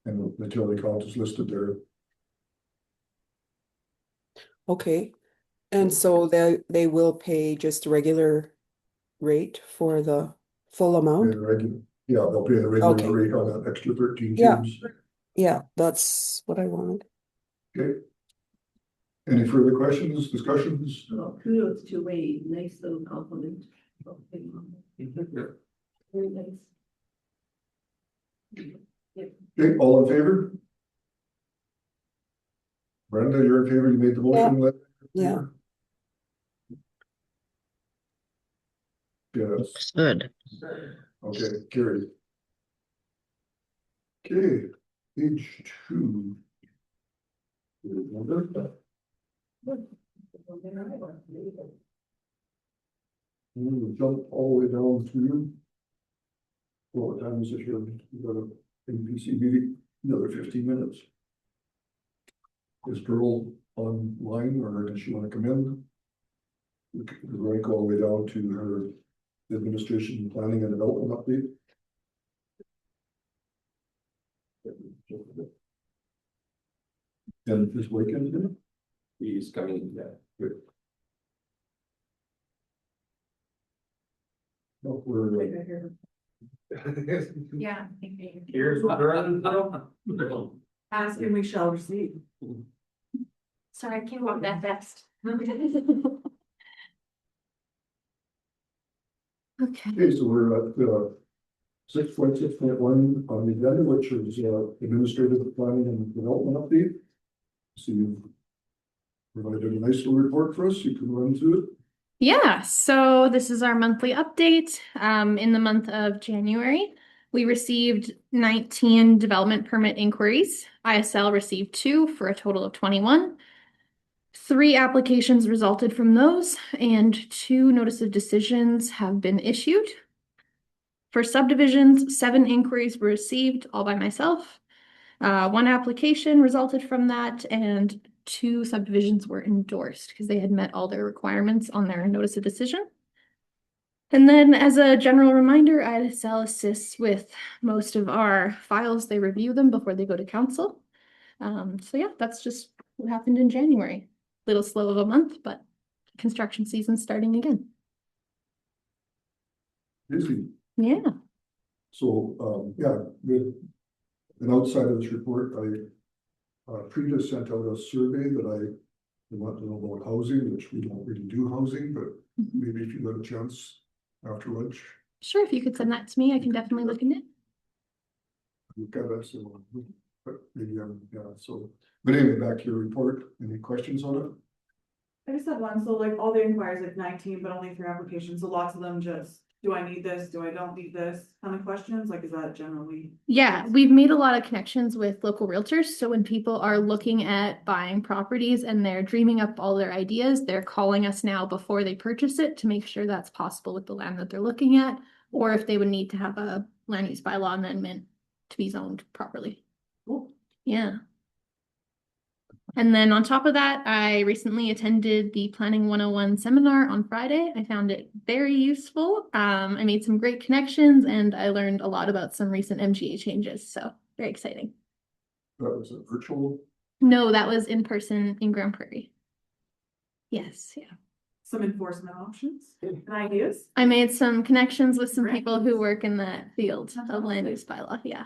And the utility account is listed there. Okay. And so they will pay just a regular rate for the full amount? Yeah, they'll pay the regular Okay. rate on that extra 13 Yeah. cubes. Yeah, that's what I wanted. Okay. Any further questions, discussions? Well, kudos to Wade, nice little compliment. Very nice. Okay, all in favor? Brenda, you're in favor, you made the motion? Yeah. Yes, Good. okay, carried. Okay, page 2. We'll jump all the way down to. Well, what time is it here? We've got a NPC meeting, another 15 minutes. Is Pearl online or does she want to come in? We could rank all the way down to her administration, planning and development update. And this weekend, he's coming, yeah. good. No, we're, Yeah. Here's what we're Ask and we shall receive. Sorry, I can't walk that fast. Okay. okay, so we're at 6.6.1 on the agenda, which is administrative planning and development update. So you've provided a nice little report for us. You can run through it. Yeah, so this is our monthly update. In the month of January, we received 19 development permit inquiries. ISL received 2 for a total of 21. 3 applications resulted from those, and 2 notice of decisions have been issued. For subdivisions, 7 inquiries were received, all by myself. 1 application resulted from that, and 2 subdivisions were endorsed because they had met all their requirements on their notice of decision. And then as a general reminder, ISL assists with most of our files. They review them before they go to council. So yeah, that's just what happened in January. Little slow of a month, but construction season's starting again. Busy. Yeah. So, yeah, good. And outside of this report, Prita sent out a survey that I want to know about housing, which we don't really do housing, but maybe if you got a chance after lunch. Sure, if you could send that to me, I can definitely look into it. Look at us, so, but maybe, yeah, so, but anyway, back to your report, any questions on it? I just had one, so like all the inquiries like 19, but only 3 applications, so lots of them just, do I need this, do I don't need this, kind of questions, like is that generally? Yeah, we've made a lot of connections with local realtors. So when people are looking at buying properties and they're dreaming up all their ideas, they're calling us now before they purchase it to make sure that's possible with the land that they're looking at, or if they would need to have a land use bylaw amendment to be zoned properly. Cool. Yeah. And then on top of that, I recently attended the Planning 101 seminar on Friday. I found it very useful. I made some great connections and I learned a lot about some recent MGA changes. So very exciting. That was a virtual, No, that was in person in Grand Prairie. Yes, yeah. Some enforcement options and ideas. I made some connections with some Great. people who work in that field of land use bylaw. Yeah.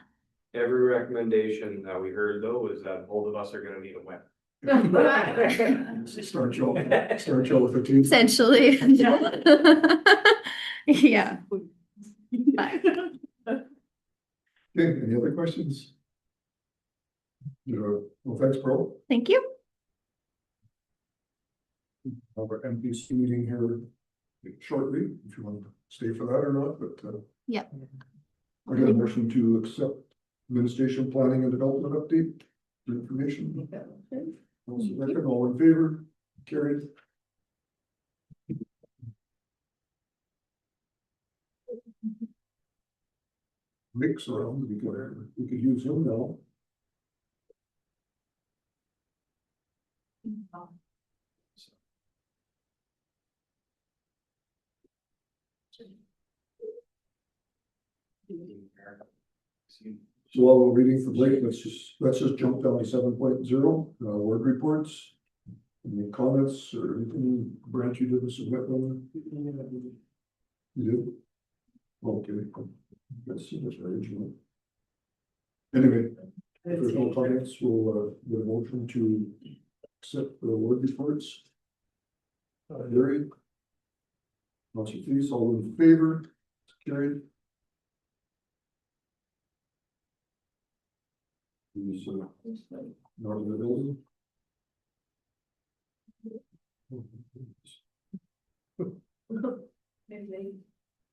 Every recommendation that we heard though is that both of us are gonna need a whip. start you with a team. Essentially. Yeah. Bye. Okay, any other questions? Well, thanks, Pearl. Thank you. Have our MPC meeting here shortly, if you want to stay for that or not, but. Yeah. I got a motion to accept administration planning and development update for information. All in favor, carried. Mix around, we could use him now. So while we're reading for Blake, let's just jump down to 7.0, word reports. Any comments or anything, Brent, you didn't submit one? You did? Okay. Let's see, that's original. Anyway, if there's no comments, we'll get a motion to accept the word reports. Gary? Councillor Thies, all in favor? Carried. He's not in the building.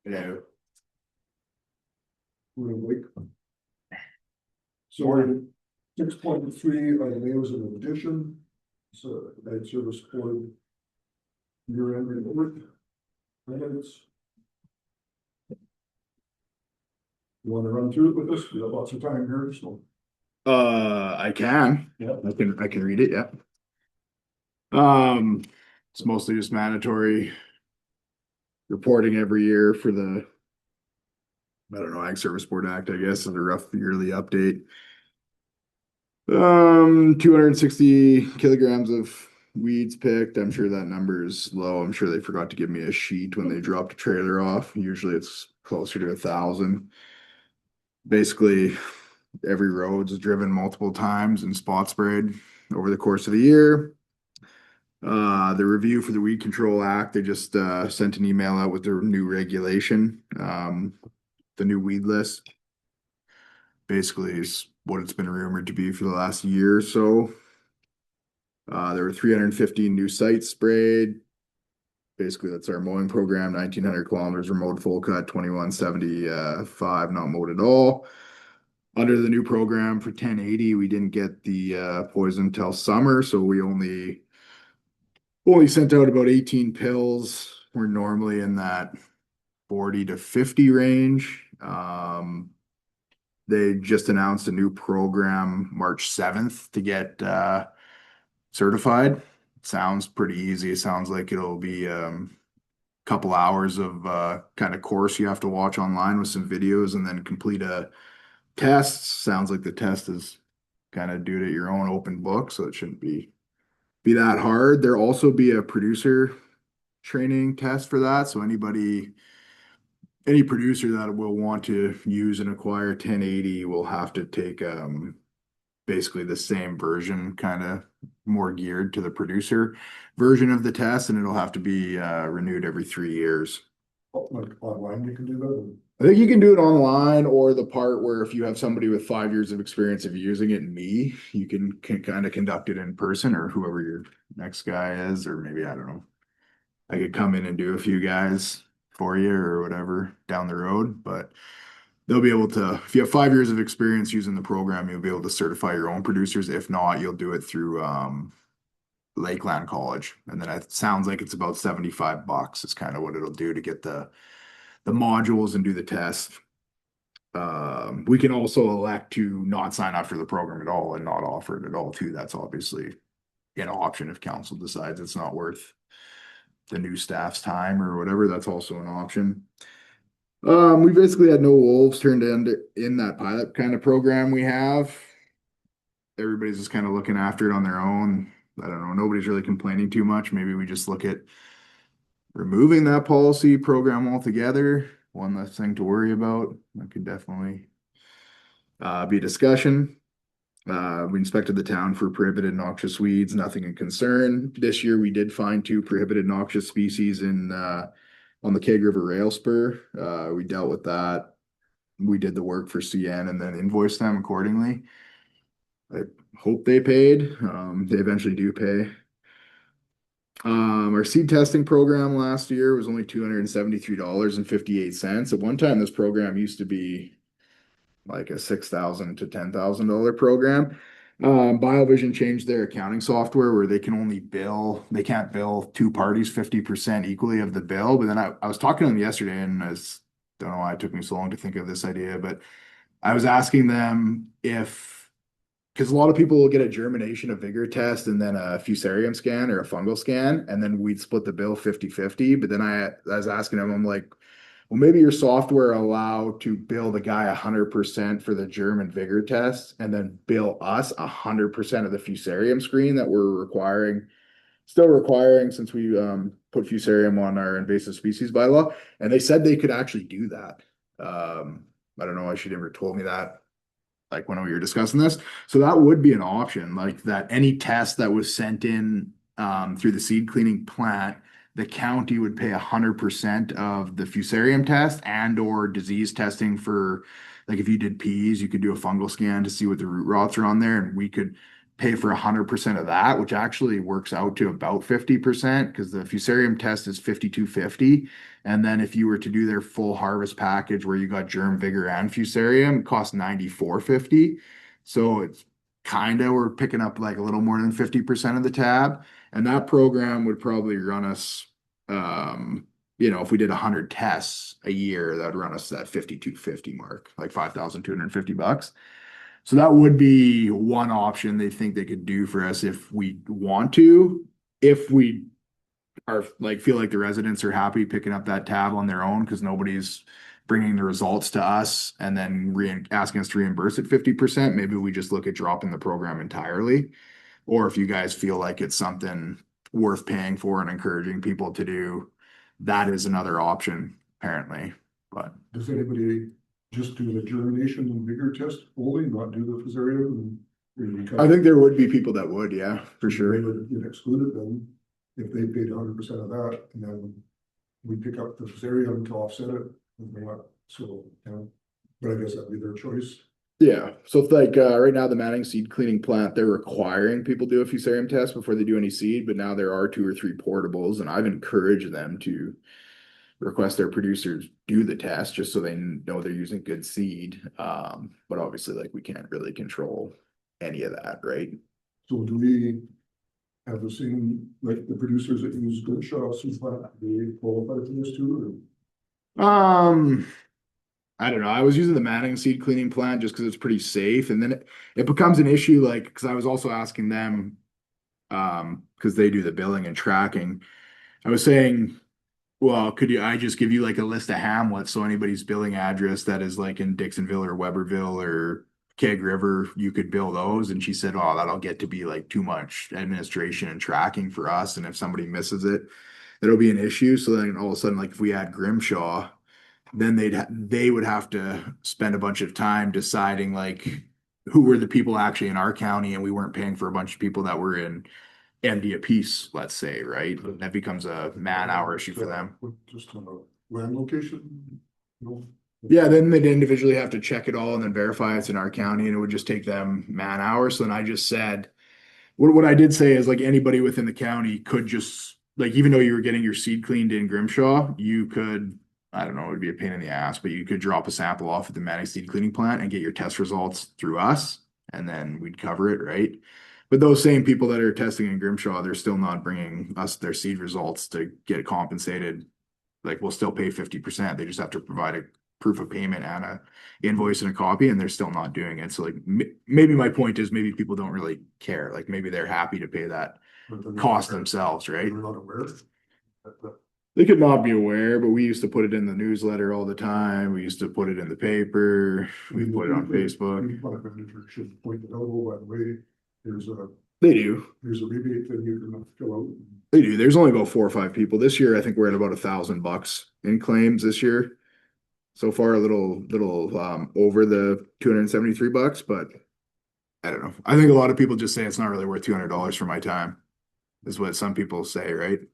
Hello. We're awake. So 6.3, I was an addition. So Ed Service Board year-end report. Minutes. You want to run through it with us? We have lots of time here, so. I can. Yeah. I can read it, yeah. It's mostly just mandatory reporting every year for the, I don't know, Ag Service Board Act, I guess, is a rough yearly update. 260 kilograms of weeds picked. I'm sure that number is low. I'm sure they forgot to give me a sheet when they dropped a trailer off. Usually it's closer to 1,000. Basically, every road's driven multiple times and spot sprayed over the course of the year. The review for the Weed Control Act, they just sent an email out with their new regulation, the new weed list. Basically is what it's been rumored to be for the last year or so. There were 315 new sites sprayed. Basically, that's our mowing program. 1,900 kilometers were mowed full cut, 2,175 not mowed at all. Under the new program for 1080, we didn't get the poison till summer, so we only sent out about 18 pills. We're normally in that 40 to 50 range. They just announced a new program March 7th to get certified. Sounds pretty easy. It sounds like it'll be couple hours of kind of course you have to watch online with some videos and then complete a test. Sounds like the test is kind of do it at your own open book, so it shouldn't be that hard. There'll also be a producer training test for that. So any producer that will want to use and acquire 1080 will have to take basically the same version, kind of more geared to the producer version of the test, and it'll have to be renewed every 3 years. like online, you can do that? I think you can do it online, or the part where if you have somebody with 5 years of experience of using it and me, you can kind of conduct it in person, or whoever your next guy is, or maybe, I don't know. I could come in and do a few guys for you or whatever down the road, but they'll be able to, if you have 5 years of experience using the program, you'll be able to certify your own producers. If not, you'll do it through Lakeland College. And then it sounds like it's about $75 is kind of what it'll do to get the modules and do the test. We can also elect to not sign up for the program at all and not offer it at all too. That's obviously an option if council decides it's not worth the new staff's time or whatever. That's also an option. We basically had no wolves turned in that pilot kind of program we have. Everybody's just kind of looking after it on their own. I don't know. Nobody's really complaining too much. Maybe we just look at removing that policy program altogether. One less thing to worry about. That could definitely be a discussion. We inspected the town for prohibited noxious weeds, nothing in concern. This year we did find 2 prohibited noxious species in on the Keg River Rail Spur. We dealt with that. We did the work for CN and then invoiced them accordingly. I hope they paid. They eventually do pay. Our seed testing program last year was only $273.58. At one time, this program used to be like a $6,000 to $10,000 program. BioVision changed their accounting software where they can't bill 2 parties 50% equally of the bill. But then I was talking to them yesterday, and I don't know why it took me so long to think of this idea, but I was asking them because a lot of people will get a germination, a vigor test, and then a fusarium scan or a fungal scan, and then we'd split the bill 50-50. But then I was asking them, I'm like, well, maybe your software allow to bill the guy 100% for the germ and vigor test, and then bill us 100% of the fusarium screen that we're still requiring since we put fusarium on our invasive species bylaw. And they said they could actually do that. I don't know why she never told me that, like when we were discussing this. So that would be an option, like that any test that was sent in through the seed cleaning plant, the county would pay 100% of the fusarium test and or disease testing for, like if you did peas, you could do a fungal scan to see what the root rots are on there, and we could pay for 100% of that, which actually works out to about 50% because the fusarium test is $52.50. And then if you were to do their full harvest package where you got germ, vigor, and fusarium, it costs $94.50. So it's we're picking up like a little more than 50% of the tab. And that program would probably run us, if we did 100 tests a year, that would run us that $52.50 mark, like $5,250. So that would be one option they think they could do for us if we want to, if we are feel like the residents are happy picking up that tab on their own because nobody's bringing the results to us and then asking us to reimburse it 50%. Maybe we just look at dropping the program entirely. Or if you guys feel like it's something worth paying for and encouraging people to do, that is another option apparently. But does anybody just do the germination and vigor test only, not do the fusarium? I think there would be people that would, yeah, for sure. They would get excluded then if they paid 100% of that, and then we pick up the fusarium to offset it. So, but I guess that'd be their choice. Yeah. So right now, the Manning seed cleaning plant, they're requiring people do a fusarium test before they do any seed, but now there are 2 or 3 portables, and I've encouraged them to request their producers do the test just so they know they're using good seed. But obviously, we can't really control any of that, right? So do we have the same, like the producers that use good shots, do they qualify for this too? Or? I don't know. I was using the Manning seed cleaning plant just because it's pretty safe. And then it becomes an issue, because I was also asking them, because they do the billing and tracking. I was saying, well, I just give you a list of hamlets, so anybody's billing address that is in Dixonville or Weberville or Keg River, you could bill those. And she said, oh, that'll get to be too much administration and tracking for us. And if somebody misses it, it'll be an issue. So then all of a sudden, if we add Grimshaw, then they would have to spend a bunch of time deciding who were the people actually in our county, and we weren't paying for a bunch of people that were in MD a piece, let's say, right? That becomes a man-hour issue for them. Just on land location? No. Yeah, then they'd individually have to check it all and then verify it's in our county, and it would just take them man hours. So then I just said, what I did say is like anybody within the county could just, like, even though you were getting your seed cleaned in Grimshaw, you could, I don't know, it would be a pain in the ass, but you could drop a sample off at the Manning seed cleaning plant and get your test results through us, and then we'd cover it, right? But those same people that are testing in Grimshaw, they're still not bringing us their seed results to get compensated. Like, we'll still pay 50%. They just have to provide a proof of payment and a invoice and a copy, and they're still not doing it. So like maybe my point is maybe people don't really care. Like maybe they're happy to pay that cost themselves, right? They're not aware. They could not be aware, but we used to put it in the newsletter all the time. We used to put it in the paper. We put it on Facebook. Product manager should point it out, oh, by the way, there's a rebate that you can fill out. They do. There's only about 4 or 5 people this year. I think we're at about $1,000 in claims this year. So far, a little over the $273, but I don't know. I think a lot of people just say it's not really worth $200 for my time, is what some people say, right? Is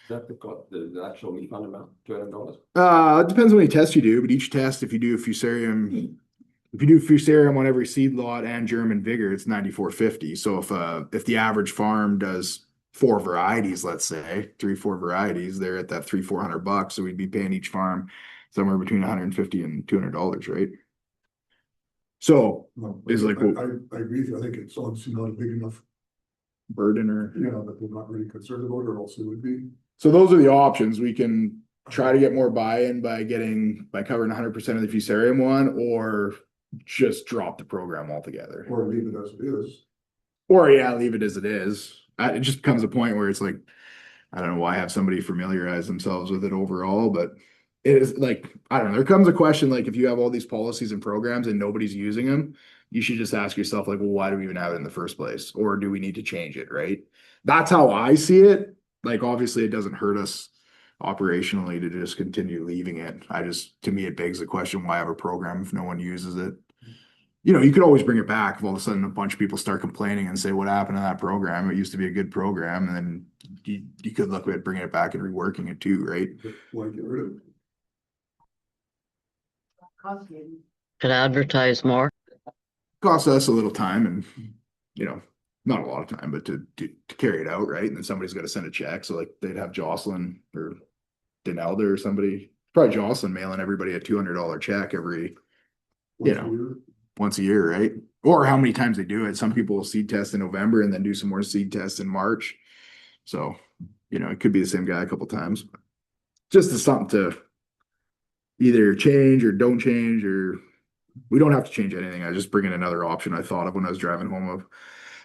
that the actual refund amount, $200? It depends on how many tests you do, but each test, if you do fusarium on every seed lot and German vigor, it's $94.50. So if the average farm does 4 varieties, let's say 3-4 varieties, they're at that $300-400. So we'd be paying each farm somewhere between $150 and $200, right? So it's like, I agree with you. I think it's obviously not a big enough burden, or that they're not really concerned about it, or else it would be. So those are the options. We can try to get more buy-in by covering 100% of the fusarium one, or just drop the program altogether, Or leave it as it is. or leave it as it is. It just becomes a point where it's like, I don't know why have somebody familiarize themselves with it overall, but it is like, I don't know, there comes a question, like if you have all these policies and programs and nobody's using them, you should just ask yourself, like, well, why do we even have it in the first place? Or do we need to change it, right? That's how I see it. Like, obviously it doesn't hurt us operationally to just continue leaving it. To me, it begs the question, why have a program if no one uses it? You could always bring it back if all of a sudden a bunch of people start complaining and say, what happened to that program? It used to be a good program. And then you could look at bringing it back and reworking it too, right? Why get rid of it? Could advertise more. Costs us a little time and, not a lot of time, but to carry it out, right? And then somebody's got to send a check. So like they'd have Jocelyn or Denelda or somebody, probably Jocelyn, mailing everybody a $200 check every, once a year, right? Or how many times they do it. Some people will seed test in November and then do some more seed tests in March. So, it could be the same guy a couple times. Just as something to either change or don't change, or we don't have to change anything. I just bring in another option I thought of when I was driving home a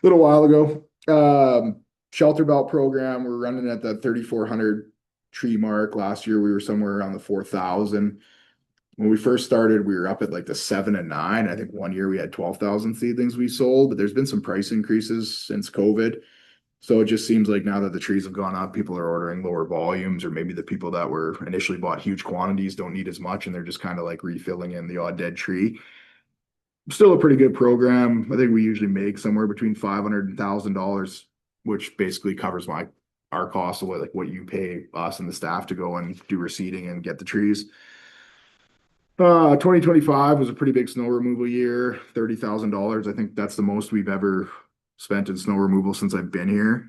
little while ago. Shelter belt program, we're running at that 3,400 tree mark. Last year we were somewhere around the 4,000. When we first started, we were up at like the 7 and 9. I think one year we had 12,000 seedlings we sold, but there's been some price increases since COVID. So it just seems like now that the trees have gone up, people are ordering lower volumes, or maybe the people that were initially bought huge quantities don't need as much, and they're just kind of like refilling in the odd dead tree. Still a pretty good program. I think we usually make somewhere between $500 and $1,000, which basically covers our cost of what you pay us and the staff to go and do reseeding and get the trees. 2025 was a pretty big snow removal year, $30,000. I think that's the most we've ever spent in snow removal since I've been here.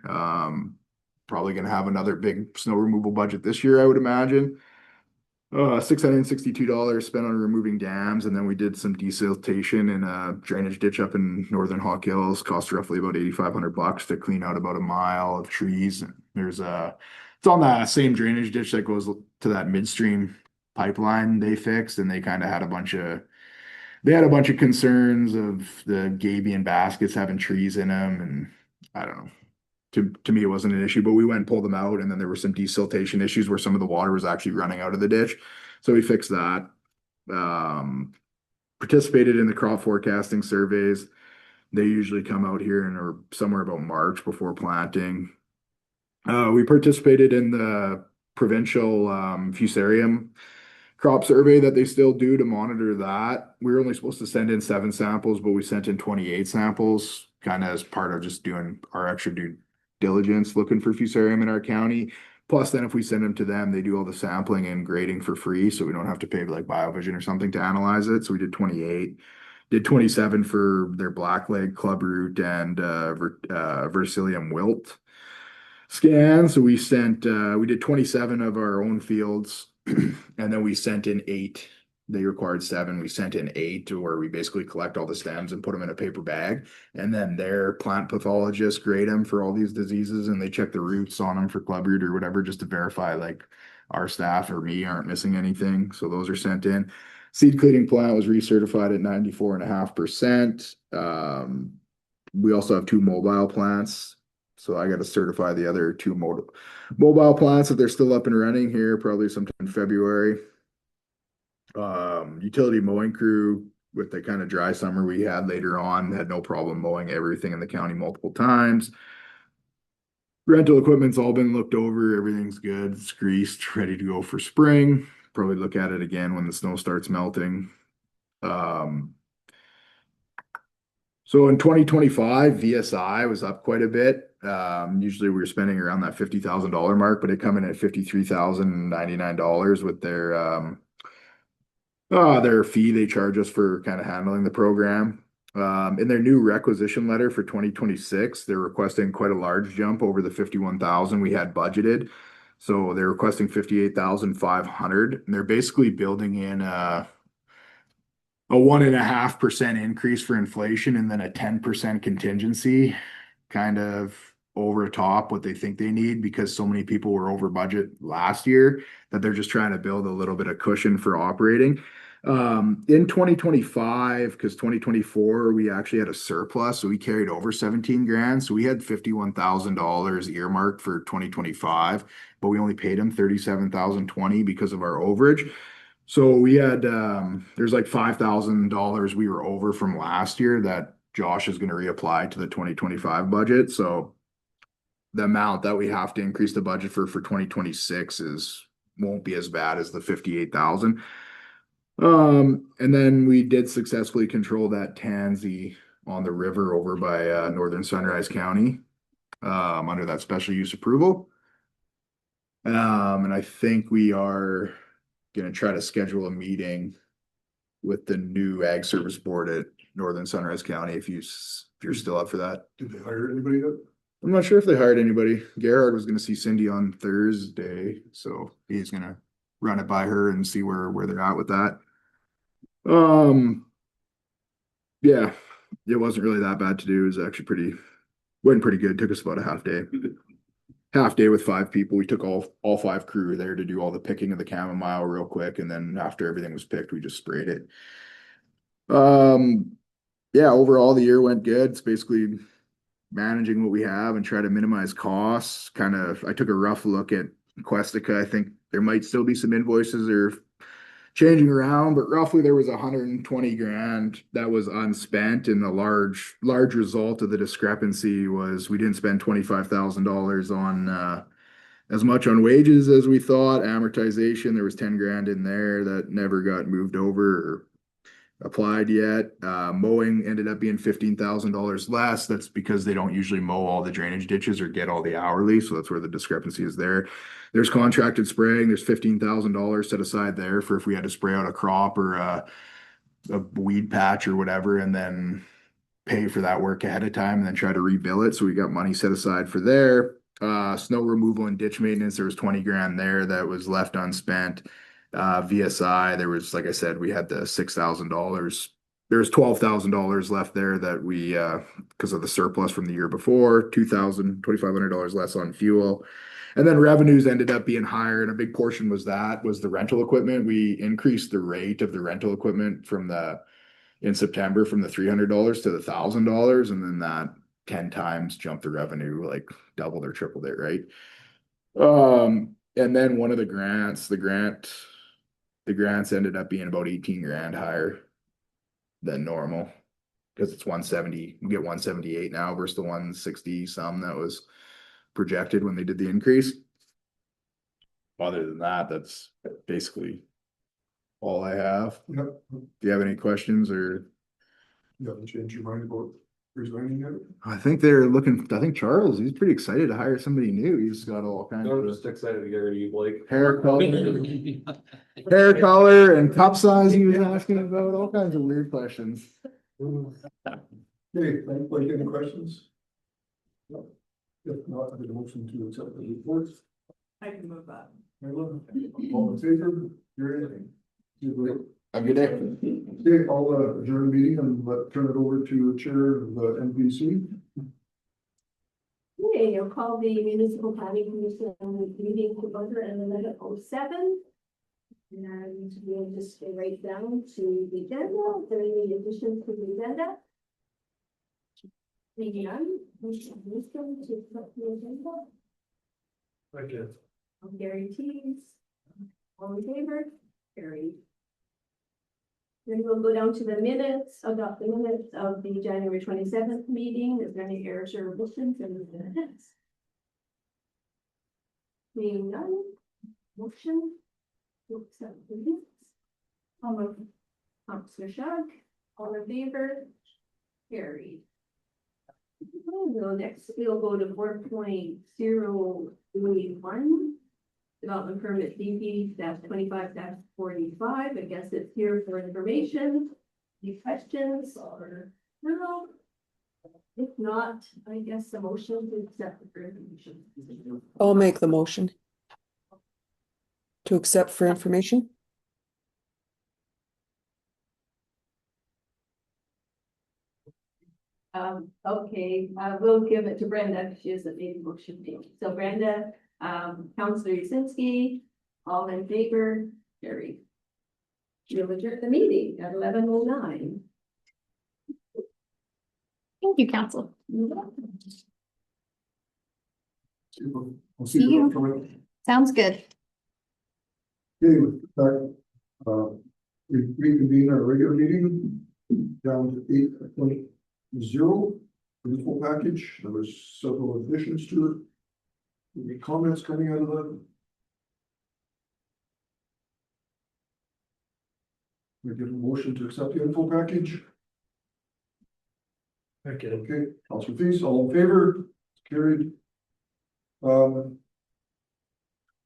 Probably going to have another big snow removal budget this year, I would imagine. $662 spent on removing dams, and then we did some desiltation in a drainage ditch up in northern Hawk Hills. Cost roughly about $8,500 to clean out about a mile of trees. It's on that same drainage ditch that goes to that midstream pipeline they fixed, and they kind of had a bunch of concerns of the gabion baskets having trees in them, and I don't know. To me, it wasn't an issue, but we went and pulled them out, and then there were some desiltation issues where some of the water was actually running out of the ditch. So we fixed that. Participated in the crop forecasting surveys. They usually come out here or somewhere about March before planting. We participated in the provincial fusarium crop survey that they still do to monitor that. We were only supposed to send in 7 samples, but we sent in 28 samples, kind of as part of just doing our extra due diligence looking for fusarium in our county. Plus, then if we send them to them, they do all the sampling and grading for free, so we don't have to pay like BioVision or something to analyze it. So we did 28, did 27 for their blackleg, clubroot, and verticillium wilt scan. So we sent, we did 27 of our own fields, and then we sent in 8. They required 7. We sent in 8, to where we basically collect all the stems and put them in a paper bag. And then their plant pathologists grade them for all these diseases, and they check the roots on them for clubroot or whatever, just to verify like our staff or me aren't missing anything. So those are sent in. Seed cleaning plant was recertified at 94.5%. We also have 2 mobile plants. So I got to certify the other 2 mobile plants if they're still up and running here, probably sometime in February. Utility mowing crew, with the kind of dry summer we had later on, had no problem mowing everything in the county multiple times. Rental equipment's all been looked over. Everything's good. It's greased, ready to go for spring. Probably look at it again when the snow starts melting. So in 2025, VSI was up quite a bit. Usually we were spending around that $50,000 mark, but it come in at $53,099 with their fee they charge us for kind of handling the program. In their new requisition letter for 2026, they're requesting quite a large jump over the 51,000 we had budgeted. So they're requesting 58,500, and they're basically building in a 1.5% increase for inflation and then a 10% contingency, kind of over top what they think they need, because so many people were over budget last year that they're just trying to build a little bit of cushion for operating. In 2025, because 2024 we actually had a surplus, so we carried over 17 grand. So we had $51,000 earmarked for 2025, but we only paid them 37,020 because of our overage. So we had there's like $5,000 we were over from last year that Josh is going to reapply to the 2025 budget. So the amount that we have to increase the budget for 2026 won't be as bad as the 58,000. And then we did successfully control that tansy on the river over by Northern Sunrise County under that special use approval. And I think we are going to try to schedule a meeting with the new Ag Service Board at Northern Sunrise County if you're still up for that. Did they hire anybody yet? I'm not sure if they hired anybody. Gerhard was going to see Cindy on Thursday, so he's going to run it by her and see where they're at with that. Yeah, it wasn't really that bad to do. It was actually went pretty good. It took us about a half day with 5 people. We took all 5 crew there to do all the picking of the chamomile real quick, and then after everything was picked, we just sprayed it. Yeah, overall the year went good. It's basically managing what we have and try to minimize costs. I took a rough look at Questica. I think there might still be some invoices or changing around, but roughly there was 120 grand that was unspent, and the large result of the discrepancy was we didn't spend $25,000 on as much on wages as we thought. Amortization, there was 10 grand in there that never got moved over or applied yet. Mowing ended up being $15,000 less. That's because they don't usually mow all the drainage ditches or get all the hourly, so that's where the discrepancy is there. There's contracted spraying. There's $15,000 set aside there for if we had to spray out a crop or a weed patch or whatever, and then pay for that work ahead of time and then try to rebill it. So we got money set aside for there. Snow removal and ditch maintenance, there was 20 grand there that was left unspent. VSI, there was, like I said, we had the $6,000. There's $12,000 left there that we, because of the surplus from the year before, $2,500 less on fuel. And then revenues ended up being higher, and a big portion was the rental equipment. We increased the rate of the rental equipment in September from the $300 to the $1,000, and then that 10 times jumped the revenue, like doubled or tripled it, right? And then one of the grants ended up being about 18 grand higher than normal, because it's 170. We get 178 now versus the 160 some that was projected when they did the increase. Other than that, that's basically all I have. Yep. Do you have any questions or? You haven't changed your mind about resigning yet? I think they're looking, I think Charles, he's pretty excited to hire somebody new. He's got all kinds I'm of just excited to get rid of you, Blake. hair color and cup size he was asking about, all kinds of weird questions. Okay, thank you. Any questions? No. If not, I have a motion to accept the report. I can move that. Marilyn, all in favor? Gary? Have a good day. Okay, I'll adjourn the meeting and turn it over to Chair of the NPC. Okay, you'll call the Municipal Planning Commission meeting to order in the minute 07. And we'll just go right down to the agenda. Are there any additions to the agenda? Maybe none. Motion to accept the agenda. Okay. On guarantees. All in favor? Carried. Then we'll go down to the minutes, adopt the minutes of the January 27th meeting. Is there any errors or omissions in the minutes? Seeing none, motion to accept the minutes. All of Councillor Shug, all in favor? Carried. Next, we'll go to 4.021. Development permit DP -25-45. I guess it's here for information. Any questions or no? If not, I guess the motion to accept the information. I'll make the motion. To accept for information? Okay, we'll give it to Brenda because she has the main motion. So Brenda, Councillor Yasinski, all in favor, carried. You'll adjourn the meeting at 11:09. Thank you, Council. I'll See you. Sounds good. Okay, with that, we reconvene our regular meeting down to 8.0 municipal package. There was several additions to it. Any comments coming out of that? We get a motion to accept the info package. Okay, Councillor Feast, all in favor? Carried.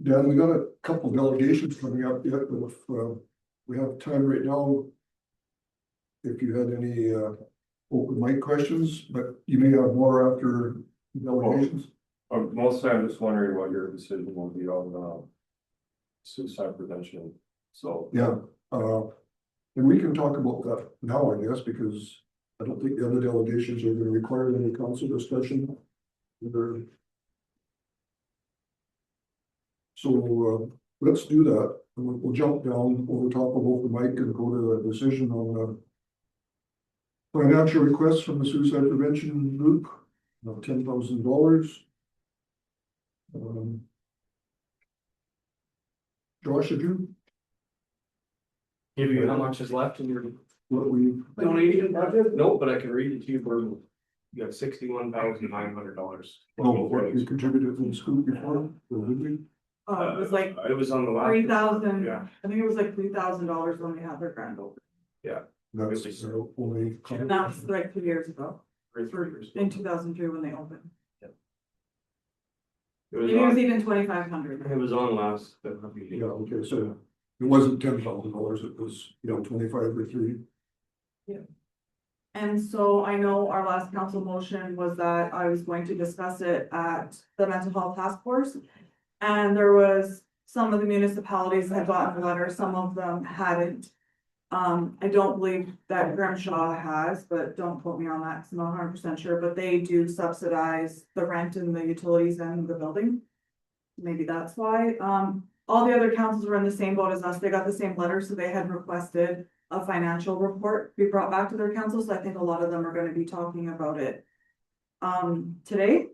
Dan, we got a couple delegations coming up yet, but if we have time right now, if you had any open mic questions, but you may have more after delegations. Mostly I'm just wondering what your decision will be on suicide prevention, so. Yeah, and we can talk about that now, I guess, because I don't think the other delegations are gonna require any council discussion. So, let's do that, and we'll jump down over top of open mic and go to a decision on the financial request from the suicide prevention group of $10,000. Josh, did you? Give you how much is left in your What we, donation budget? No, but I can read it to you for, you have $61,900. what you contributed to the school before, or did we? It was like It was on the last. 3,000, Yeah. I think it was like $3,000 when we had their grand opening. That's only. And that was like 2 years ago, Or 3 years. in 2002 when they opened. It was Maybe it was on, even 2,500. it was on last meeting. Yeah, okay, so it wasn't $10,000, it was, 25 or 3. And so I know our last council motion was that I was going to discuss it at the mental health task force. And there was some of the municipalities that had gotten a letter, some of them hadn't. I don't believe that Grimshaw has, but don't quote me on that, because I'm not 100% sure, but they do subsidize the rent and the utilities and the building. Maybe that's why. All the other councils were in the same boat as us. They got the same letter, so they had requested a financial report be brought back to their council, so I think a lot of them are gonna be talking about it today.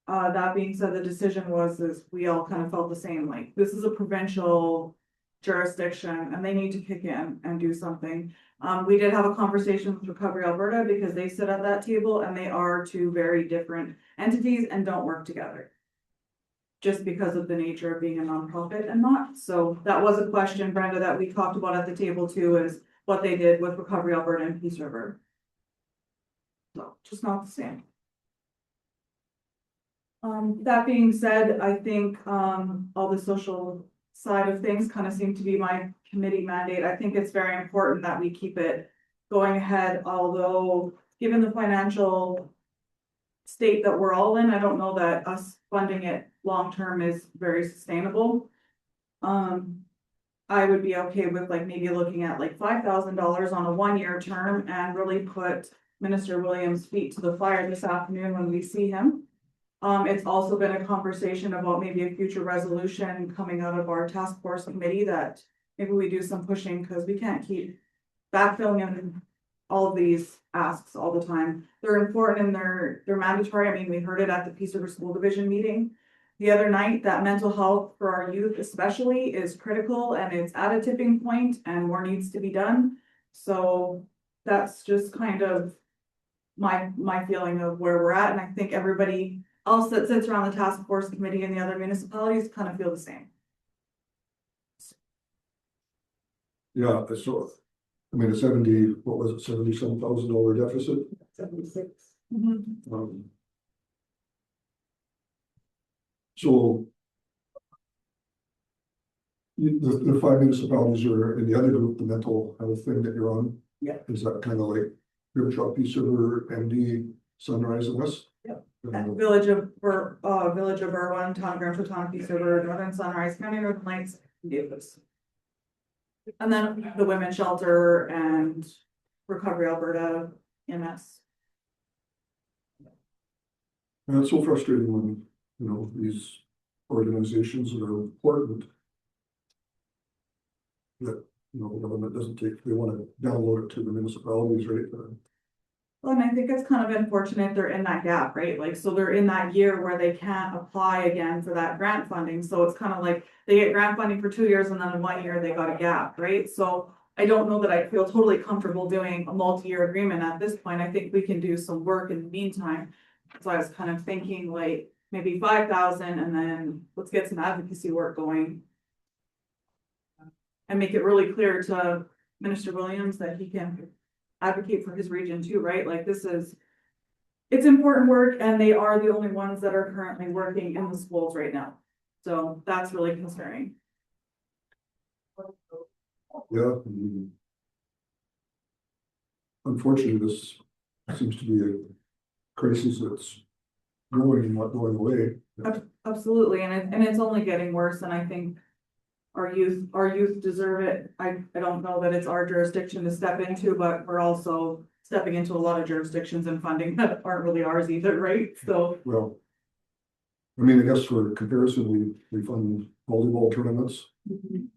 That being said, the decision was, is we all kind of felt the same, like, this is a provincial jurisdiction and they need to kick in and do something. We did have a conversation with Recovery Alberta because they sit at that table and they are two very different entities and don't work together. Just because of the nature of being a nonprofit and not, so that was a question, Brenda, that we talked about at the table too, is what they did with Recovery Alberta and Peace River. So just not the same. That being said, I think, all the social side of things kind of seem to be my committee mandate. I think it's very important that we keep it going ahead, although given the financial state that we're all in, I don't know that us funding it long-term is very sustainable. I would be okay with like maybe looking at like $5,000 on a 1-year term and really put Minister Williams' feet to the fire this afternoon when we see him. It's also been a conversation about maybe a future resolution coming out of our task force committee that maybe we do some pushing, because we can't keep backfilling in all of these asks all the time. They're important and they're mandatory. I mean, we heard it at the Peace River School Division meeting the other night, that mental health for our youth especially is critical and it's at a tipping point and more needs to be done. So that's just kind of my feeling of where we're at. And I think everybody else that sits around the task force committee and the other municipalities kind of feel the same. Yeah, so, I mean, what was it, $77,000 deficit? 76. So. The 5 municipalities are in the other group, the mental health thing that you're on. Yeah. Is that kind of like River Shop, Peace River, MD, Sunrise and West? Yeah. Village of Irwin, Town of Grand Town, Peace River, Northern Sunrise, County Northern Lights, Davis. And then the women's shelter and Recovery Alberta, MS. And it's so frustrating when, these organizations that are important. That, the government doesn't take, they want to download it to the municipalities, right? Well, and I think it's kind of unfortunate they're in that gap, right? Like, so they're in that year where they can't apply again for that grant funding. So it's kind of like they get grant funding for 2 years and then in 1 year they got a gap, right? So I don't know that I feel totally comfortable doing a multi-year agreement at this point. I think we can do some work in the meantime. So I was kind of thinking like maybe 5,000 and then let's get some advocacy work going. And make it really clear to Minister Williams that he can advocate for his region too, right? Like it's important work and they are the only ones that are currently working in the schools right now. So that's really concerning. Yeah. Unfortunately, this seems to be a crisis that's growing and not going away. Absolutely, and it's only getting worse, and I think our youth deserve it. I don't know that it's our jurisdiction to step into, but we're also stepping into a lot of jurisdictions and funding that aren't really ours either, right? So. Well, I mean, I guess for comparison, we fund volleyball tournaments and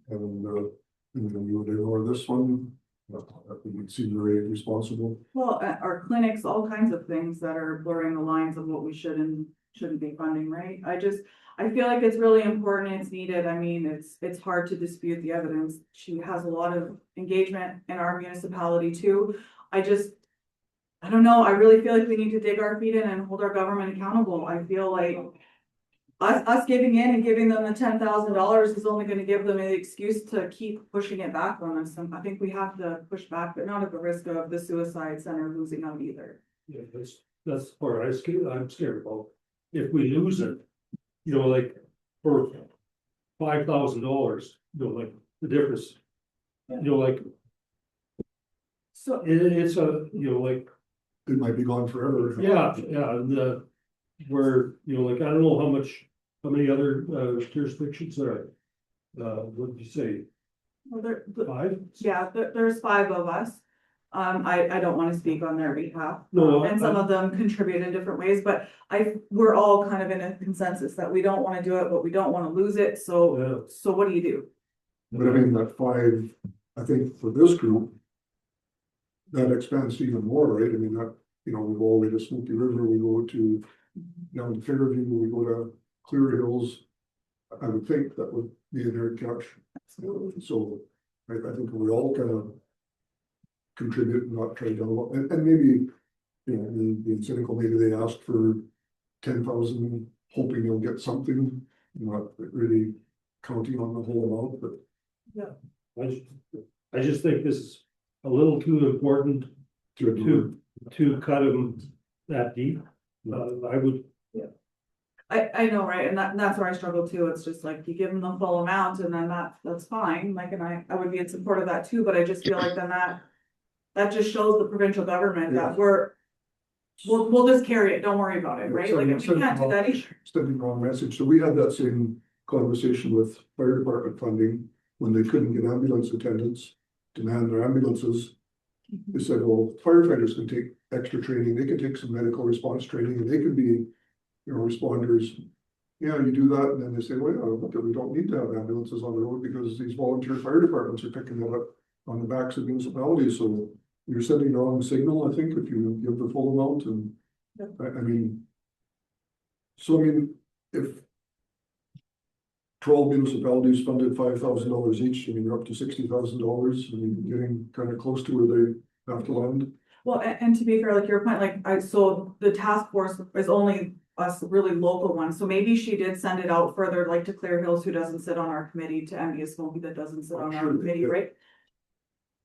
you would ignore this one. That would seem very irresponsible. Well, our clinics, all kinds of things that are blurring the lines of what we should and shouldn't be funding, right? I feel like it's really important, it's needed. I mean, it's hard to dispute the evidence. She has a lot of engagement in our municipality too. I don't know, I really feel like we need to dig our feet in and hold our government accountable. I feel like us giving in and giving them the $10,000 is only gonna give them an excuse to keep pushing it back on us. And I think we have to push back, but not at the risk of the suicide center losing out either. Yeah, that's the part I'm scared about. If we lose it, like for $5,000, like the difference. Like So it's a, like. It might be gone forever. Yeah, where, like, I don't know how many other jurisdictions there are. What did you say? well, 5? yeah, there's 5 of us. I don't want to speak on their behalf. No, And some of them contribute in different ways, but we're all kind of in a consensus that we don't want to do it, but we don't want to lose it. So what do you do? But I mean, that 5, I think for this group, that expands even more, right? I mean, that, we go all the way to Smoky River, we go to down to Fairview, we go to Clear Hills. I would think that would be in their catch. So I think we all kind of contribute and not try to develop, and maybe, being cynical, maybe they asked for 10,000, hoping you'll get something, not really counting on the whole amount, but. I just think this is a little too important to to cut them that deep. I would, I know, right, and that's where I struggle too, it's just like, you give them the full amount and then that's fine, like, and I would be in support of that too, but I just feel like then that just shows the provincial government that we'll just carry it, don't worry about it, right, like, we can't do that either. Sending the wrong message. So we had that same conversation with fire department funding when they couldn't get ambulance attendants to man their ambulances. They said, well, firefighters can take extra training, they can take some medical response training, and they can be, responders. Yeah, you do that, and then they say, well, but we don't need to have ambulances on the road because these volunteer fire departments are picking that up on the backs of municipalities, so you're sending the wrong signal, I think, if you give the full amount, and I mean. So I mean, if 12 municipalities funded $5,000 each, I mean, you're up to $60,000, I mean, getting kind of close to where they have to land. Well, and to be fair, like your point, so the task force is only us really local ones, so maybe she did send it out further, like to Clear Hills, who doesn't sit on our committee, to MBS Smoky that doesn't sit on our committee, right?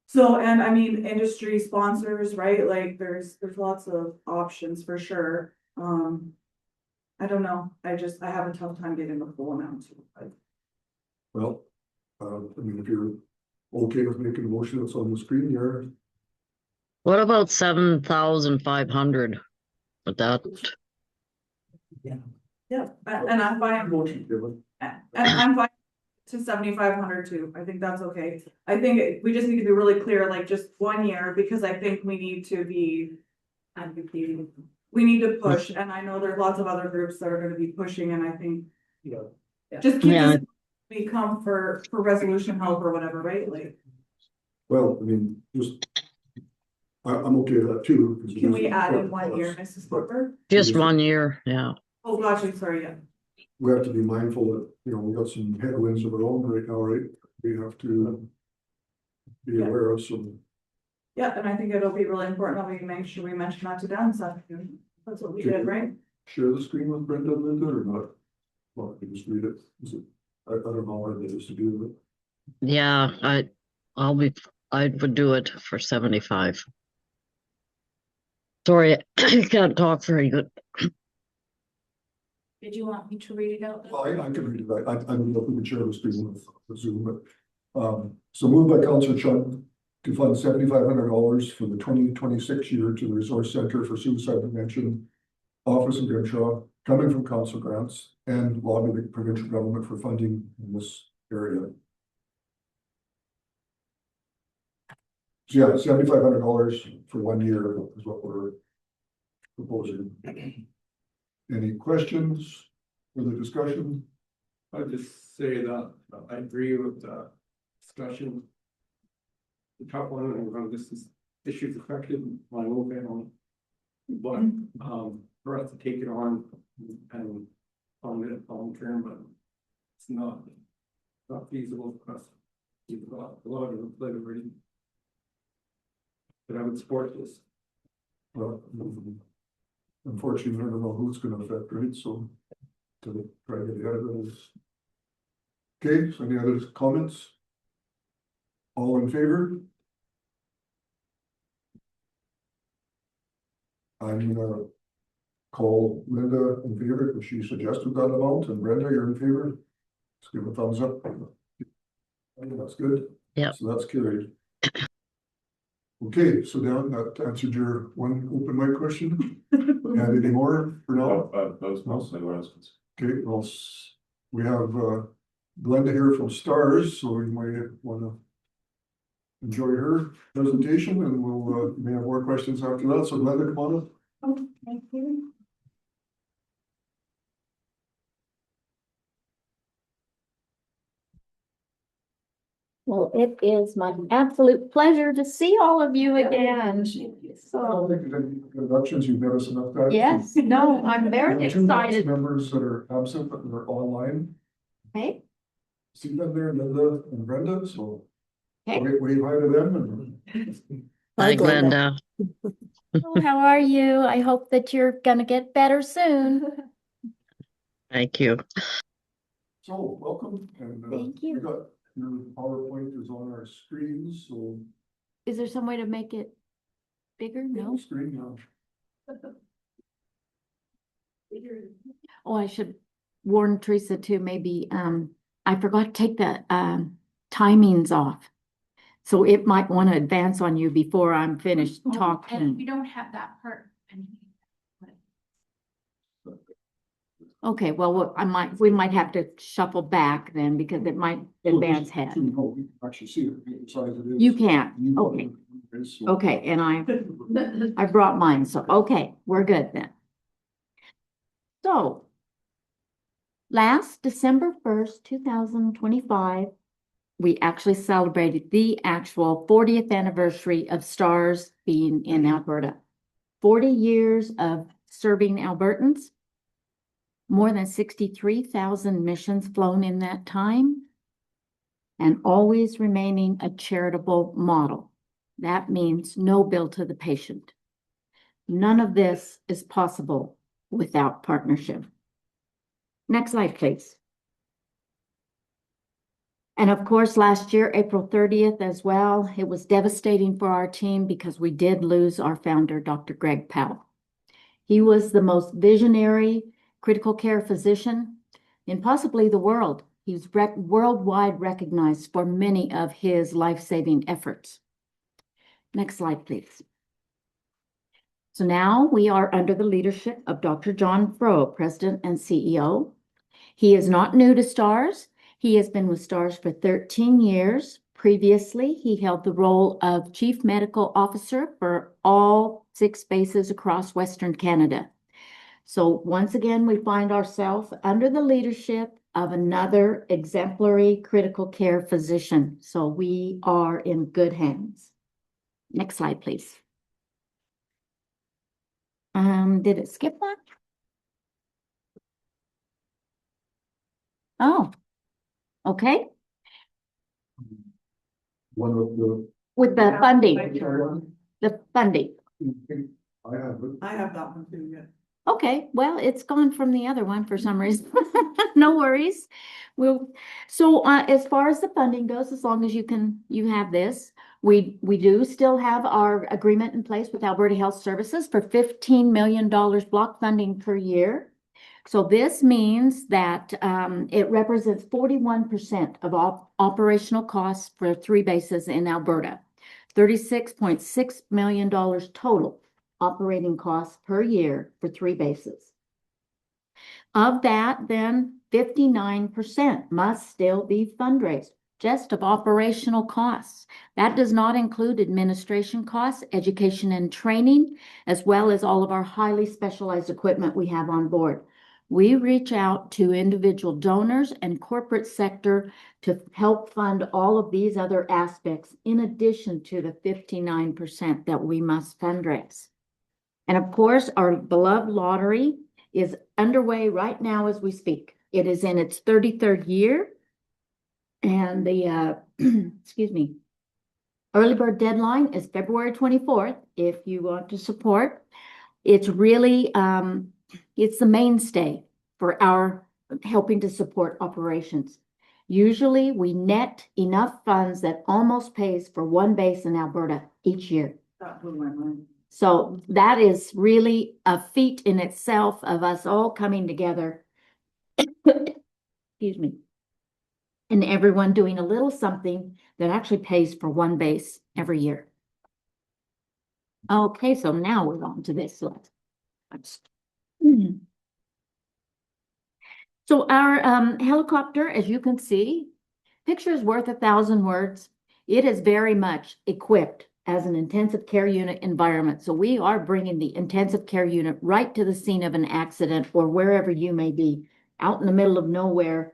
So, and I mean, industry sponsors, right, like there's lots of options for sure. I don't know, I have a tough time getting the full amount. Well, I mean, if you're okay with making a motion that's on the screen here. What about 7,500? But that, Yeah, and I'm fine. Motion given. And I'm fine to 7,500 too. I think that's okay. I think we just need to be really clear, like just 1 year, because I think we need to be advocating. We need to push, and I know there's lots of other groups that are gonna be pushing, and I think just keep Yeah. this, we come for resolution help or whatever, right? Like, Well, I mean, just, I'm okay with that too. can we add in 1 year, Mrs. Flipper? just 1 year, yeah. Oh, gosh, I'm sorry, yeah. We have to be mindful that, we got some headwinds of our own right now, right? We have to be aware of some. Yeah, and I think it'll be really important that we make sure we mention that to Dan this afternoon. That's what we did, right? Share the screen with Brenda and Linda or not? Well, I can just read it. Is it, I don't know what it is to do with it. Yeah, I would do it for 75. Sorry, I can't talk very good. Did you want me to read it out? Well, I can read it. I don't know if we can share the screen with Zoom, but, so moved by Councillor Chun to fund $7,500 for the 2026 year to the Resource Center for Suicide Prevention Office of Grimshaw, coming from council grants, and lobby the provincial government for funding in this area. So yeah, $7,500 for 1 year is what we're proposing. Any questions, further discussion? I'd just say that I agree with the discussion. The top one, and this issues affected my own family. But, for us to take it on and fund it long term, but it's not feasible for us. We've got a lot of the plate already. But I would support this. Well, unfortunately, I don't know who it's gonna affect, right? So to try to get ahead of this. Okay, so any other comments? All in favor? I'm gonna call Linda in favor because she suggested that amount, and Brenda, you're in favor? Let's give a thumbs up. I think that's good. Yeah. So that's carried. Okay, so now that answered your one open mic question. Add any more for now? That was mostly what I was concerned. Okay, well, we have Glenda here from Stars, so we might wanna enjoy her presentation, and we'll may have more questions after that. So Glenda, come on up. Oh, thank you. Well, it is my absolute pleasure to see all of you again. So, Introductions, you've met us enough times. yes, no, I'm very Two excited. members that are absent, but they're online. Okay, See them there, Linda and Brenda, so Okay. wave hi to them and. Hi, Glenda. oh, how are you? I hope that you're gonna get better soon. Thank you. So, welcome, and Thank you. we got your PowerPoint is on our screens, so Is there some way to make it bigger? No? Screen now. Oh, I should warn Teresa too, maybe, I forgot to take the, timings off. So it might want to advance on you before I'm finished And we talking. don't have that part. Okay, well, we might have to shuffle back then because it might advance So head. you know, we can actually see it, the size it is. You can't, You- okay, So- okay, and I brought mine, so, okay, we're good then. So, last December 1st, 2025, we actually celebrated the actual 40th anniversary of STARS being in Alberta. 40 years of serving Albertans, more than 63,000 missions flown in that time, and always remaining a charitable model. That means no bill to the patient. None of this is possible without partnership. Next slide, please. And of course, last year, April 30th as well, it was devastating for our team because we did lose our founder, Dr. Greg Powell. He was the most visionary critical care physician in possibly the world. He's worldwide recognized for many of his life-saving efforts. Next slide, please. So now we are under the leadership of Dr. John Froh, President and CEO. He is not new to STARS. He has been with STARS for 13 years. Previously, he held the role of Chief Medical Officer for all 6 bases across Western Canada. So once again, we find ourselves under the leadership of another exemplary critical care physician. So we are in good hands. Next slide, please. Did it skip one? Oh, okay. One of the. With the funding, the funding. I have that one too, yeah. Okay, well, it's gone from the other one for some reason. No worries. As far as the funding goes, as long as you have this, we do still have our agreement in place with Alberta Health Services for $15 million block funding per year. So this means that it represents 41% of all operational costs for 3 bases in Alberta, $36.6 million total operating costs per year for 3 bases. Of that, then 59% must still be fundraised, just of operational costs. That does not include administration costs, education and training, as well as all of our highly specialized equipment we have on board. We reach out to individual donors and corporate sector to help fund all of these other aspects, in addition to the 59% that we must fundraise. And of course, our beloved lottery is underway right now as we speak. It is in its 33rd year. And the, excuse me, early bird deadline is February 24th, if you want to support. It's really, it's the mainstay for our helping to support operations. Usually we net enough funds that almost pays for 1 base in Alberta each year. That blew my mind. So that is really a feat in itself of us all coming together. Excuse me. And everyone doing a little something that actually pays for 1 base every year. Okay, so now we're on to this slide. So our helicopter, as you can see, picture is worth 1,000 words. It is very much equipped as an intensive care unit environment. So we are bringing the intensive care unit right to the scene of an accident or wherever you may be, out in the middle of nowhere.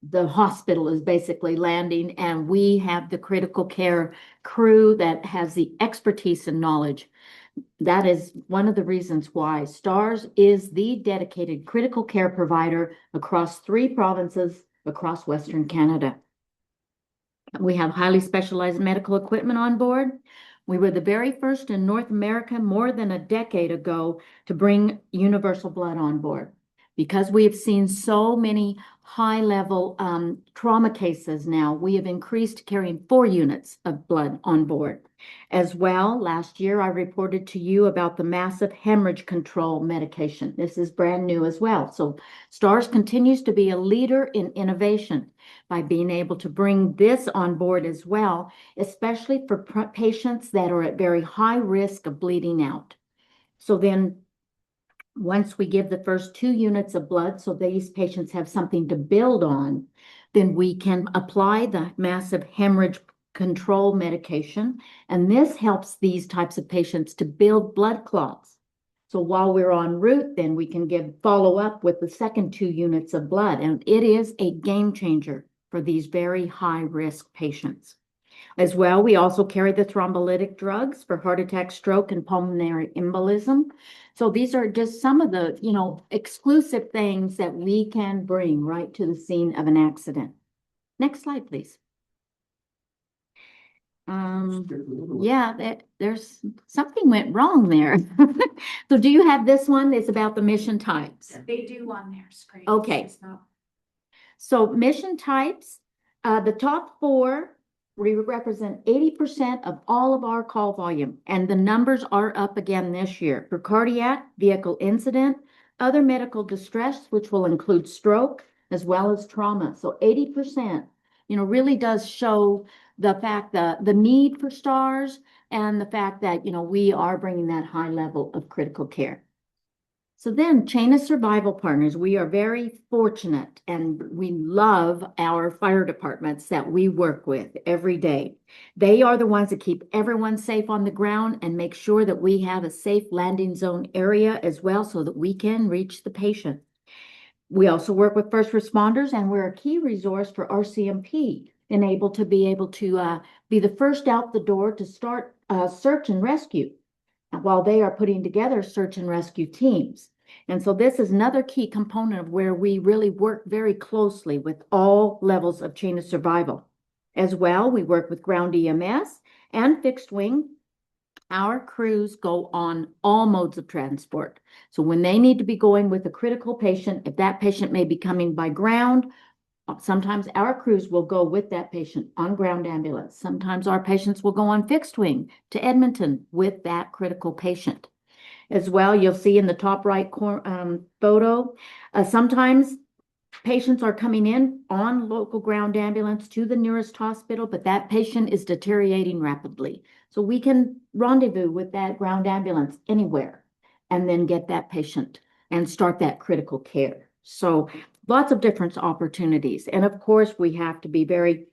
The hospital is basically landing, and we have the critical care crew that has the expertise and knowledge. That is one of the reasons why STARS is the dedicated critical care provider across 3 provinces across Western Canada. We have highly specialized medical equipment on board. We were the very first in North America more than a decade ago to bring universal blood on board. Because we have seen so many high-level trauma cases now. We have increased to carrying 4 units of blood on board. As well, last year I reported to you about the massive hemorrhage control medication. This is brand new as well. So STARS continues to be a leader in innovation by being able to bring this on board as well, especially for patients that are at very high risk of bleeding out. So then once we give the first 2 units of blood, so these patients have something to build on, then we can apply the massive hemorrhage control medication. And this helps these types of patients to build blood clots. So while we're en route, then we can follow up with the second 2 units of blood. And it is a game changer for these very high risk patients. As well, we also carry the thrombolytic drugs for heart attack, stroke, and pulmonary embolism. So these are just some of the, exclusive things that we can bring right to the scene of an accident. Next slide, please. Yeah, there's something went wrong there. So do you have this one? It's about the mission types. They do on their screen. Okay. So mission types, the top 4, we represent 80% of all of our call volume, and the numbers are up again this year for cardiac, vehicle incident, other medical distress, which will include stroke, as well as trauma. So 80%, really does show the fact that the need for STARS and the fact that, we are bringing that high level of critical care. So then chain of survival partners, we are very fortunate and we love our fire departments that we work with every day. They are the ones that keep everyone safe on the ground and make sure that we have a safe landing zone area as well so that we can reach the patient. We also work with first responders, and we're a key resource for RCMP and able to be the first out the door to start search and rescue while they are putting together search and rescue teams. And so this is another key component of where we really work very closely with all levels of chain of survival. As well, we work with ground EMS and fixed wing. Our crews go on all modes of transport. So when they need to be going with a critical patient, if that patient may be coming by ground, sometimes our crews will go with that patient on ground ambulance. Sometimes our patients will go on fixed wing to Edmonton with that critical patient. As well, you'll see in the top right photo, sometimes patients are coming in on local ground ambulance to the nearest hospital, but that patient is deteriorating rapidly. So we can rendezvous with that ground ambulance anywhere and then get that patient and start that critical care. So lots of different opportunities. And of course, we have to be very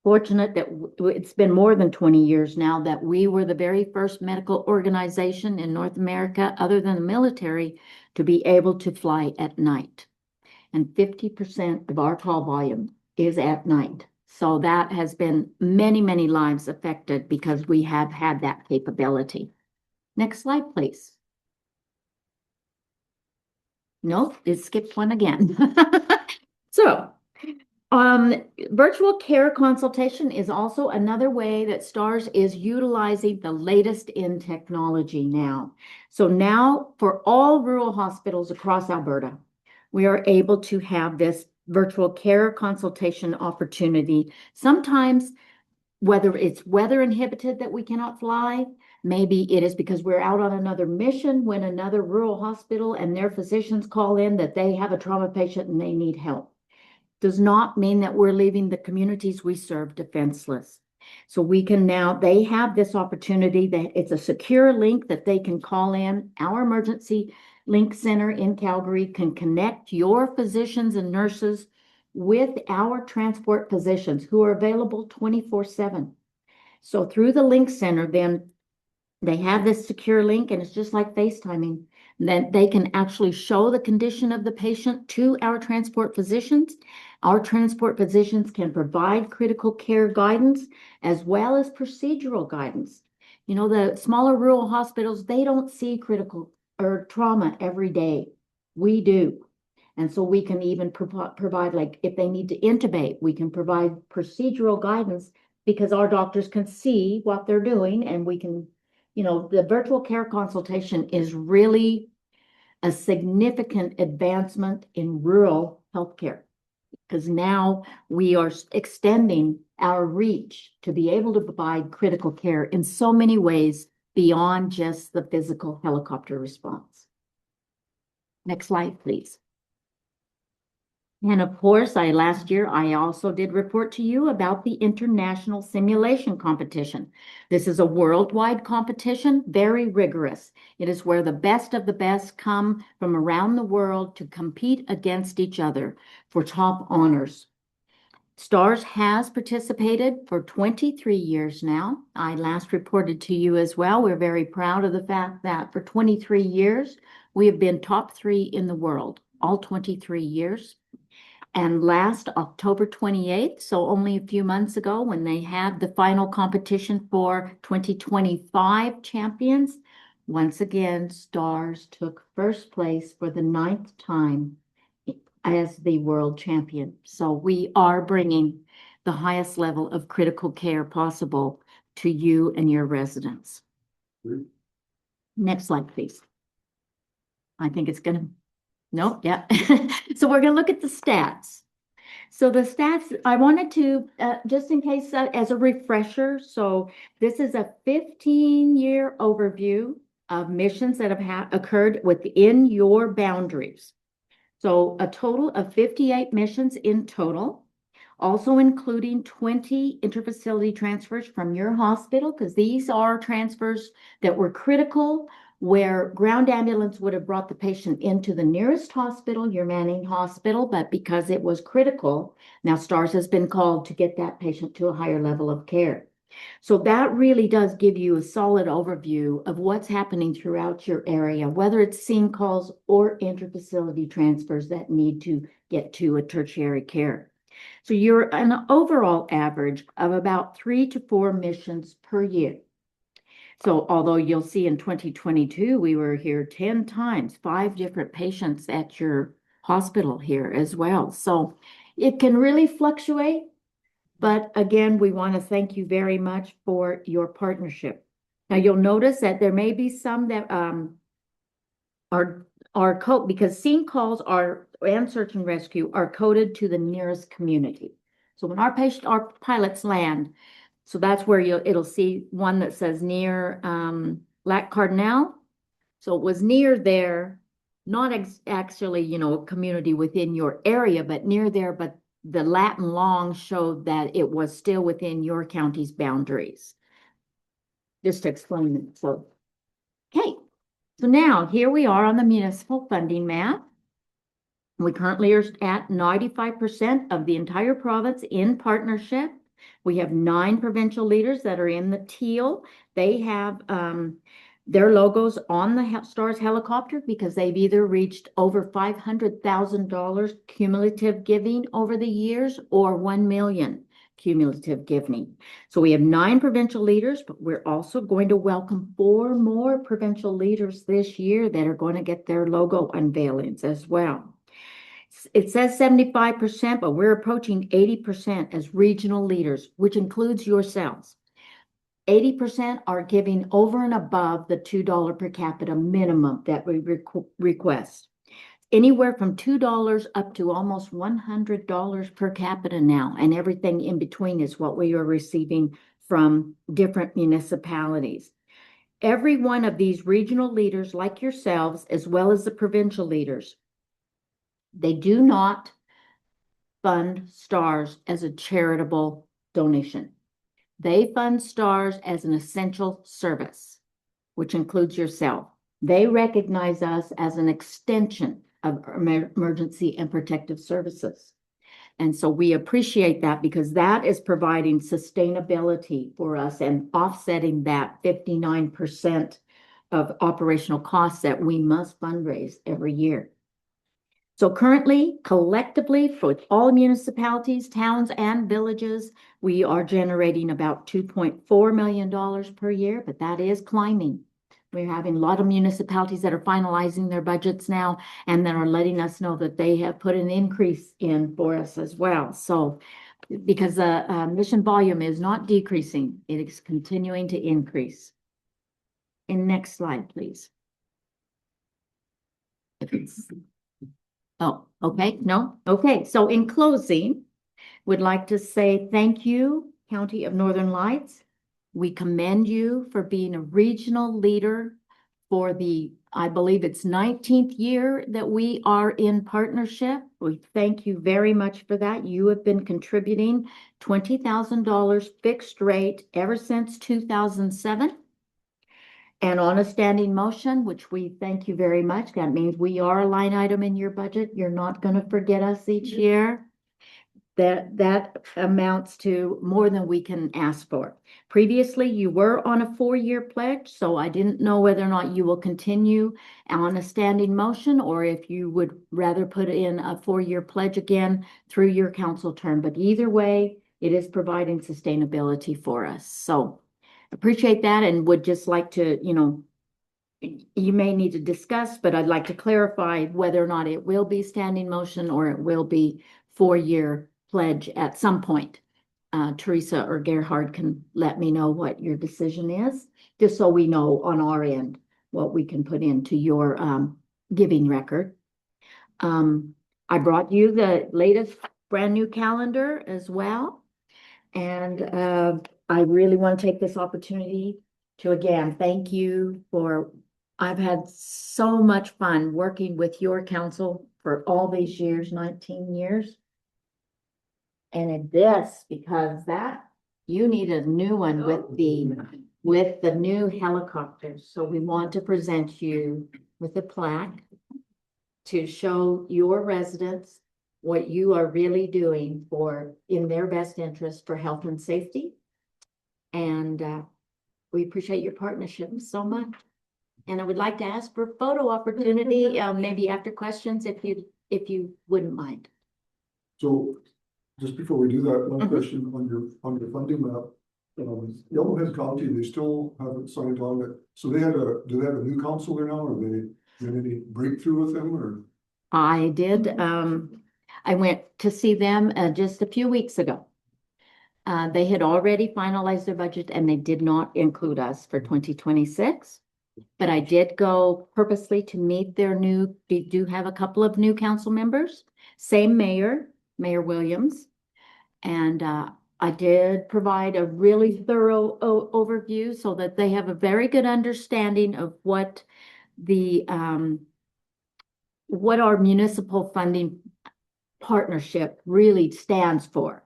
fortunate that it's been more than 20 years now that we were the very first medical organization in North America, other than the military, to be able to fly at night. And 50% of our call volume is at night. So that has been many, many lives affected because we have had that capability. Next slide, please. Nope, it skipped one again. So, virtual care consultation is also another way that STARS is utilizing the latest in technology now. So now for all rural hospitals across Alberta, we are able to have this virtual care consultation opportunity. Sometimes, whether it's weather inhibited that we cannot fly, maybe it is because we're out on another mission when another rural hospital and their physicians call in that they have a trauma patient and they need help. Does not mean that we're leaving the communities we serve defenseless. So we can now, they have this opportunity that it's a secure link that they can call in. Our emergency link center in Calgary can connect your physicians and nurses with our transport physicians who are available 24/7. So through the link center, then they have this secure link, and it's just like FaceTiming. Then they can actually show the condition of the patient to our transport physicians. Our transport physicians can provide critical care guidance as well as procedural guidance. The smaller rural hospitals, they don't see critical or trauma every day. We do. And so we can even provide, like if they need to intubate, we can provide procedural guidance because our doctors can see what they're doing, and we can, the virtual care consultation is really a significant advancement in rural healthcare. Because now we are extending our reach to be able to provide critical care in so many ways beyond just the physical helicopter response. Next slide, please. And of course, last year, I also did report to you about the International Simulation Competition. This is a worldwide competition, very rigorous. It is where the best of the best come from around the world to compete against each other for top honors. STARS has participated for 23 years now. I last reported to you as well. We're very proud of the fact that for 23 years, we have been top 3 in the world, all 23 years. And last October 28th, so only a few months ago, when they had the final competition for 2025 champions, once again, STARS took first place for the 9th time as the world champion. So we are bringing the highest level of critical care possible to you and your residents. Next slide, please. I think it's going to, nope, yeah. So we're going to look at the stats. So the stats, I wanted to, just in case, as a refresher, so this is a 15-year overview of missions that have occurred within your boundaries. So a total of 58 missions in total, also including 20 interfacility transfers from your hospital, because these are transfers that were critical, where ground ambulance would have brought the patient into the nearest hospital, your Manning Hospital, but because it was critical, now STARS has been called to get that patient to a higher level of care. So that really does give you a solid overview of what's happening throughout your area, whether it's scene calls or interfacility transfers that need to get to a tertiary care. So you're an overall average of about 3 to 4 missions per year. So although you'll see in 2022, we were here 10 times, 5 different patients at your hospital here as well. So it can really fluctuate. But again, we want to thank you very much for your partnership. Now you'll notice that there may be some that are code, because scene calls are and search and rescue are coded to the nearest community. So when our pilots land, so that's where it'll see one that says near Lac Cardinal. So it was near there, not actually, a community within your area, but near there. But the Latin long showed that it was still within your county's boundaries. Just to explain it. So, okay. So now here we are on the municipal funding map. We currently are at 95% of the entire province in partnership. We have 9 provincial leaders that are in the teal. They have their logos on the STARS helicopter because they've either reached over $500,000 cumulative giving over the years or 1 million cumulative giving. So we have 9 provincial leaders, but we're also going to welcome 4 more provincial leaders this year that are going to get their logo unveilings as well. It says 75%, but we're approaching 80% as regional leaders, which includes yourselves. 80% are giving over and above the $2 per capita minimum that we request. Anywhere from $2 up to almost $100 per capita now, and everything in between is what we are receiving from different municipalities. Every one of these regional leaders, like yourselves, as well as the provincial leaders, they do not fund STARS as a charitable donation. They fund STARS as an essential service, which includes yourself. They recognize us as an extension of emergency and protective services. And so we appreciate that because that is providing sustainability for us and offsetting that 59% of operational costs that we must fundraise every year. So currently, collectively, for all municipalities, towns, and villages, we are generating about $2.4 million per year, but that is climbing. We're having a lot of municipalities that are finalizing their budgets now and that are letting us know that they have put an increase in for us as well. So because the mission volume is not decreasing, it is continuing to increase. And next slide, please. Oh, okay, no, okay, so in closing, would like to say thank you, County of Northern Lights. We commend you for being a regional leader for the, I believe it's 19th year that we are in partnership. We thank you very much for that. You have been contributing $20,000 fixed rate ever since 2007. And on a standing motion, which we thank you very much. That means we are a line item in your budget. You're not going to forget us each year. That amounts to more than we can ask for. Previously, you were on a 4-year pledge, so I didn't know whether or not you will continue on a standing motion or if you would rather put in a 4-year pledge again through your council term. But either way, it is providing sustainability for us. So appreciate that and would just like to, you may need to discuss, but I'd like to clarify whether or not it will be standing motion or it will be 4-year pledge at some point. Teresa or Gerhard can let me know what your decision is, just so we know on our end what we can put into your giving record. I brought you the latest brand new calendar as well. And I really want to take this opportunity to again thank you for, I've had so much fun working with your council for all these years, 19 years. And this, because that, you need a new one with the new helicopters. So we want to present you with a plaque to show your residents what you are really doing for, in their best interest for health and safety. And we appreciate your partnership so much. And I would like to ask for a photo opportunity, maybe after questions, if you wouldn't mind. So just before we do that, one question on your funding map. Yellowhead County, they still haven't signed on it. So do they have a new councilor now, or they had any breakthrough with them, or? I did. I went to see them just a few weeks ago. They had already finalized their budget and they did not include us for 2026. But I did go purposely to meet their new, they do have a couple of new council members, same mayor, Mayor Williams. And I did provide a really thorough overview so that they have a very good understanding of what our municipal funding partnership really stands for.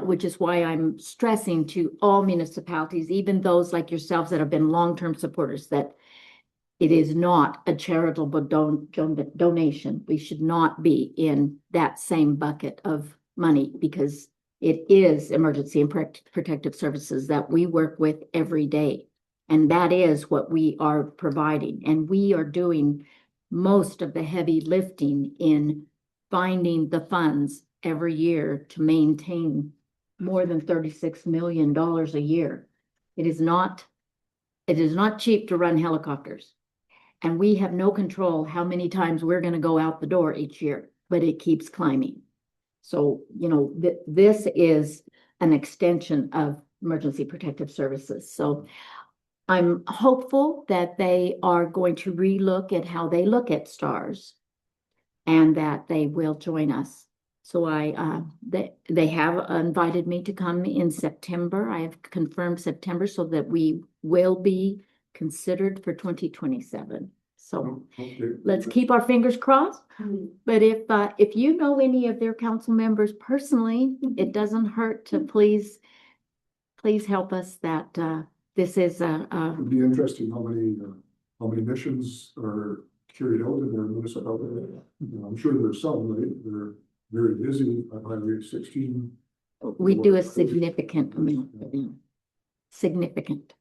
Which is why I'm stressing to all municipalities, even those like yourselves that have been long-term supporters, that it is not a charitable donation. We should not be in that same bucket of money because it is emergency and protective services that we work with every day. And that is what we are providing. And we are doing most of the heavy lifting in finding the funds every year to maintain more than $36 million a year. It is not cheap to run helicopters. And we have no control how many times we're going to go out the door each year, but it keeps climbing. So, this is an extension of emergency protective services. So I'm hopeful that they are going to relook at how they look at stars and that they will join us. So they have invited me to come in September. I have confirmed September so that we will be considered for 2027. So let's keep our fingers crossed. But if you know any of their council members personally, it doesn't hurt to please help us that this is It'd be interesting how many missions are carried out in their municipality. I'm sure there's some, right? They're very busy on Highway 16. We do a significant amount of them. Significant.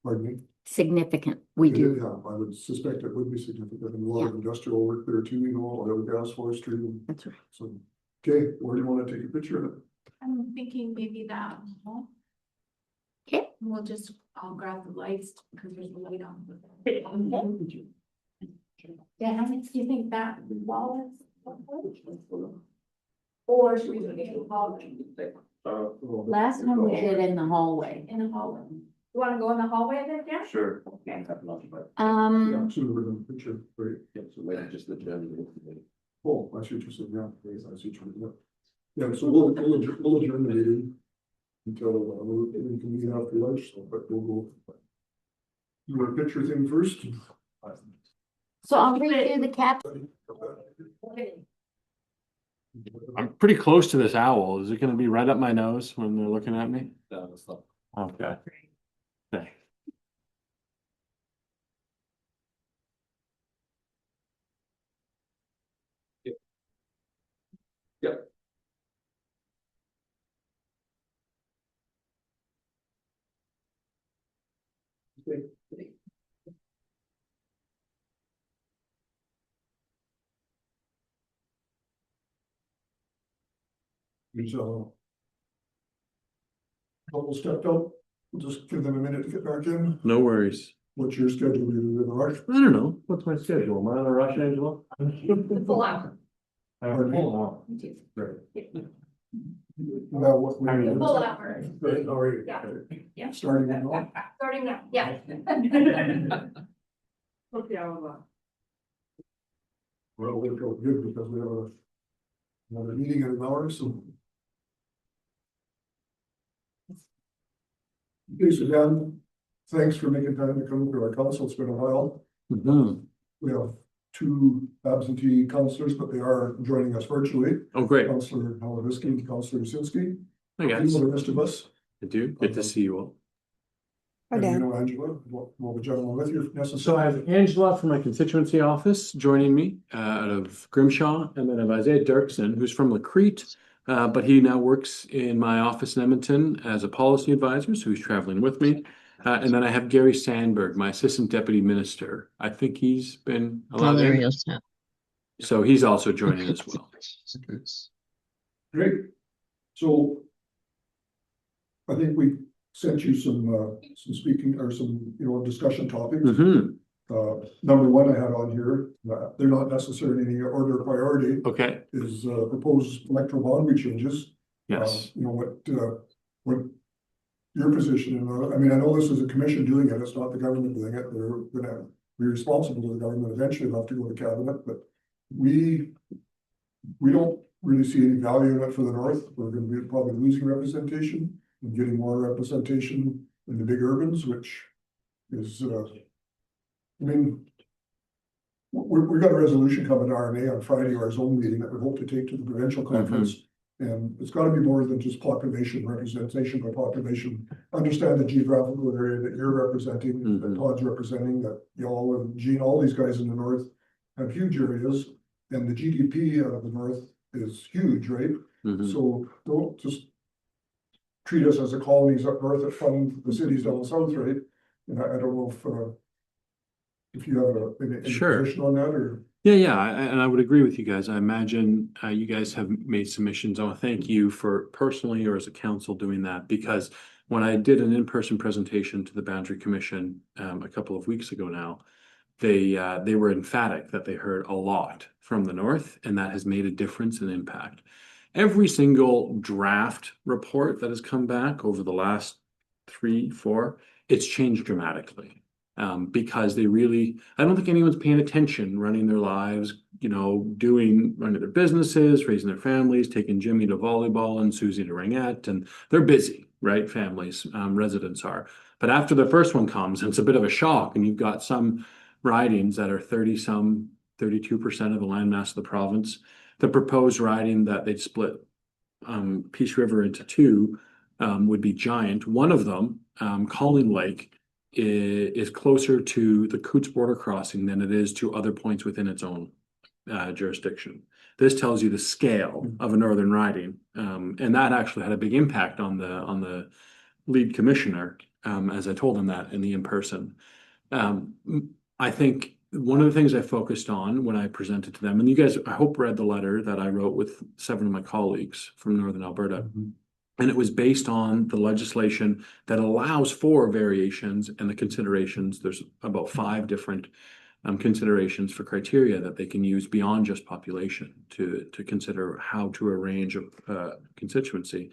Pardon me? Significant, we do. Yeah, I would suspect it would be significant. And a lot of industrial work there too, oil, gas, forestry. That's right. So, okay, where do you want to take a picture of it? I'm thinking maybe that. Okay. I'll grab the lights because there's a light on. Yeah, how much do you think that wall is? Or should we do it in the hallway? Last time we did in the hallway. In the hallway. You wanna go in the hallway then, yeah? Sure. Yeah, so we're going to picture, right? Yeah, so maybe just the general. Oh, I see what you're saying, yeah, please, I see what you're saying. Yeah, so we'll adjourn the meeting until, we can meet after lunch, so, but we'll go. Do a picture thing first. So I'll redo the cap. I'm pretty close to this owl. Is it gonna be right up my nose when they're looking at me? Okay. Thanks. Yep. He's, couple stepped out, we'll just give them a minute to get back in. No worries. What's your schedule, you in a rush? I don't know. What's my schedule? Am I on a rush, Angela? Full hour. Right. Now, what? Full hour. Yeah. Yeah. Starting now? Starting now, yeah. Okay, I'll, Well, we'll go good because we have another meeting in an hour, so. Okay, so Dan, thanks for making time to come to our council. It's been a while. We have two absentee councillors, but they are joining us virtually. Oh, great. Councillor Halavisky and Councillor Usinski. Hi, guys. The rest of us. I do. Good to see you all. And you know Angela, well, the gentleman with you if necessary. So I have Angela from my constituency office joining me out of Grimshaw, and then I have Isaiah Dirksen, who's from Lacrete, but he now works in my office in Edmonton as a policy advisor, so he's traveling with me. And then I have Gary Sandberg, my assistant deputy minister. I think he's been allowed in. So he's also joining as well. Great. So I think we sent you some speaking or some, discussion topics. Number one I had on here, they're not necessarily in any order of priority. Okay. Is proposed electoral boundary changes. Yes. What your position, I mean, I know this is a commission doing it, it's not the government doing it, they're gonna be responsible to the government eventually, they'll have to go to cabinet, but we don't really see any value in it for the north. We're gonna be probably losing representation and getting more representation in the big urbans, which is, I mean, we've got a resolution coming to RNA on Friday, our zone meeting that we hope to take to the provincial conference. And it's gotta be more than just population representation by population. Understand the geographical area that you're representing, that Todd's representing, that y'all and Gene, all these guys in the north have huge areas. And the GDP out of the north is huge, right? So don't just treat us as the colonies up north that fund the cities down south, right? And I don't know if you have any position on that or. Yeah, and I would agree with you guys. I imagine you guys have made submissions. I want to thank you for personally or as a council doing that, because when I did an in-person presentation to the Boundary Commission a couple of weeks ago now, they were emphatic that they heard a lot from the north, and that has made a difference and impact. Every single draft report that has come back over the last 3, 4, it's changed dramatically. Because they really, I don't think anyone's paying attention, running their lives, running their businesses, raising their families, taking Jimmy to volleyball and Susie to ringette, and they're busy, right? Families, residents are. But after the first one comes, it's a bit of a shock, and you've got some ridings that are 32% of the landmass of the province. The proposed riding that they'd split Peace River into 2 would be giant. One of them, Calling Lake, is closer to the Coots border crossing than it is to other points within its own jurisdiction. This tells you the scale of a northern riding, and that actually had a big impact on the lead commissioner, as I told him that in the in-person. I think one of the things I focused on when I presented to them, and you guys, I hope, read the letter that I wrote with 7 of my colleagues from Northern Alberta. And it was based on the legislation that allows for variations and the considerations. There's about 5 different considerations for criteria that they can use beyond just population to consider how to arrange a constituency.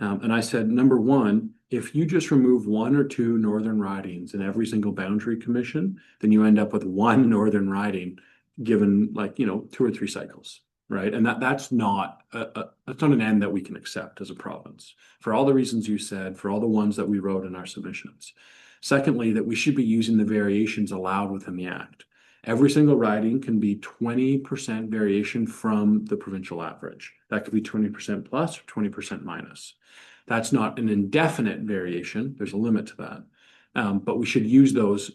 And I said, number 1, if you just remove 1 or 2 northern ridings in every single boundary commission, then you end up with 1 northern riding given like, 2 or 3 cycles, right? And that's not that's not an end that we can accept as a province, for all the reasons you said, for all the ones that we wrote in our submissions. Secondly, that we should be using the variations allowed within the Act. Every single riding can be 20% variation from the provincial average. That could be 20% plus or 20% minus. That's not an indefinite variation. There's a limit to that. But we should use those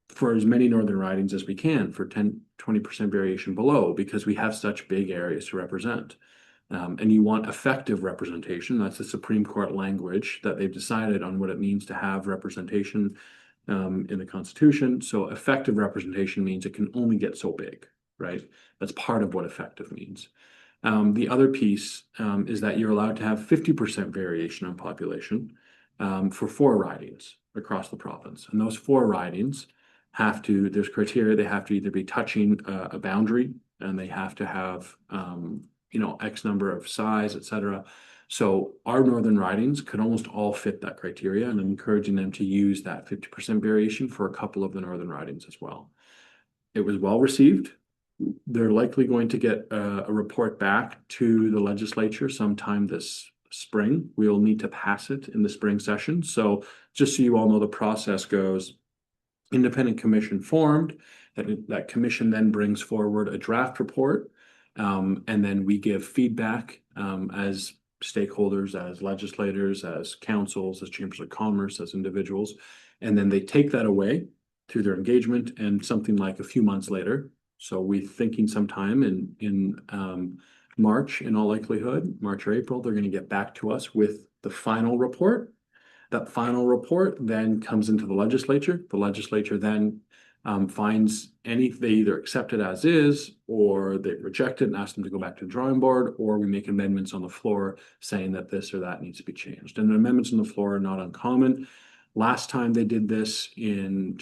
for as many northern ridings as we can for 20% variation below, because we have such big areas to represent. And you want effective representation. That's the Supreme Court language that they've decided on what it means to have representation in the Constitution. So effective representation means it can only get so big, right? That's part of what effective means. The other piece is that you're allowed to have 50% variation on population for 4 ridings across the province. And those 4 ridings there's criteria. They have to either be touching a boundary, and they have to have, X number of size, etc. So our northern ridings could almost all fit that criteria, and I'm encouraging them to use that 50% variation for a couple of the northern ridings as well. It was well received. They're likely going to get a report back to the legislature sometime this spring. We'll need to pass it in the spring session. So just so you all know, the process goes: independent commission formed, that commission then brings forward a draft report, and then we give feedback as stakeholders, as legislators, as councils, as chambers of commerce, as individuals, and then they take that away through their engagement, and something like a few months later, so we're thinking sometime in March, in all likelihood, March or April, they're going to get back to us with the final report. That final report then comes into the legislature. The legislature then finds they either accept it as is, or they reject it and ask them to go back to the drawing board, or we make amendments on the floor saying that this or that needs to be changed. And the amendments on the floor are not uncommon. Last time they did this in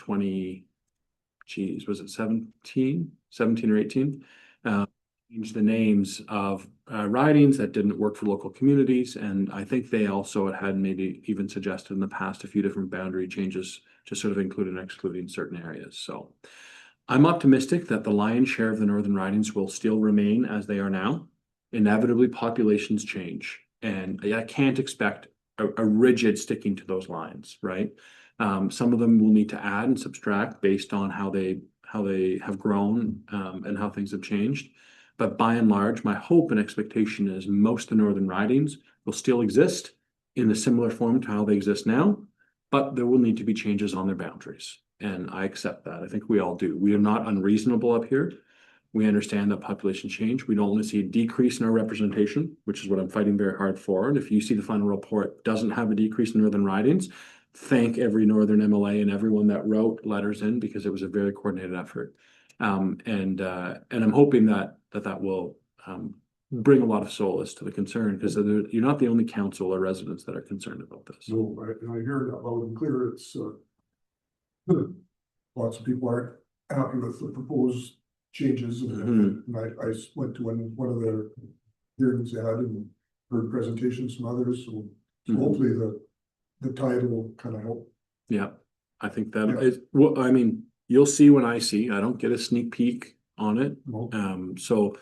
was it 17 or 18? Changed the names of ridings that didn't work for local communities, and I think they also had maybe even suggested in the past a few different boundary changes to sort of include and excluding certain areas. So I'm optimistic that the lion's share of the northern ridings will still remain as they are now. Inevitably, populations change, and I can't expect a rigid sticking to those lines, right? Some of them will need to add and subtract based on how they have grown and how things have changed. But by and large, my hope and expectation is most of the northern ridings will still exist in a similar form to how they exist now, but there will need to be changes on their boundaries. And I accept that. I think we all do. We are not unreasonable up here. We understand that population change. We don't want to see a decrease in our representation, which is what I'm fighting very hard for. And if you see the final report doesn't have a decrease in northern ridings, thank every northern MLA and everyone that wrote letters in, because it was a very coordinated effort. And I'm hoping that will bring a lot of solace to the concern, because you're not the only council or residents that are concerned about this. No, I hear that loud and clear. It's lots of people aren't happy with the proposed changes, and I went to one of their hearings they had and heard presentations from others, so hopefully the tide will kind of help. Yeah, I think that is, well, I mean, you'll see when I see. I don't get a sneak peek on it. So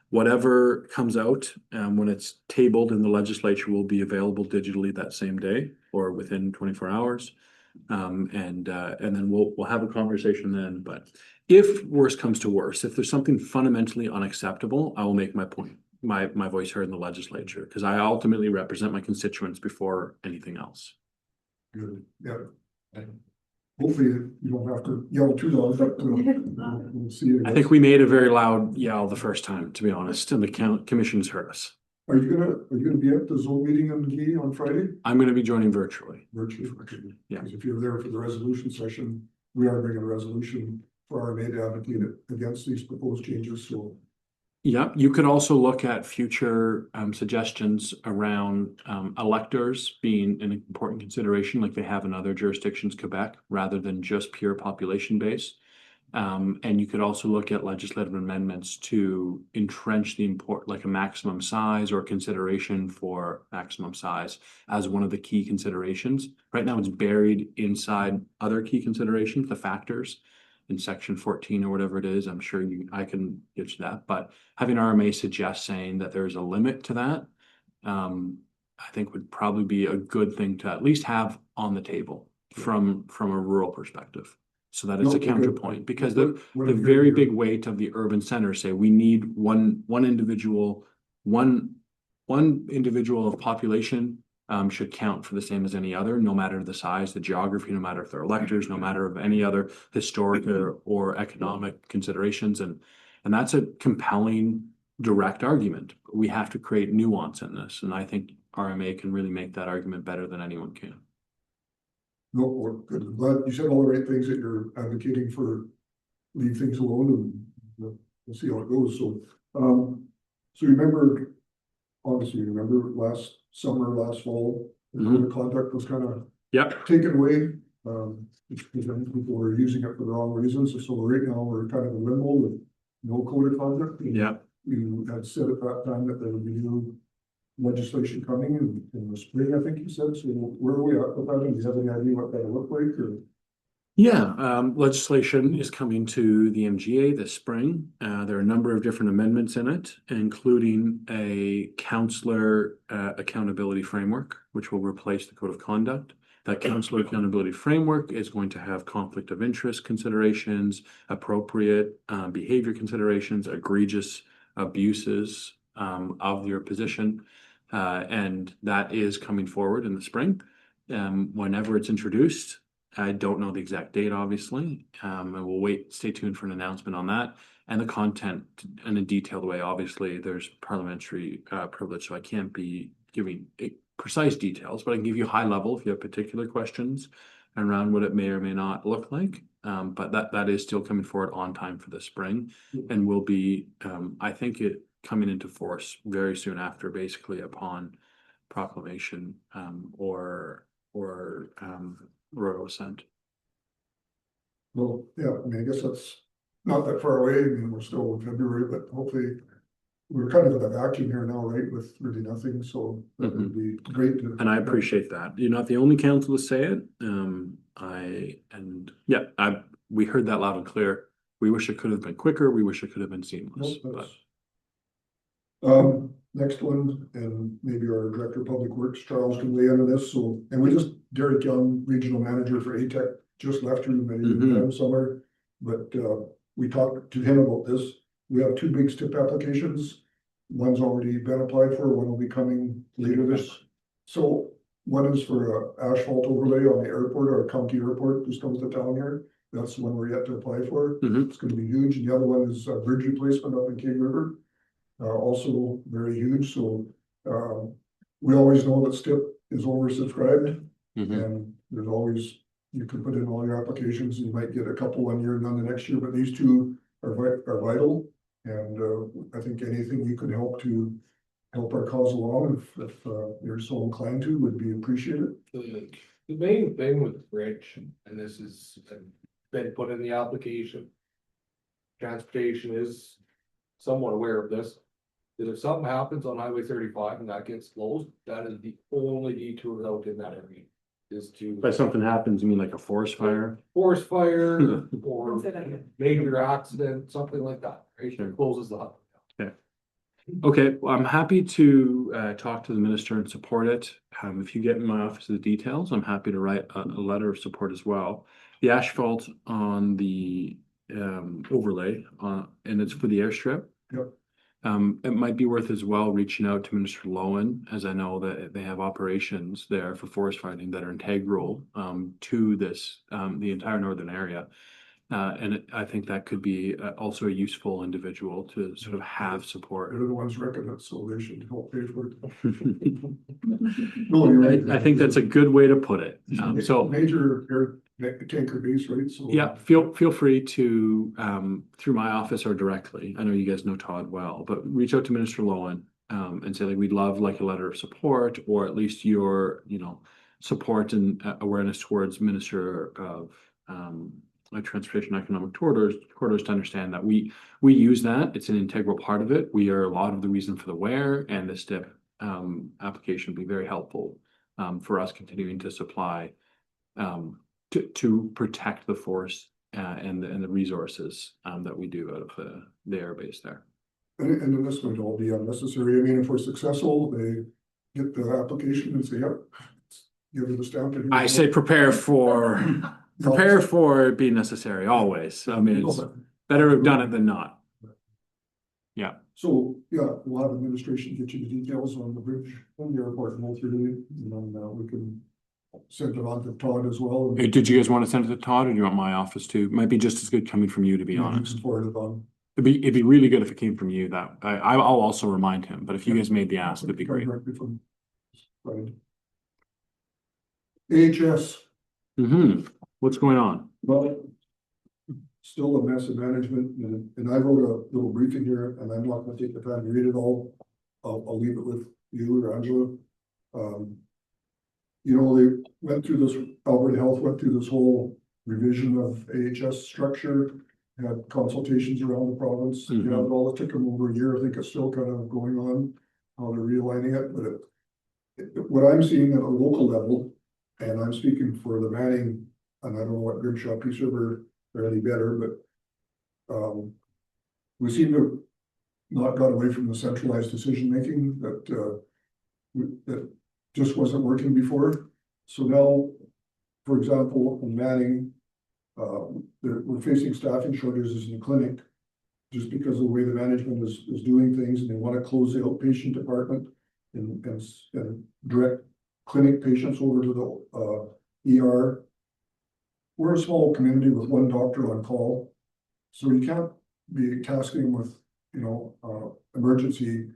whatever comes out when it's tabled in the legislature will be available digitally that same day or within 24 hours. And then we'll have a conversation then. But if worse comes to worse, if there's something fundamentally unacceptable, I will make my point, my voice heard in the legislature, because I ultimately represent my constituents before anything else. Good. Yeah. Hopefully you don't have to yell too loud, but we'll see. I think we made a very loud yell the first time, to be honest, and the commission's heard us. Are you gonna be at the Zoom meeting in Key on Friday? I'm gonna be joining virtually. Virtually, okay. Yeah. If you're there for the resolution session, we are bringing a resolution for our RMA to advocate against these proposed changes, so. Yeah, you could also look at future suggestions around electors being an important consideration, like they have in other jurisdictions, Quebec, rather than just pure population base. And you could also look at legislative amendments to entrench the like a maximum size or consideration for maximum size as one of the key considerations. Right now, it's buried inside other key considerations, the factors. in section 14 or whatever it is. I'm sure I can get you that, but having RMA suggest saying that there's a limit to that, I think would probably be a good thing to at least have on the table from a rural perspective. So that it's a counterpoint, because the very big weight of the urban centers say we need one individual of population should count for the same as any other, no matter the size, the geography, no matter if they're electors, no matter of any other historic or economic considerations. And that's a compelling, direct argument. We have to create nuance in this. And I think RMA can really make that argument better than anyone can. No, well, good. But you said all the right things that you're advocating for. Leave things alone, and we'll see how it goes. So, so you remember, obviously, you remember last summer, last fall, the conduct was kind of taken away. Because people were using it for the wrong reasons. So right now we're kind of in limbo with no code of conduct. You had said at that time that there would be new legislation coming in the spring, I think you said. So where are we at with that? And do you have any idea what that'll look like? Or? Legislation is coming to the MGA this spring. There are a number of different amendments in it, including a councillor accountability framework, which will replace the code of conduct. That councillor accountability framework is going to have conflict of interest considerations, appropriate behavior considerations, egregious abuses of your position. And that is coming forward in the spring. Whenever it's introduced, I don't know the exact date, obviously, and we'll stay tuned for an announcement on that. And the content in a detailed way, obviously, there's parliamentary privilege, so I can't be giving precise details, but I can give you high level if you have particular questions around what it may or may not look like. But that is still coming forward on time for the spring, and will be, I think, it coming into force very soon after, basically upon proclamation or royal assent. Well, yeah, I mean, I guess that's not that far away. I mean, we're still in February, but hopefully we're kind of in a vacuum here now, right? With really nothing. So that would be great. And I appreciate that. You're not the only council to say it. We heard that loud and clear. We wish it could have been quicker. We wish it could have been seamless. Next one, and maybe our Director of Public Works, Charles, can weigh in on this. So, and we just, Derek Young, Regional Manager for ATEC, just left here many summer, but we talked to him about this. We have two big STIP applications. One's already been applied for, one will be coming later this. So one is for a asphalt overlay on the airport, our county airport, just comes to town here. That's the one we're yet to apply for. It's going to be huge. And the other one is a bridge replacement up in King River. Also very huge. So we always know that STIP is oversubscribed, and there's always, you can put in all your applications and you might get a couple one year and none the next year, but these two are vital. And I think anything you can help to help our cause along, if you're so inclined to, would be appreciated. The main thing with the bridge, and this has been put in the application, transportation is somewhat aware of this, that if something happens on Highway 35 and that gets closed, that is the only detour route in that area. Is to. But something happens, you mean like a forest fire? Forest fire or major accident, something like that, right? Sure. Closes the hub. Okay, well, I'm happy to talk to the minister and support it. If you get in my office the details, I'm happy to write a letter of support as well. The asphalt on the overlay, and it's for the airstrip. Yep. It might be worth as well reaching out to Minister Lowen, as I know that they have operations there for forest fighting that are integral to this, the entire northern area. And I think that could be also a useful individual to sort of have support. They're the ones wrecking it, so they should help pay for it. No, you're right. I think that's a good way to put it. So major air tanker base, right? So yeah, feel free to through my office or directly. I know you guys know Todd well, but reach out to Minister Lowen and say, like, we'd love like a letter of support, or at least your support and awareness towards Minister of Transportation and Economic Corridors to understand that we use that. It's an integral part of it. We are a lot of the reason for the where, and the STIP application will be very helpful for us continuing to supply to protect the forest and the resources that we do out of the airbase there. And then this would all be unnecessary. I mean, if we're successful, they get the application and say, yep, give it the stamp. and I say prepare for it being necessary always. I mean, it's better to have done it than not. Yeah. So, yeah, we'll have administration get you the details on the bridge and the airport and all through it, and then we can send it on to Todd as well. Hey, did you guys want to send it to Todd, or do you want my office too? Might be just as good coming from you, to be honest. It'd be really good if it came from you. That I'll also remind him. But if you guys made the ask, that'd be great. Right. AHS. What's going on? Well, still a mess of management, and I wrote a little briefing here, and I'm not gonna take the time to read it all. I'll leave it with you or Angela. You know, they went through this, Alberta Health went through this whole revision of AHS structure, had consultations around the province. You know, it all took them over a year. I think it's still kind of going on, how they're realigning it, but what I'm seeing at a local level, and I'm speaking for the Manning, and I don't know what Grimshaw, Peace River are any better, but we seem to have not got away from the centralized decision making that just wasn't working before. So now, for example, in Manning, we're facing staffing shortages in the clinic just because of the way the management is doing things, and they want to close the outpatient department and direct clinic patients over to the ER. We're a small community with one doctor on call, so you can't be tasking with, you know, emergency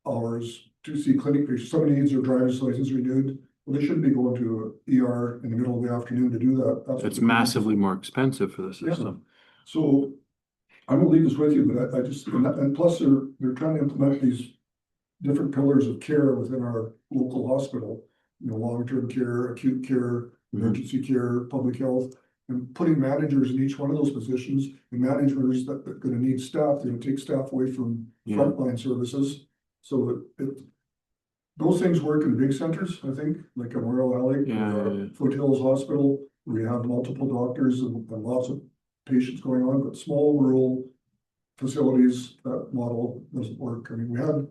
hours to see clinic patients. Somebody needs their driver's license renewed. Well, they shouldn't be going to ER in the middle of the afternoon to do that. It's massively more expensive for the system. Yeah. So I'm gonna leave this with you, but I just, and plus they're trying to implement these different pillars of care within our local hospital, you know, long-term care, acute care, emergency care, public health, and putting managers in each one of those positions, and managers that are gonna need staff, they're gonna take staff away from frontline services. So those things work in big centers, I think, like at Royal Alley, Foothills Hospital, where you have multiple doctors and lots of patients going on, but small rural facilities, that model doesn't work. I mean,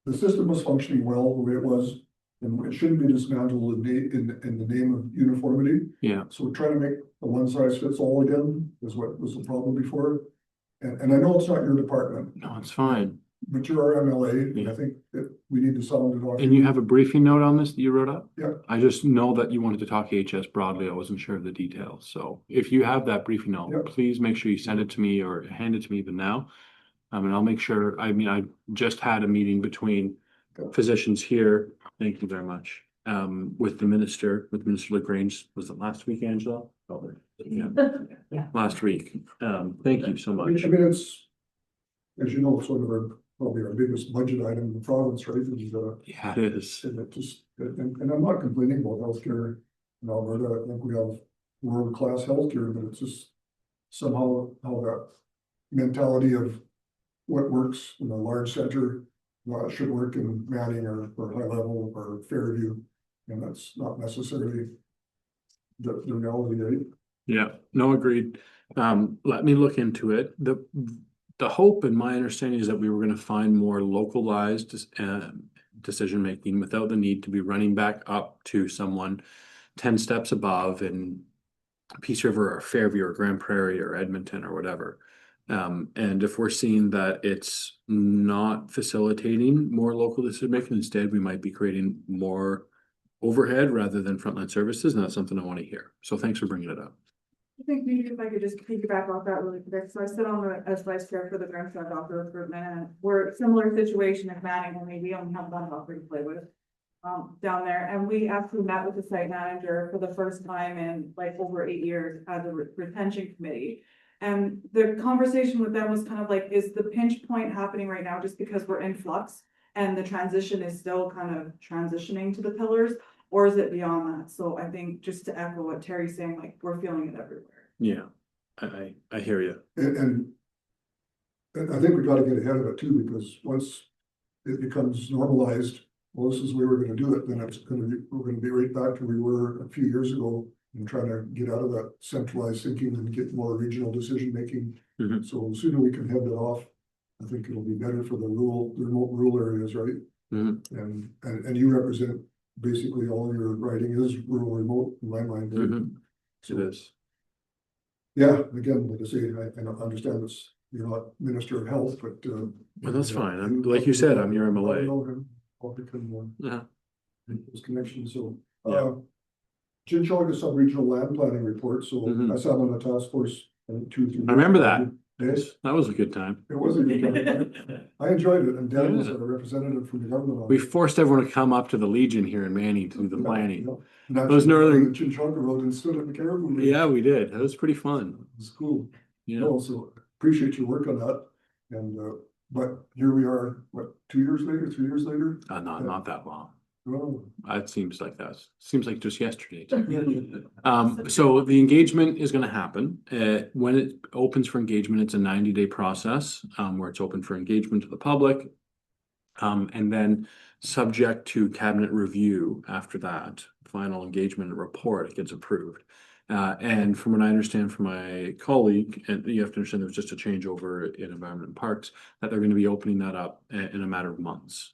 the system was functioning well the way it was, and it shouldn't be dismantled in the name of uniformity. Yeah. So we're trying to make a one size fits all again, is what was the problem before. And I know it's not your department. No, it's fine. But you're our MLA, and I think that we need to sound it off. And you have a briefing note on this that you wrote up? Yeah. I just know that you wanted to talk AHS broadly. I wasn't sure of the details. So if you have that briefing note, please make sure you send it to me or hand it to me even now. And I'll make sure, I mean, I just had a meeting between physicians here. Thank you very much. With Minister LaGrange, was it last week, Angela? Oh, yeah. Last week. Thank you so much. I mean, it's, as you know, sort of probably our biggest budget item in the province, right? Yeah, it is. And it just, and I'm not complaining about healthcare in Alberta. I think we have world-class healthcare, but it's just somehow how that mentality of what works in a large center should work in Manning or High Level or Fairview, and that's not necessarily the reality, right? Yeah, no, agreed. Let me look into it. The hope and my understanding is that we were going to find more localized decision making without the need to be running back up to someone 10 steps above in Peace River or Fairview or Grand Prairie or Edmonton or whatever. And if we're seeing that it's not facilitating more local decision making, instead we might be creating more overhead rather than frontline services, and that's something I want to hear. So thanks for bringing it up. I think maybe if I could just piggyback off that really quick. So I sit on as vice chair for the Grimshaw Doctor Recruitment, and we're a similar situation at Manning, only we only have one doctor to play with down there. And we actually met with the site manager for the first time in like over 8 years as a retention committee. And the conversation with them was kind of like, is the pinch point happening right now just because we're in flux and the transition is still kind of transitioning to the pillars? Or is it beyond that? So I think just to echo what Terry's saying, like we're feeling it everywhere. Yeah, I hear you. And I think we got to get ahead of it too, because once it becomes normalized, well, this is where we're going to do it, then we're going to be right back to where we were a few years ago and trying to get out of that centralized thinking and get more regional decision making. Mhm. So the sooner we can head that off, I think it'll be better for the remote rural areas, right? Mhm. And you represent basically all your writing is rural remote in my mind. Right? Mhm. It is. Yeah, again, like I say, I understand this, you're not Minister of Health, but. Well, that's fine. I'm, like you said, I'm your I MLA. know him, I'll become Yeah. his connection, so. Yeah. Chinchilla sub-regional land planning report, so Mhm. I sat on the task force. I think 2 or 3 I remember that. days. That was a good time. It was a good time. I enjoyed it, and Dan was Yeah. a representative from the government. We forced everyone to come up to the Legion here in Manning to do the planning. Yeah. Those northern- Chinchilla Road and stood at the Caribou. Range. Yeah, we did. It was pretty fun. It was cool. Yeah. No, so appreciate your work on that, and, but here we are, what, 2 years later, 3 years later? Not that long. Well, It seems like seems like just yesterday. So the engagement is gonna happen. When it opens for engagement, it's a 90-day process, where it's open for engagement to the public. And then subject to cabinet review after that, final engagement report, it gets approved. And from what I understand from my colleague, and you have to understand there's just a changeover in Environment and Parks, that they're gonna be opening that up in a matter of months.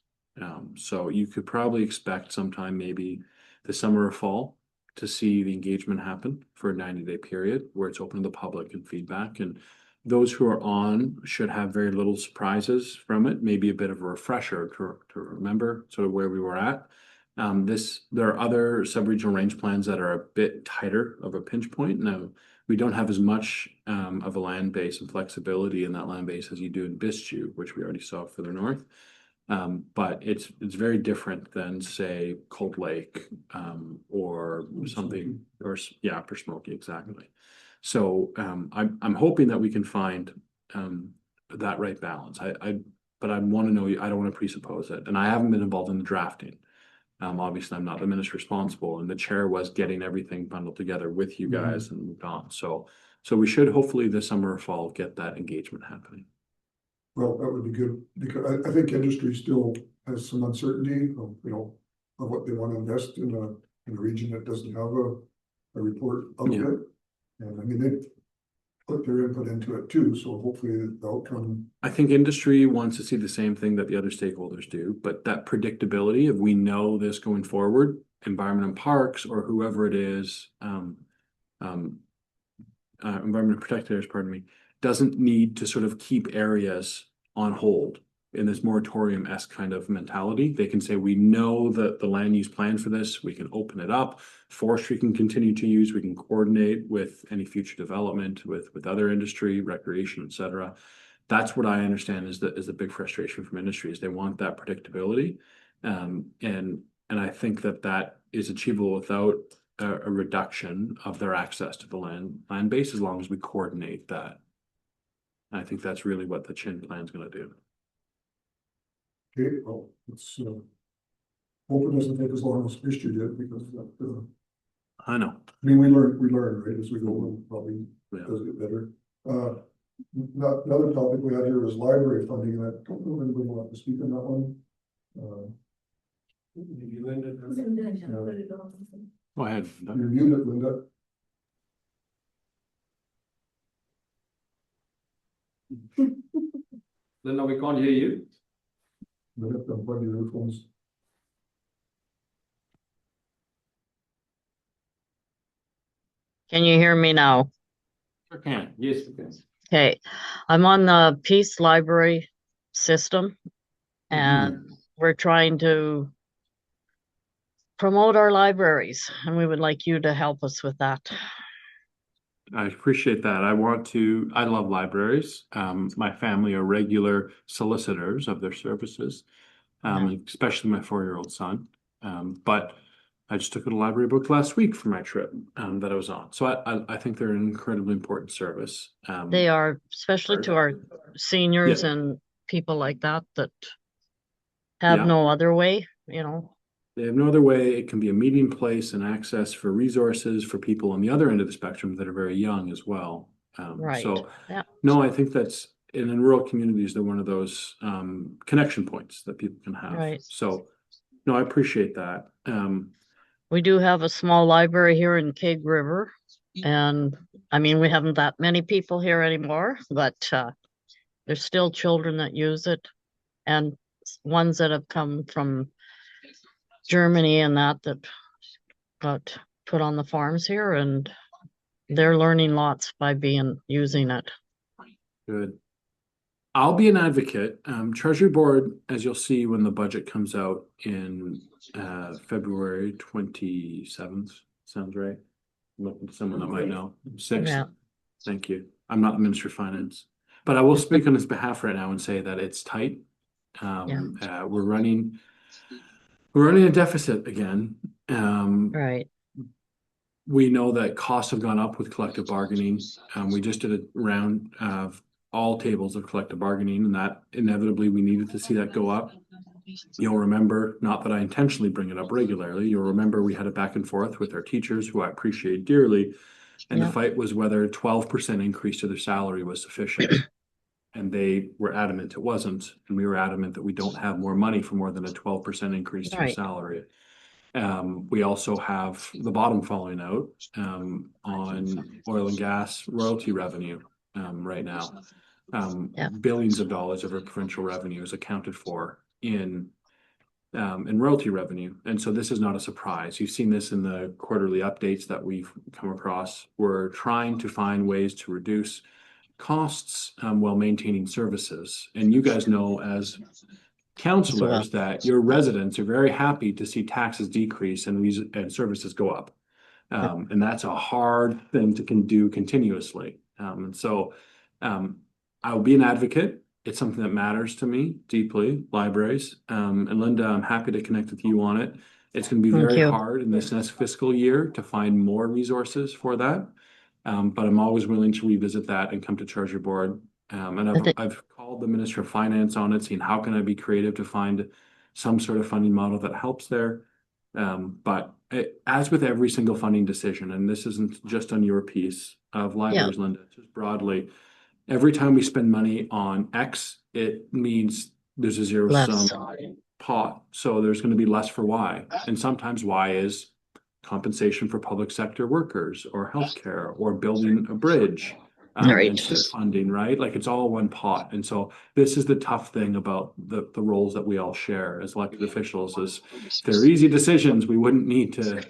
So you could probably expect sometime maybe the summer or fall to see the engagement happen for a 90-day period where it's open to the public and feedback. And those who are on should have very little surprises from it, maybe a bit of a refresher to remember sort of where we were at. There are other sub-regional range plans that are a bit tighter of a pinch point. Now, we don't have as much of a land base and flexibility in that land base as you do in Bistu, which we already saw further north. But it's very different than, say, Cold Lake, or something, or for Smoky, exactly. So I'm hoping that we can find that right balance. But I want to know, I don't want to presuppose it, and I haven't been involved in the drafting. Obviously, I'm not the minister responsible, and the chair was getting everything bundled together with you guys and moved on. So we should hopefully this summer or fall get that engagement happening. Well, that would be good, because I think industry still has some uncertainty of, of what they want to invest in a region that doesn't have a report out yet. And I mean, they put their input into it too, so hopefully the outcome. I think industry wants to see the same thing that the other stakeholders do, but that predictability of we know this going forward, Environment and Parks or whoever it is, Environment Protected Areas, pardon me, doesn't need to sort of keep areas on hold in this moratorium-esque kind of mentality. They can say, we know that the land use plan for this, we can open it up, forestry can continue to use, we can coordinate with any future development with other industry, recreation, etc. That's what I understand is the big frustration from industry, is they want that predictability. And I think that is achievable without a reduction of their access to the land base, as long as we coordinate that. I think that's really what the Chin plan is going to do. Okay, well, let's hope it doesn't take as long as history did, because that. I know. I mean, we learn, right, as we go, we'll probably does get better. Another topic we had here was library funding, and I don't know if anybody wants to speak on that one. Maybe Linda does. Go ahead. You're muted, Linda. Linda, we can't hear you. You have to unplug your earphones. Can you hear me now? I can. Yes, we can. Okay, I'm on the Peace Library system, and we're trying to promote our libraries, and we would like you to help us with that. I appreciate that. I love libraries. My family are regular solicitors of their services, especially my 4-year-old son. But I just took a library book last week for my trip that I was on. So I think they're an incredibly important service. They are, especially to our seniors and people like that have no other way, They have no other way. It can be a meeting place and access for resources for people on the other end of the spectrum that are very young as well. Right. So no, I think that's in rural communities, they're one of those connection points that people can have. Right. So no, I appreciate that. We do have a small library here in Cade River. And I mean, we haven't that many people here anymore, but there's still children that use it. And ones that have come from Germany and that got put on the farms here, and they're learning lots by using it. Good. I'll be an advocate. Treasury Board, as you'll see when the budget comes out in February 27th, sounds right? I'm looking at someone that might know. 6th. Yeah. Thank you. I'm not the Minister of Finance, but I will speak on his behalf right now and say that it's tight. We're running a deficit again. Right. We know that costs have gone up with collective bargaining. We just did a round of all tables of collective bargaining, and that inevitably we needed to see that go up. You'll remember, not that I intentionally bring it up regularly, you'll remember we had a back and forth with our teachers, who I appreciate dearly, and the fight was whether a 12% increase to their salary was sufficient. And they were adamant it wasn't, and we were adamant that we don't have more money for more than a 12% increase to your salary. We also have the bottom falling out on oil and gas royalty revenue right now. Billions of dollars of our provincial revenue is accounted for in royalty revenue. And so this is not a surprise. You've seen this in the quarterly updates that we've come across. We're trying to find ways to reduce costs while maintaining services. And you guys know, as councillors, that your residents are very happy to see taxes decrease and services go up. And that's a hard thing to do continuously. And so I'll be an advocate. It's something that matters to me deeply, libraries. And Linda, I'm happy to connect with you on it. It's going to be very hard in this next fiscal year to find more resources for that. But I'm always willing to revisit that and come to Treasury Board. And I've called the Minister of Finance on it, seeing how can I be creative to find some sort of funding model that helps there. But as with every single funding decision, and this isn't just on your piece of libraries, Linda, just broadly, every time we spend money on X, it means there's a zero-sum pot. So there's going to be less for Y. And sometimes Y is compensation for public sector workers or healthcare or building a bridge. And STIP funding, right? Like, it's all one pot. And so this is the tough thing about the roles that we all share as elected officials, is if they're easy decisions, we wouldn't need to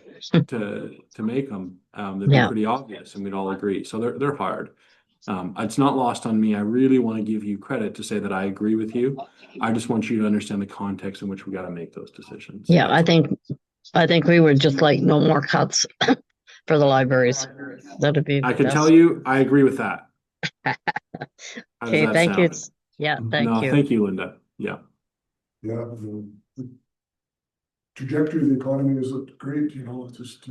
make them. They'd be pretty obvious and we'd all agree. So they're hard. It's not lost on me. I really want to give you credit to say that I agree with you. I just want you to understand the context in which we got to make those decisions. Yeah, I think we would just like no more cuts for the libraries. That'd be. I can tell you, I agree with that. Okay, thank you. Yeah, thank you. Thank you, Linda. Yeah. Yeah, the trajectory of the economy is great, it's just.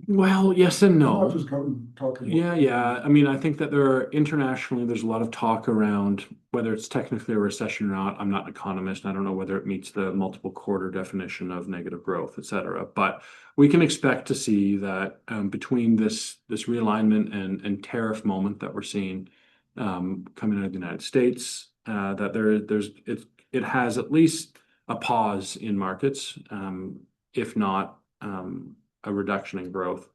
Well, yes and no. Just talking about. Yeah. I mean, I think that internationally, there's a lot of talk around whether it's technically a recession or not. I'm not an economist, and I don't know whether it meets the multiple quarter definition of negative growth, et cetera. But we can expect to see that between this realignment and tariff moment that we're seeing coming out of the United States, that it has at least a pause in markets, if not a reduction in growth.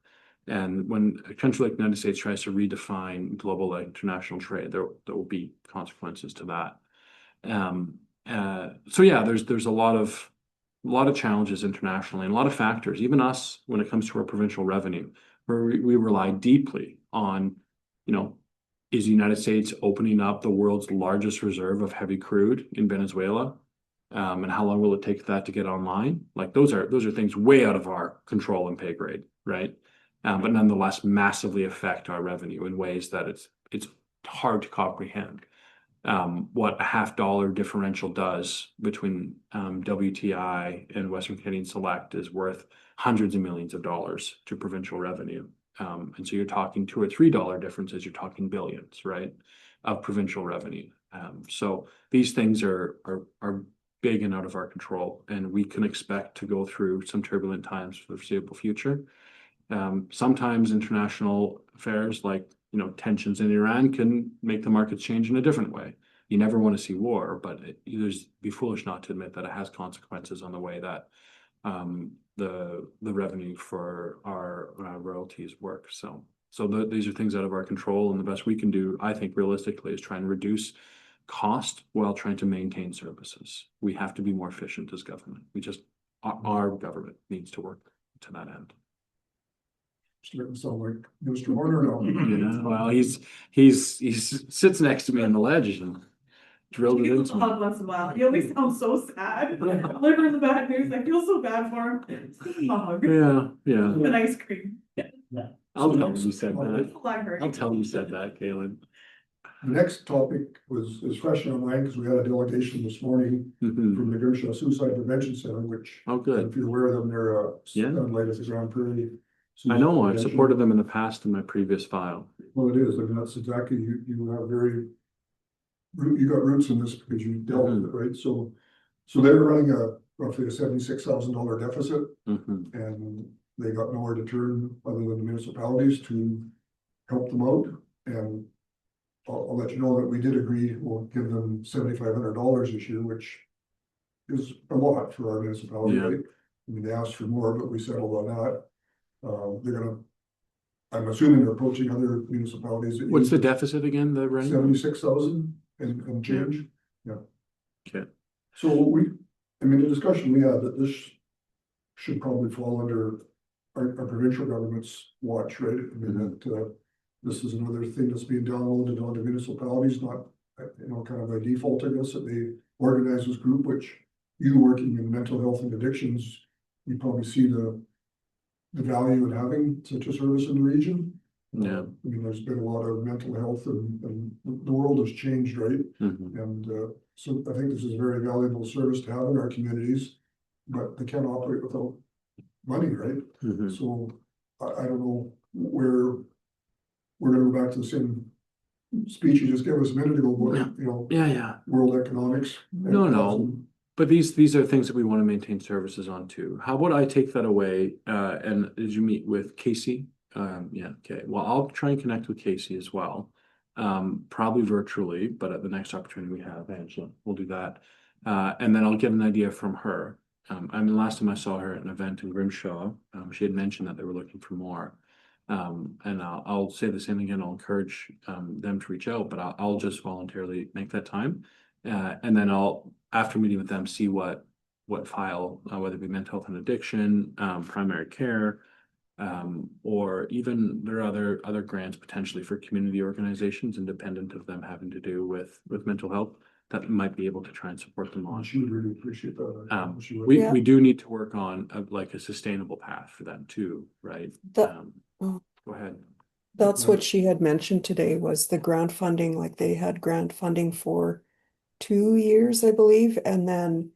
And when a country like the United States tries to redefine global international trade, there will be consequences to that. So yeah, there's a lot of challenges internationally, and a lot of factors, even us, when it comes to our provincial revenue, where we rely deeply on, is the United States opening up the world's largest reserve of heavy crude in Venezuela? And how long will it take that to get online? Like, those are things way out of our control and pay grade, right? But nonetheless, massively affect our revenue in ways that it's hard to comprehend. What a $0.50 differential does between WTI and Western Canadian Select is worth hundreds of millions of dollars to provincial revenue. And so you're talking $2 or $3 differences, you're talking billions, right, of provincial revenue. So these things are big and out of our control, and we can expect to go through some turbulent times for the foreseeable future. Sometimes international affairs, like tensions in Iran, can make the markets change in a different way. You never want to see war, but be foolish not to admit that it has consequences on the way that the revenue for our royalties work. So these are things out of our control, and the best we can do, I think, realistically, is try and reduce cost while trying to maintain services. We have to be more efficient as government. Our government needs to work to that end. Starting to sound like Mr. Horner now. Yeah, well, he's sits next to me on the ledge and drilled it into me. Once in a while. He always sounds so sad. Delivering the bad news. I feel so bad for him. Just a hug. Yeah. An ice cream. I'll tell him you said that. I heard. I'll tell him you said that, Galen. The next topic is fresh in our mind because we had a delegation this morning from the Gershaw Suicide Prevention Center, which, Oh, good. if you're aware of them, they're Yeah. like at the Grand Prairie. I know, I've Prevention. supported them in the past in my previous file. Well, it is. I mean, that's exactly, you have you got roots in this because you dealt with it, right? So they're running roughly a $76,000 deficit, and they got nowhere to turn other than the municipalities to help them out. And I'll let you know that we did agree, we'll give them $7,500 this year, which is a lot for our municipality, Yeah. right? I mean, they asked for more, but we settled on that. I'm assuming they're approaching other municipalities. What's the deficit again, the rent? 76,000 and change, yeah. Okay. So the discussion we had that this should probably fall under our provincial government's watch, right? I mean, that this is another thing that's being downloaded onto municipalities, not, kind of by default, I guess, that they organize this group, which you working in mental health and addictions, you probably see the value in having such a service in the region. Yeah. I mean, there's been a lot of mental health and the world has changed, right? And so I think this is a very valuable service to have in our communities, but they can't operate without money, right? So I don't know where we're gonna go back to the same speech you just gave us a minute ago, but Yeah. world economics. No. But these are things that we want to maintain services on too. How about I take that away? And did you meet with Casey? Yeah, okay. Well, I'll try and connect with Casey as well. Probably virtually, but at the next opportunity we have, Angela, we'll do that. And then I'll get an idea from her. Last time I saw her at an event in Grimshaw, she had mentioned that they were looking for more. And I'll say the same again. I'll encourage them to reach out, but I'll just voluntarily make that time. And then I'll, after meeting with them, see what file, whether it be mental health and addiction, primary care, or even there are other grants potentially for community organizations independent of them having to do with mental health that might be able to try and support them on. She would really appreciate that. We do need to work on a sustainable path for them too, right? Go ahead. That's what she had mentioned today was the grant funding, like they had grant funding for 2 years, I believe, and then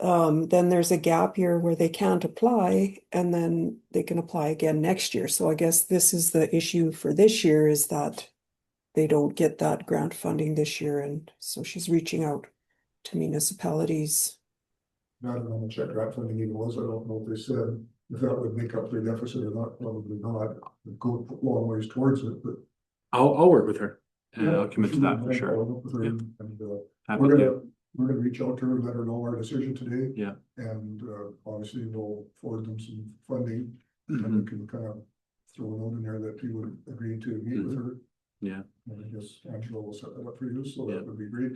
there's a gap year where they can't apply, and then they can apply again next year. So I guess this is the issue for this year, is that they don't get that grant funding this year, and so she's reaching out to municipalities. I don't know how much that grant funding even was. I don't know if they said if that would make up their deficit or not. Probably not. It'd go a long ways towards it, but I'll work with her and I'll commit to that for sure. We're gonna reach out to her and let her know our decision today. Yeah. And obviously we'll forward them some funding, and we can kind of throw a note in there that you would agree to meet with her. Yeah. And I guess Angela will set that up for you, so that would be great.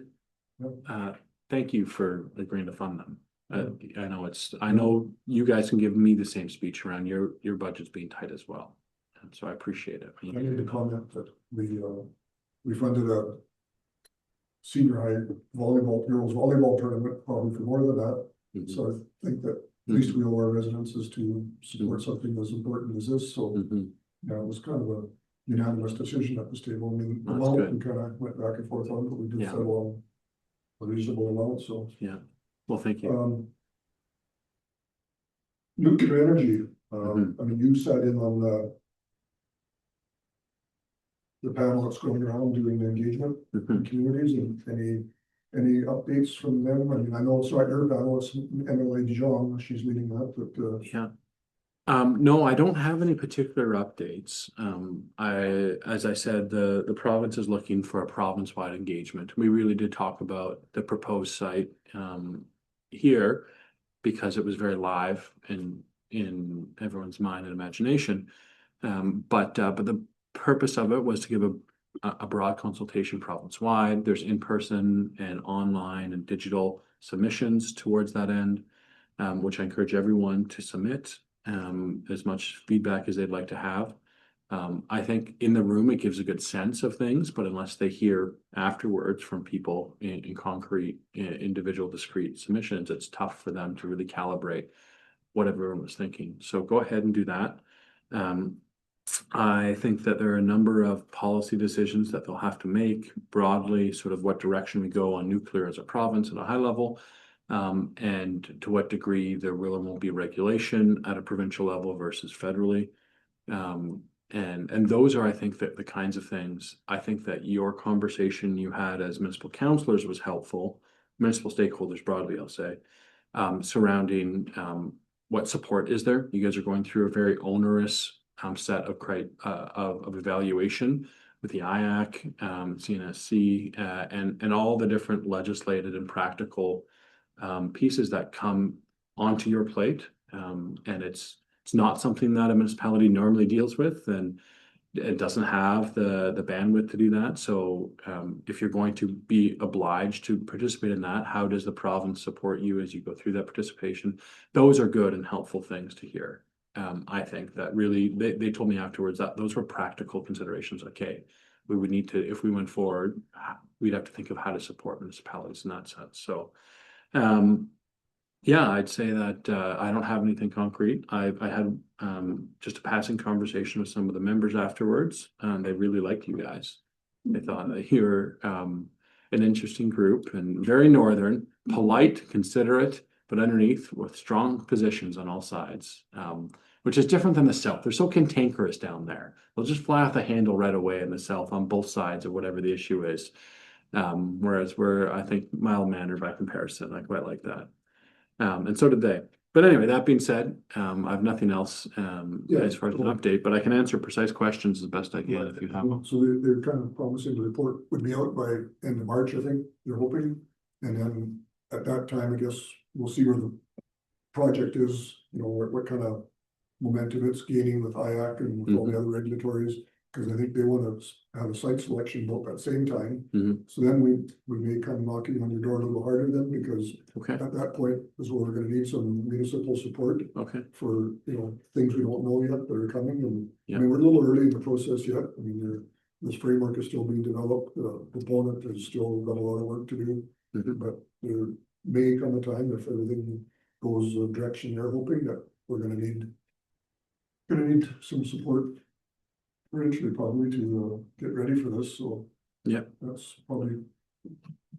Thank you for agreeing to fund them. I know you guys can give me the same speech around your budget's being tight as well. And so I appreciate it. I need to comment that we funded a senior high girls volleyball tournament, probably for more than that. So I think that at least we owe our residents is to support something as important as this. So yeah, it was kind of a unanimous decision at this table. I mean, the amount we kind of went back and forth on, but we did settle on a reasonable amount. So yeah. Well, thank you. Nuclear energy. I mean, you sat in on the panel that's going around doing the engagement in communities, and any updates from them? I mean, I know it's not your panel, it's Emily Dijon, she's leading that, but yeah. No, I don't have any particular updates. As I said, the province is looking for a province-wide engagement. We really did talk about the proposed site here because it was very live and in everyone's mind and imagination. But the purpose of it was to give a broad consultation province-wide. There's in-person and online and digital submissions towards that end, which I encourage everyone to submit as much feedback as they'd like to have. I think in the room, it gives a good sense of things, but unless they hear afterwards from people in concrete, individual, discrete submissions, it's tough for them to really calibrate what everyone was thinking. So go ahead and do that. I think that there are a number of policy decisions that they'll have to make broadly, sort of what direction we go on nuclear as a province at a high level, and to what degree there will or won't be regulation at a provincial level versus federally. And those are, I think, that the kinds of things. I think that your conversation you had as municipal councillors was helpful, municipal stakeholders broadly, I'll say, surrounding what support is there. You guys are going through a very onerous set of evaluation with the IAC, CNSC, and all the different legislated and practical pieces that come onto your plate. And it's not something that a municipality normally deals with, and it doesn't have the bandwidth to do that. So if you're going to be obliged to participate in that, how does the province support you as you go through that participation? Those are good and helpful things to hear. I think that really, they told me afterwards that those were practical considerations. Okay, we would need to, if we went forward, we'd have to think of how to support municipalities in that sense. So yeah, I'd say that I don't have anything concrete. I had just a passing conversation with some of the members afterwards, and they really liked you guys. They thought that you were an interesting group and very northern, polite, considerate, but underneath with strong positions on all sides, which is different than the South. They're so cantankerous down there. They'll just fly off the handle right away in the South on both sides of whatever the issue is. Whereas we're, I think, mild-mannered by comparison. I quite like that. And so did they. But anyway, that being said, I have nothing else as far as an update, but I can answer precise questions as best I can if you have them. So they're kind of promising the report would be out by end of March, I think, they're hoping. And then at that time, I guess, we'll see where the project is, you know, what kind of momentum it's gaining with IAC and with all the other regulatories. Because I think they want to have a site selection built at the same time. So then we may come knocking on your door a little harder then, because at that point is where we're going to need some municipal support for, you know, things we don't know yet that are coming. And I mean, we're a little early in the process yet. I mean, this framework is still being developed. The proponent has still got a lot of work to do. But there may come a time, if everything goes the direction they're hoping, that we're going to need some support eventually, probably, to get ready for this. So yeah, that's probably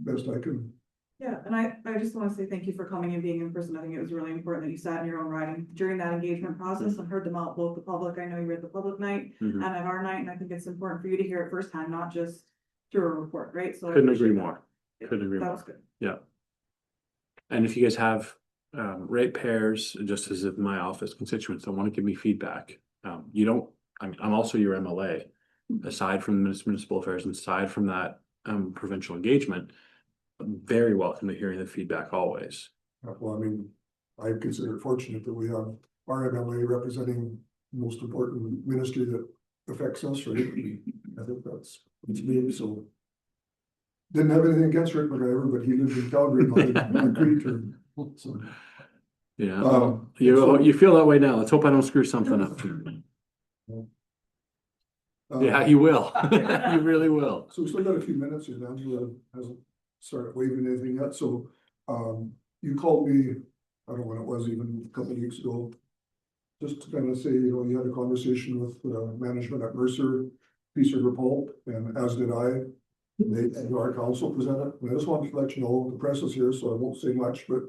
best I can. Yeah, and I just want to say thank you for coming and being in person. I think it was really important that you sat in your own writing during that engagement process and heard them out, both the public. I know you were at the public night and at our night, and I think it's important for you to hear it firsthand, not just through a report, right? So couldn't agree more. Couldn't agree more. That was good. Yeah. And if you guys have ratepayers, just as if my office constituents don't want to give me feedback, you don't. I mean, I'm also your MLA, aside from municipal affairs and aside from that provincial engagement. I'm very welcome to hearing the feedback always. Well, I mean, I consider it fortunate that we have our MLA representing the most important ministry that affects us, right? I think that's big. So didn't have anything against Rick McIver, but he lives in Calgary, not in Crete. So yeah, you feel that way now. Let's hope I don't screw something up. Yeah, you will. You really will. So we still got a few minutes here. Angela hasn't started waving anything yet. So you called me, I don't know when it was, even a couple of weeks ago, just to kind of say, you know, you had a conversation with management at Mercer, Peace River Pulp, and as did I. Our council presented. And I just wanted to let you know, the press is here, so I won't say much, but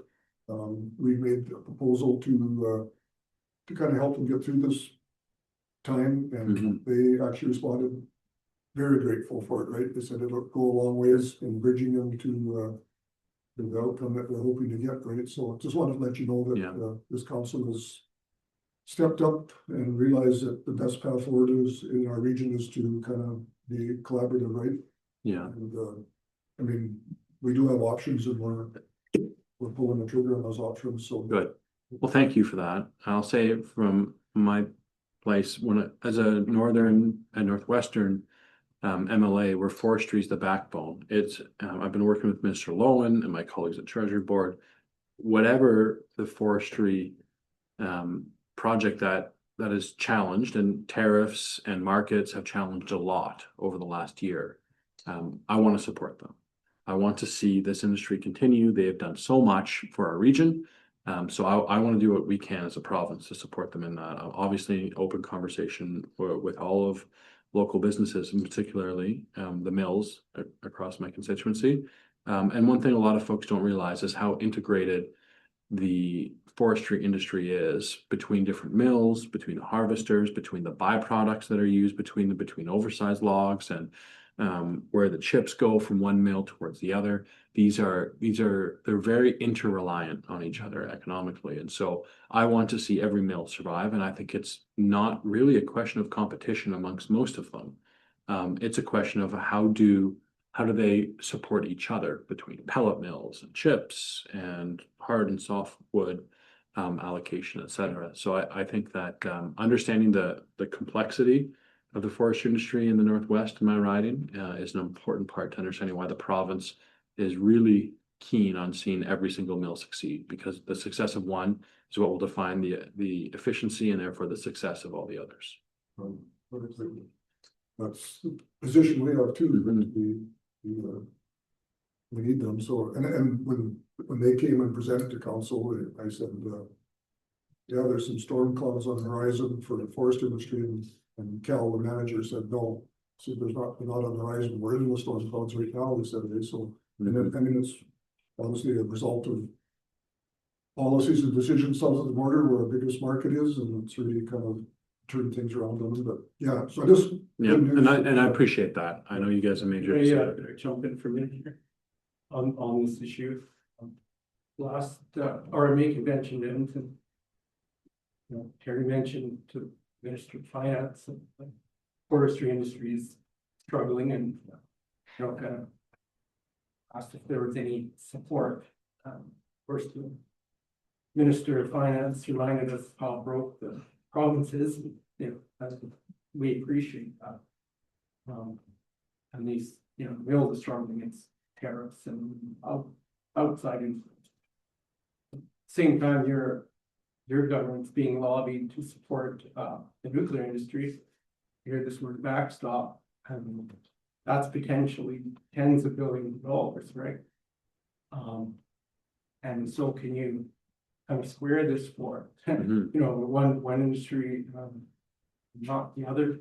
we made a proposal to kind of help them get through this time, and they actually responded very grateful for it, right? They said it'll go a long ways in bridging them to the outcome that we're hoping to get, right? So just wanted to let you know that this council has stepped up and realized that the best path forward is in our region is to kind of be collaborative, right? Yeah. And I mean, we do have options, and we're pulling the trigger on those options. So good. Well, thank you for that. I'll say from my place, as a northern and northwestern MLA, where forestry is the backbone. I've been working with Mr. Lowen and my colleagues at Treasury Board. Whatever the forestry project that is challenged, and tariffs and markets have challenged a lot over the last year. I want to support them. I want to see this industry continue. They have done so much for our region. So I want to do what we can as a province to support them in that. Obviously, open conversation with all of local businesses, and particularly the mills across my constituency. And one thing a lot of folks don't realize is how integrated the forestry industry is between different mills, between the harvesters, between the byproducts that are used, between oversized logs, and where the chips go from one mill towards the other. They're very interreliant on each other economically. And so I want to see every mill survive. And I think it's not really a question of competition amongst most of them. It's a question of how do they support each other between pellet mills and chips and hard and soft wood allocation, et cetera. So I think that understanding the complexity of the forestry industry in the Northwest in my riding is an important part to understanding why the province is really keen on seeing every single mill succeed, because the success of one is what will define the efficiency and therefore the success of all the others. That's the position we have too. We need them. So, and when they came and presented to council, I said, yeah, there's some storm clouds on the horizon for the forest industry, and Cal, the manager, said no. So they're not on the horizon. We're in the storm clouds right now, they said. So, and then, I mean, it's obviously a result of policies and decisions south of the border where our biggest market is, and it's really kind of turned things around on them. But yeah, so I just and I appreciate that. I know you guys have made your jump in for a minute here on this issue. Last RMA convention, Edmonton. Terry mentioned to Minister of Finance, forestry industry is struggling, and kind of asked if there was any support. Of course, the Minister of Finance reminded us how broke the province is. We appreciate that. And these, mills are struggling against tariffs and outside influence. Same time, your government's being lobbied to support the nuclear industry. You hear this word backstop, and that's potentially tens of billions of dollars, right? And so can you kind of square this for one industry, not the other?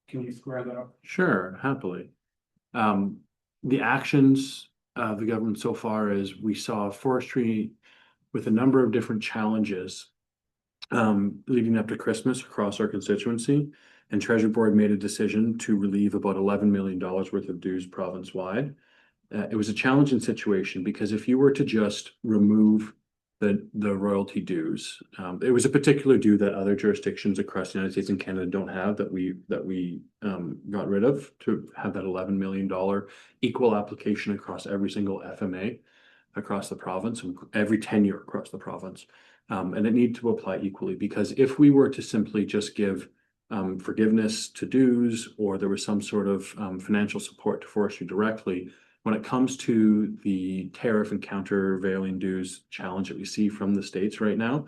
Can you square that up? Sure, happily. The actions of the government so far is we saw forestry with a number of different challenges leading up to Christmas across our constituency, and Treasury Board made a decision to relieve about $11 million worth of dues province-wide. It was a challenging situation because if you were to just remove the royalty dues, it was a particular due that other jurisdictions across the United States and Canada don't have, that we got rid of, to have that $11 million equal application across every single FMA across the province, every tenure across the province. And it needed to apply equally, because if we were to simply just give forgiveness to dues, or there was some sort of financial support to forestry directly, when it comes to the tariff and countervailing dues challenge that we see from the states right now,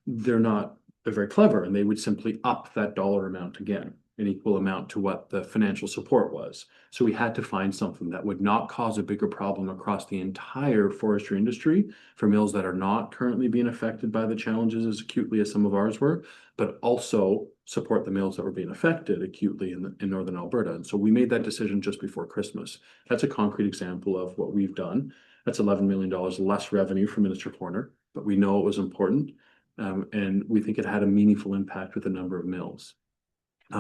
they're very clever, and they would simply up that dollar amount again, an equal amount to what the financial support was. So we had to find something that would not cause a bigger problem across the entire forestry industry for mills that are not currently being affected by the challenges as acutely as some of ours were, but also support the mills that were being affected acutely in Northern Alberta. And so we made that decision just before Christmas. That's a concrete example of what we've done. That's $11 million less revenue for Minister Horner, but we know it was important. And we think it had a meaningful impact with a number of mills.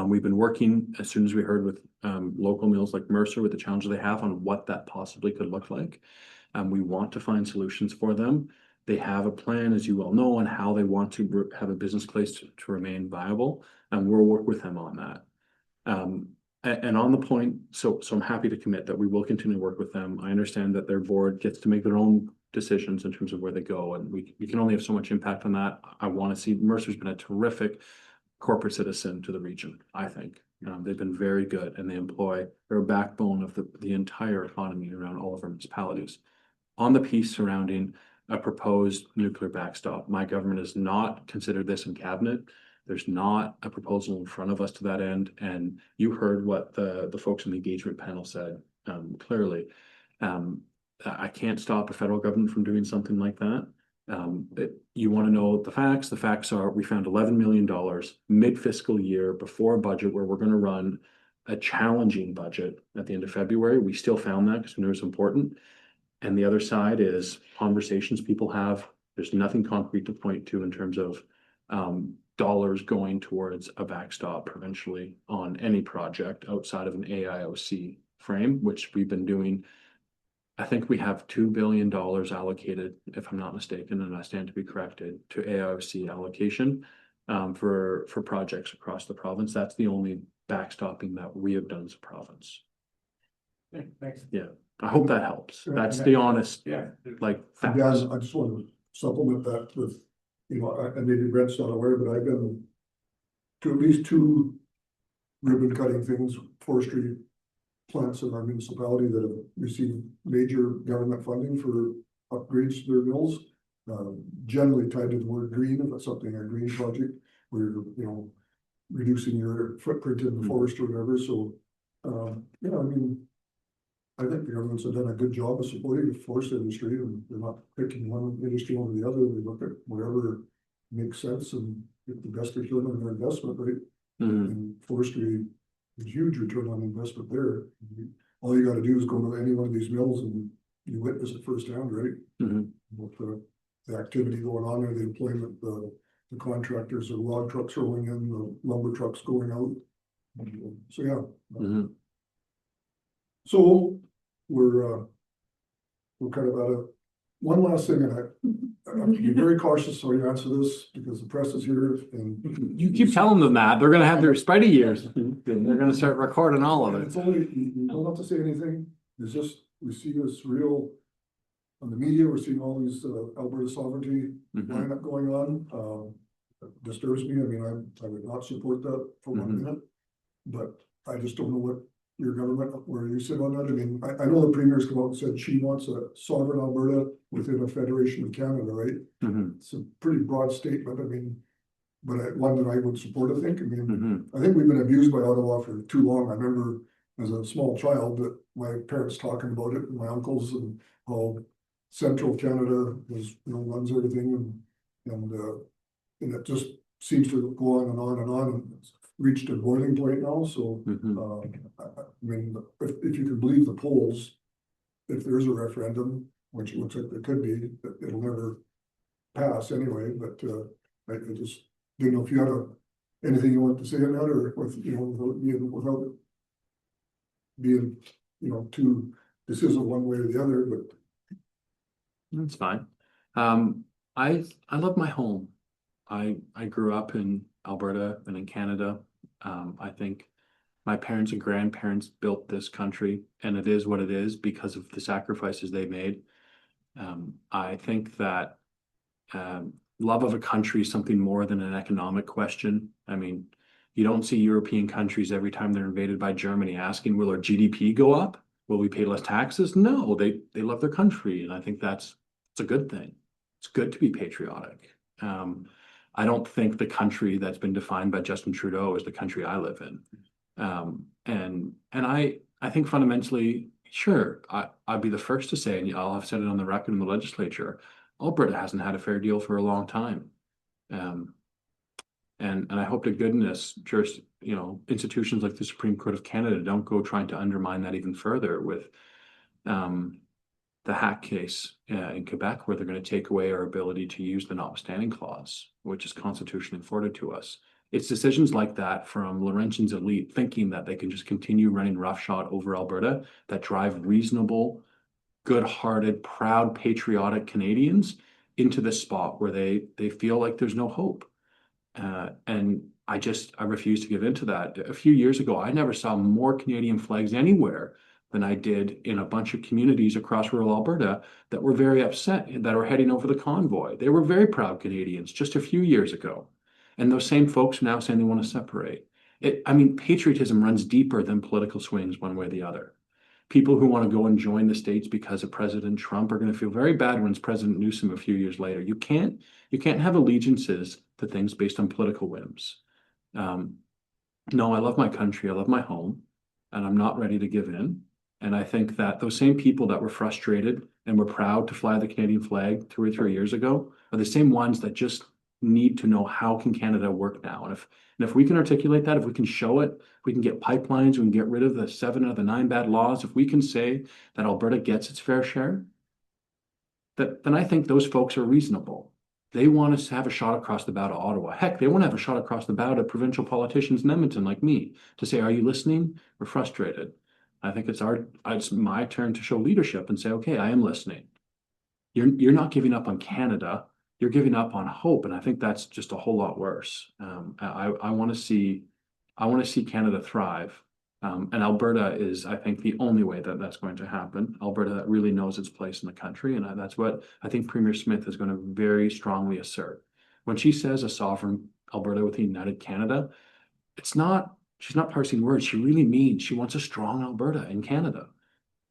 We've been working, as soon as we heard, with local mills like Mercer with the challenges they have on what that possibly could look like. We want to find solutions for them. They have a plan, as you well know, on how they want to have a business case to remain viable, and we'll work with them on that. And on the point, so I'm happy to commit that we will continue to work with them. I understand that their board gets to make their own decisions in terms of where they go, and we can only have so much impact on that. I want to see Mercer's been a terrific corporate citizen to the region, I think. They've been very good, and they're a backbone of the entire economy around all of our municipalities. On the piece surrounding a proposed nuclear backstop, my government has not considered this in cabinet. There's not a proposal in front of us to that end, and you heard what the folks in the engagement panel said clearly. I can't stop a federal government from doing something like that. You want to know the facts? The facts are we found $11 million mid-fiscal year before a budget where we're going to run a challenging budget at the end of February. We still found that because we knew it was important. And the other side is conversations people have. There's nothing concrete to point to in terms of dollars going towards a backstop provincially on any project outside of an AIOC frame, which we've been doing. I think we have $2 billion allocated, if I'm not mistaken, and I stand to be corrected, to AIOC allocation for projects across the province. That's the only backstopping that we have done as a province. Thanks. Yeah, I hope that helps. That's the honest, like, facts. Guys, I just want to supplement that with, and maybe Brent's not aware, but I've been to at least 2 ribbon cutting things, forestry plants in our municipality that have received major government funding for upgrades to their mills. Generally tied to the word green, if it's something a green project, where you're, reducing your footprint in the forest or whatever. So, I mean, I think the governments have done a good job of supporting the forest industry, and they're not picking one industry over the other. They look at whatever makes sense and get the best return on their investment, right? And forestry, huge return on investment there. All you got to do is go to any one of these mills and you witness it firsthand, right? With the activity going on there, the employment, the contractors, the log trucks rolling in, the lumber trucks going out. So yeah. So we're kind of at a one last thing, and I have to be very cautious so you answer this because the press is here and you keep telling them that they're going to have their Spidey years. They're going to start recording all of it. It's only, you don't have to say anything. It's just, we see this real on the media. We're seeing all these Alberta sovereignty lineup going on. It disturbs me. I mean, I would not support that for 1 minute, but I just don't know what your government, where you sit on that. I mean, I know the premier's come out and said she wants a sovereign Alberta within a federation of Canada, right? It's a pretty broad statement. I mean, but one that I would support, I think. I mean, I think we've been abused by Ottawa for too long. I remember as a small child that my parents talking about it, and my uncles, and how central Canada was, runs everything, and it just seems to go on and on and on, and it's reached a boiling point now. So, I mean, if you can believe the polls, if there's a referendum, which it looks like there could be, it'll never pass anyway. But I just didn't know if you had anything you wanted to say on that, or without being, too decisive one way or the other. But that's fine. I love my home. I grew up in Alberta and in Canada. I think my parents and grandparents built this country, and it is what it is because of the sacrifices they made. I think that love of a country is something more than an economic question. I mean, you don't see European countries every time they're invaded by Germany asking, will our GDP go up? Will we pay less taxes? No, they love their country, and I think it's a good thing. It's good to be patriotic. I don't think the country that's been defined by Justin Trudeau is the country I live in. And I think fundamentally, sure, I'd be the first to say, and I'll have said it on the record in the legislature, Alberta hasn't had a fair deal for a long time. And I hope to goodness, institutions like the Supreme Court of Canada don't go trying to undermine that even further with the hack case in Quebec, where they're going to take away our ability to use the notwithstanding clause, which is constitutionally afforded to us. It's decisions like that from Laurentian's elite thinking that they can just continue running roughshod over Alberta that drive reasonable, good-hearted, proud, patriotic Canadians into this spot where they feel like there's no hope. And I refuse to give in to that. A few years ago, I never saw more Canadian flags anywhere than I did in a bunch of communities across rural Alberta that were very upset that are heading over the convoy. They were very proud Canadians just a few years ago. And those same folks are now saying they want to separate. I mean, patriotism runs deeper than political swings one way or the other. People who want to go and join the States because of President Trump are going to feel very bad when it's President Newsom a few years later. You can't have allegiances to things based on political whims. No, I love my country, I love my home, and I'm not ready to give in. And I think that those same people that were frustrated and were proud to fly the Canadian flag 2 or 3 years ago are the same ones that just need to know how can Canada work now. And if we can articulate that, if we can show it, if we can get pipelines, we can get rid of the 7 of the 9 bad laws, if we can say that Alberta gets its fair share, then I think those folks are reasonable. They want us to have a shot across the bow to Ottawa. Heck, they want to have a shot across the bow to provincial politicians in Edmonton like me to say, are you listening? We're frustrated. I think it's my turn to show leadership and say, okay, I am listening. You're not giving up on Canada. You're giving up on hope. And I think that's just a whole lot worse. I want to see Canada thrive. And Alberta is, I think, the only way that that's going to happen. Alberta that really knows its place in the country. And that's what I think Premier Smith is going to very strongly assert. When she says a sovereign Alberta with a united Canada, she's not parsing words. She really means she wants a strong Alberta in Canada,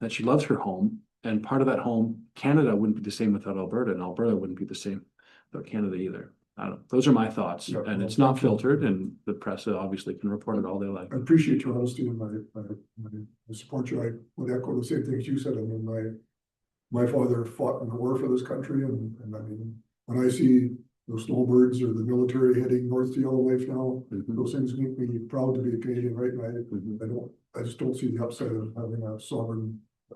that she loves her home. And part of that home, Canada wouldn't be the same without Alberta, and Alberta wouldn't be the same without Canada either. I don't know. Those are my thoughts, Yeah, and well, it's not thank you. filtered, and the press obviously can report it all they like. I appreciate your honesty and I support you. I would echo the same things you said. I mean, my father fought in the war for this country, and I mean, when I see those snowbirds or the military heading north to Yellowknife now, those things make me proud to be a Canadian, right? And I just don't see the upside of having a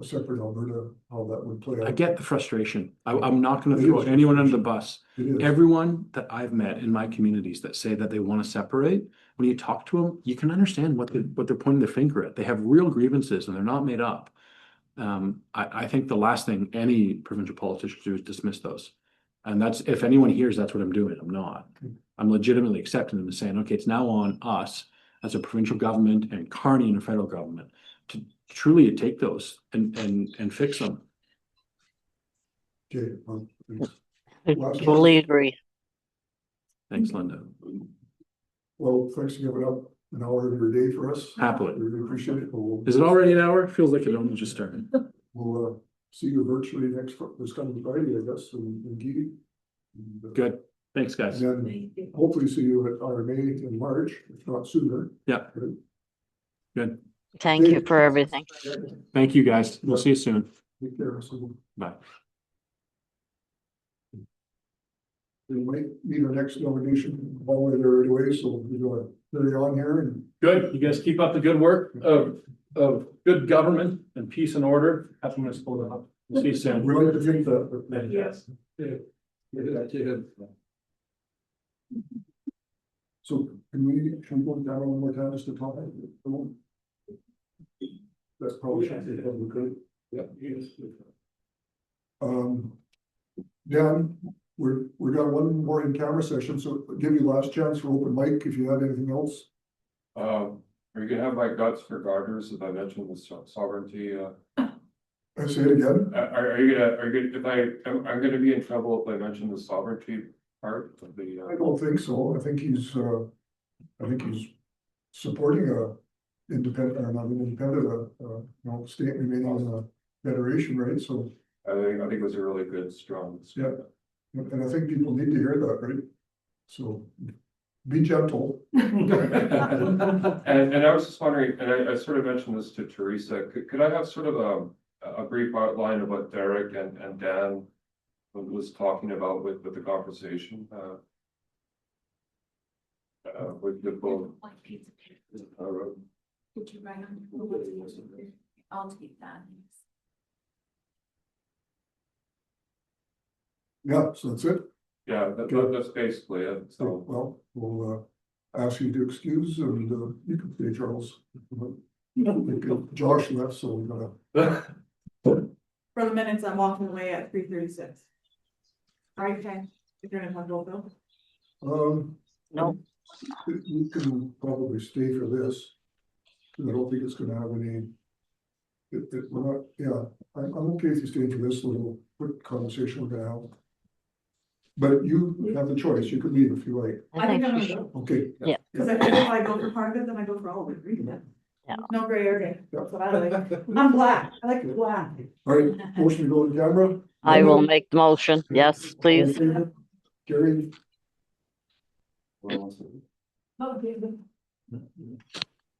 separate Alberta, how that would play out. I get the frustration. I'm not going to It throw is anyone under the frustration. bus. It is. Everyone that I've met in my communities that say that they want to separate, when you talk to them, you can understand what they're pointing their finger at. They have real grievances and they're not made up. I think the last thing any provincial politician do is dismiss those. And that's, if anyone hears that's what I'm doing, I'm not. I'm legitimately accepting them and saying, okay, it's now on us as a provincial government and Carney and a federal government to truly take those and fix them. Okay. I totally agree. Thanks, Linda. Well, thanks for giving up an hour of your day for us. Happily. Really appreciate it. Is it already an hour? Feels like it only just started. We'll see you virtually this coming Friday, I guess, in Gee. Good. Thanks, guys. And then hopefully see you at RMA in March, if not sooner. Yeah. Good. Thank you for everything. Thank you, guys. We'll see you soon. Take care. Bye. We might need our next delegation while we're there anyway, so we're gonna carry on here and. Good. You guys keep up the good work of good government and peace and order. Have a nice pull. We'll see you soon. We like to think that. Yes. So can we go down one more time just to talk? That's probably something that we could. Yeah. Yes. Dan, we got one more in-camera session, so I'll give you last chance for open mic if you have anything else. Are you gonna have my guts for garters if I mentioned the sovereignty? I say it again. I'm gonna be in trouble if I mention the sovereignty part of the. I don't think so. I think he's supporting a independent, or not an independent, state remaining in a federation, right? So. I think it was a really good, strong. Yeah, and I think people need to hear that, right? So be gentle. And I was just wondering, and I sort of mentioned this to Teresa, could I have sort of a brief outline of what Derek and Dan was talking about with the conversation? With the both. Did you write on? I'll take that. Yeah, so that's it. Yeah, that's basically it. So, well, we'll ask you to excuse and you can stay, Charles. Josh left, so we're gonna. For the minutes, I'm walking away at 3:36. All right, okay. If you're gonna have roll bill. No. You can probably stay for this. I don't think it's gonna have any we're not, yeah, I'm okay if you stay for this little quick conversation we're gonna have. But you have the choice, you could leave if you like. I think I'm she gonna should. go. Okay. Yeah. Cause I think if I go for part of it, then I go for all of it. Yeah. No gray area, that's what I like. I'm black, I like black. All right, motion to go to camera. I will Linda? make the motion. Yes, please. Gary? Okay.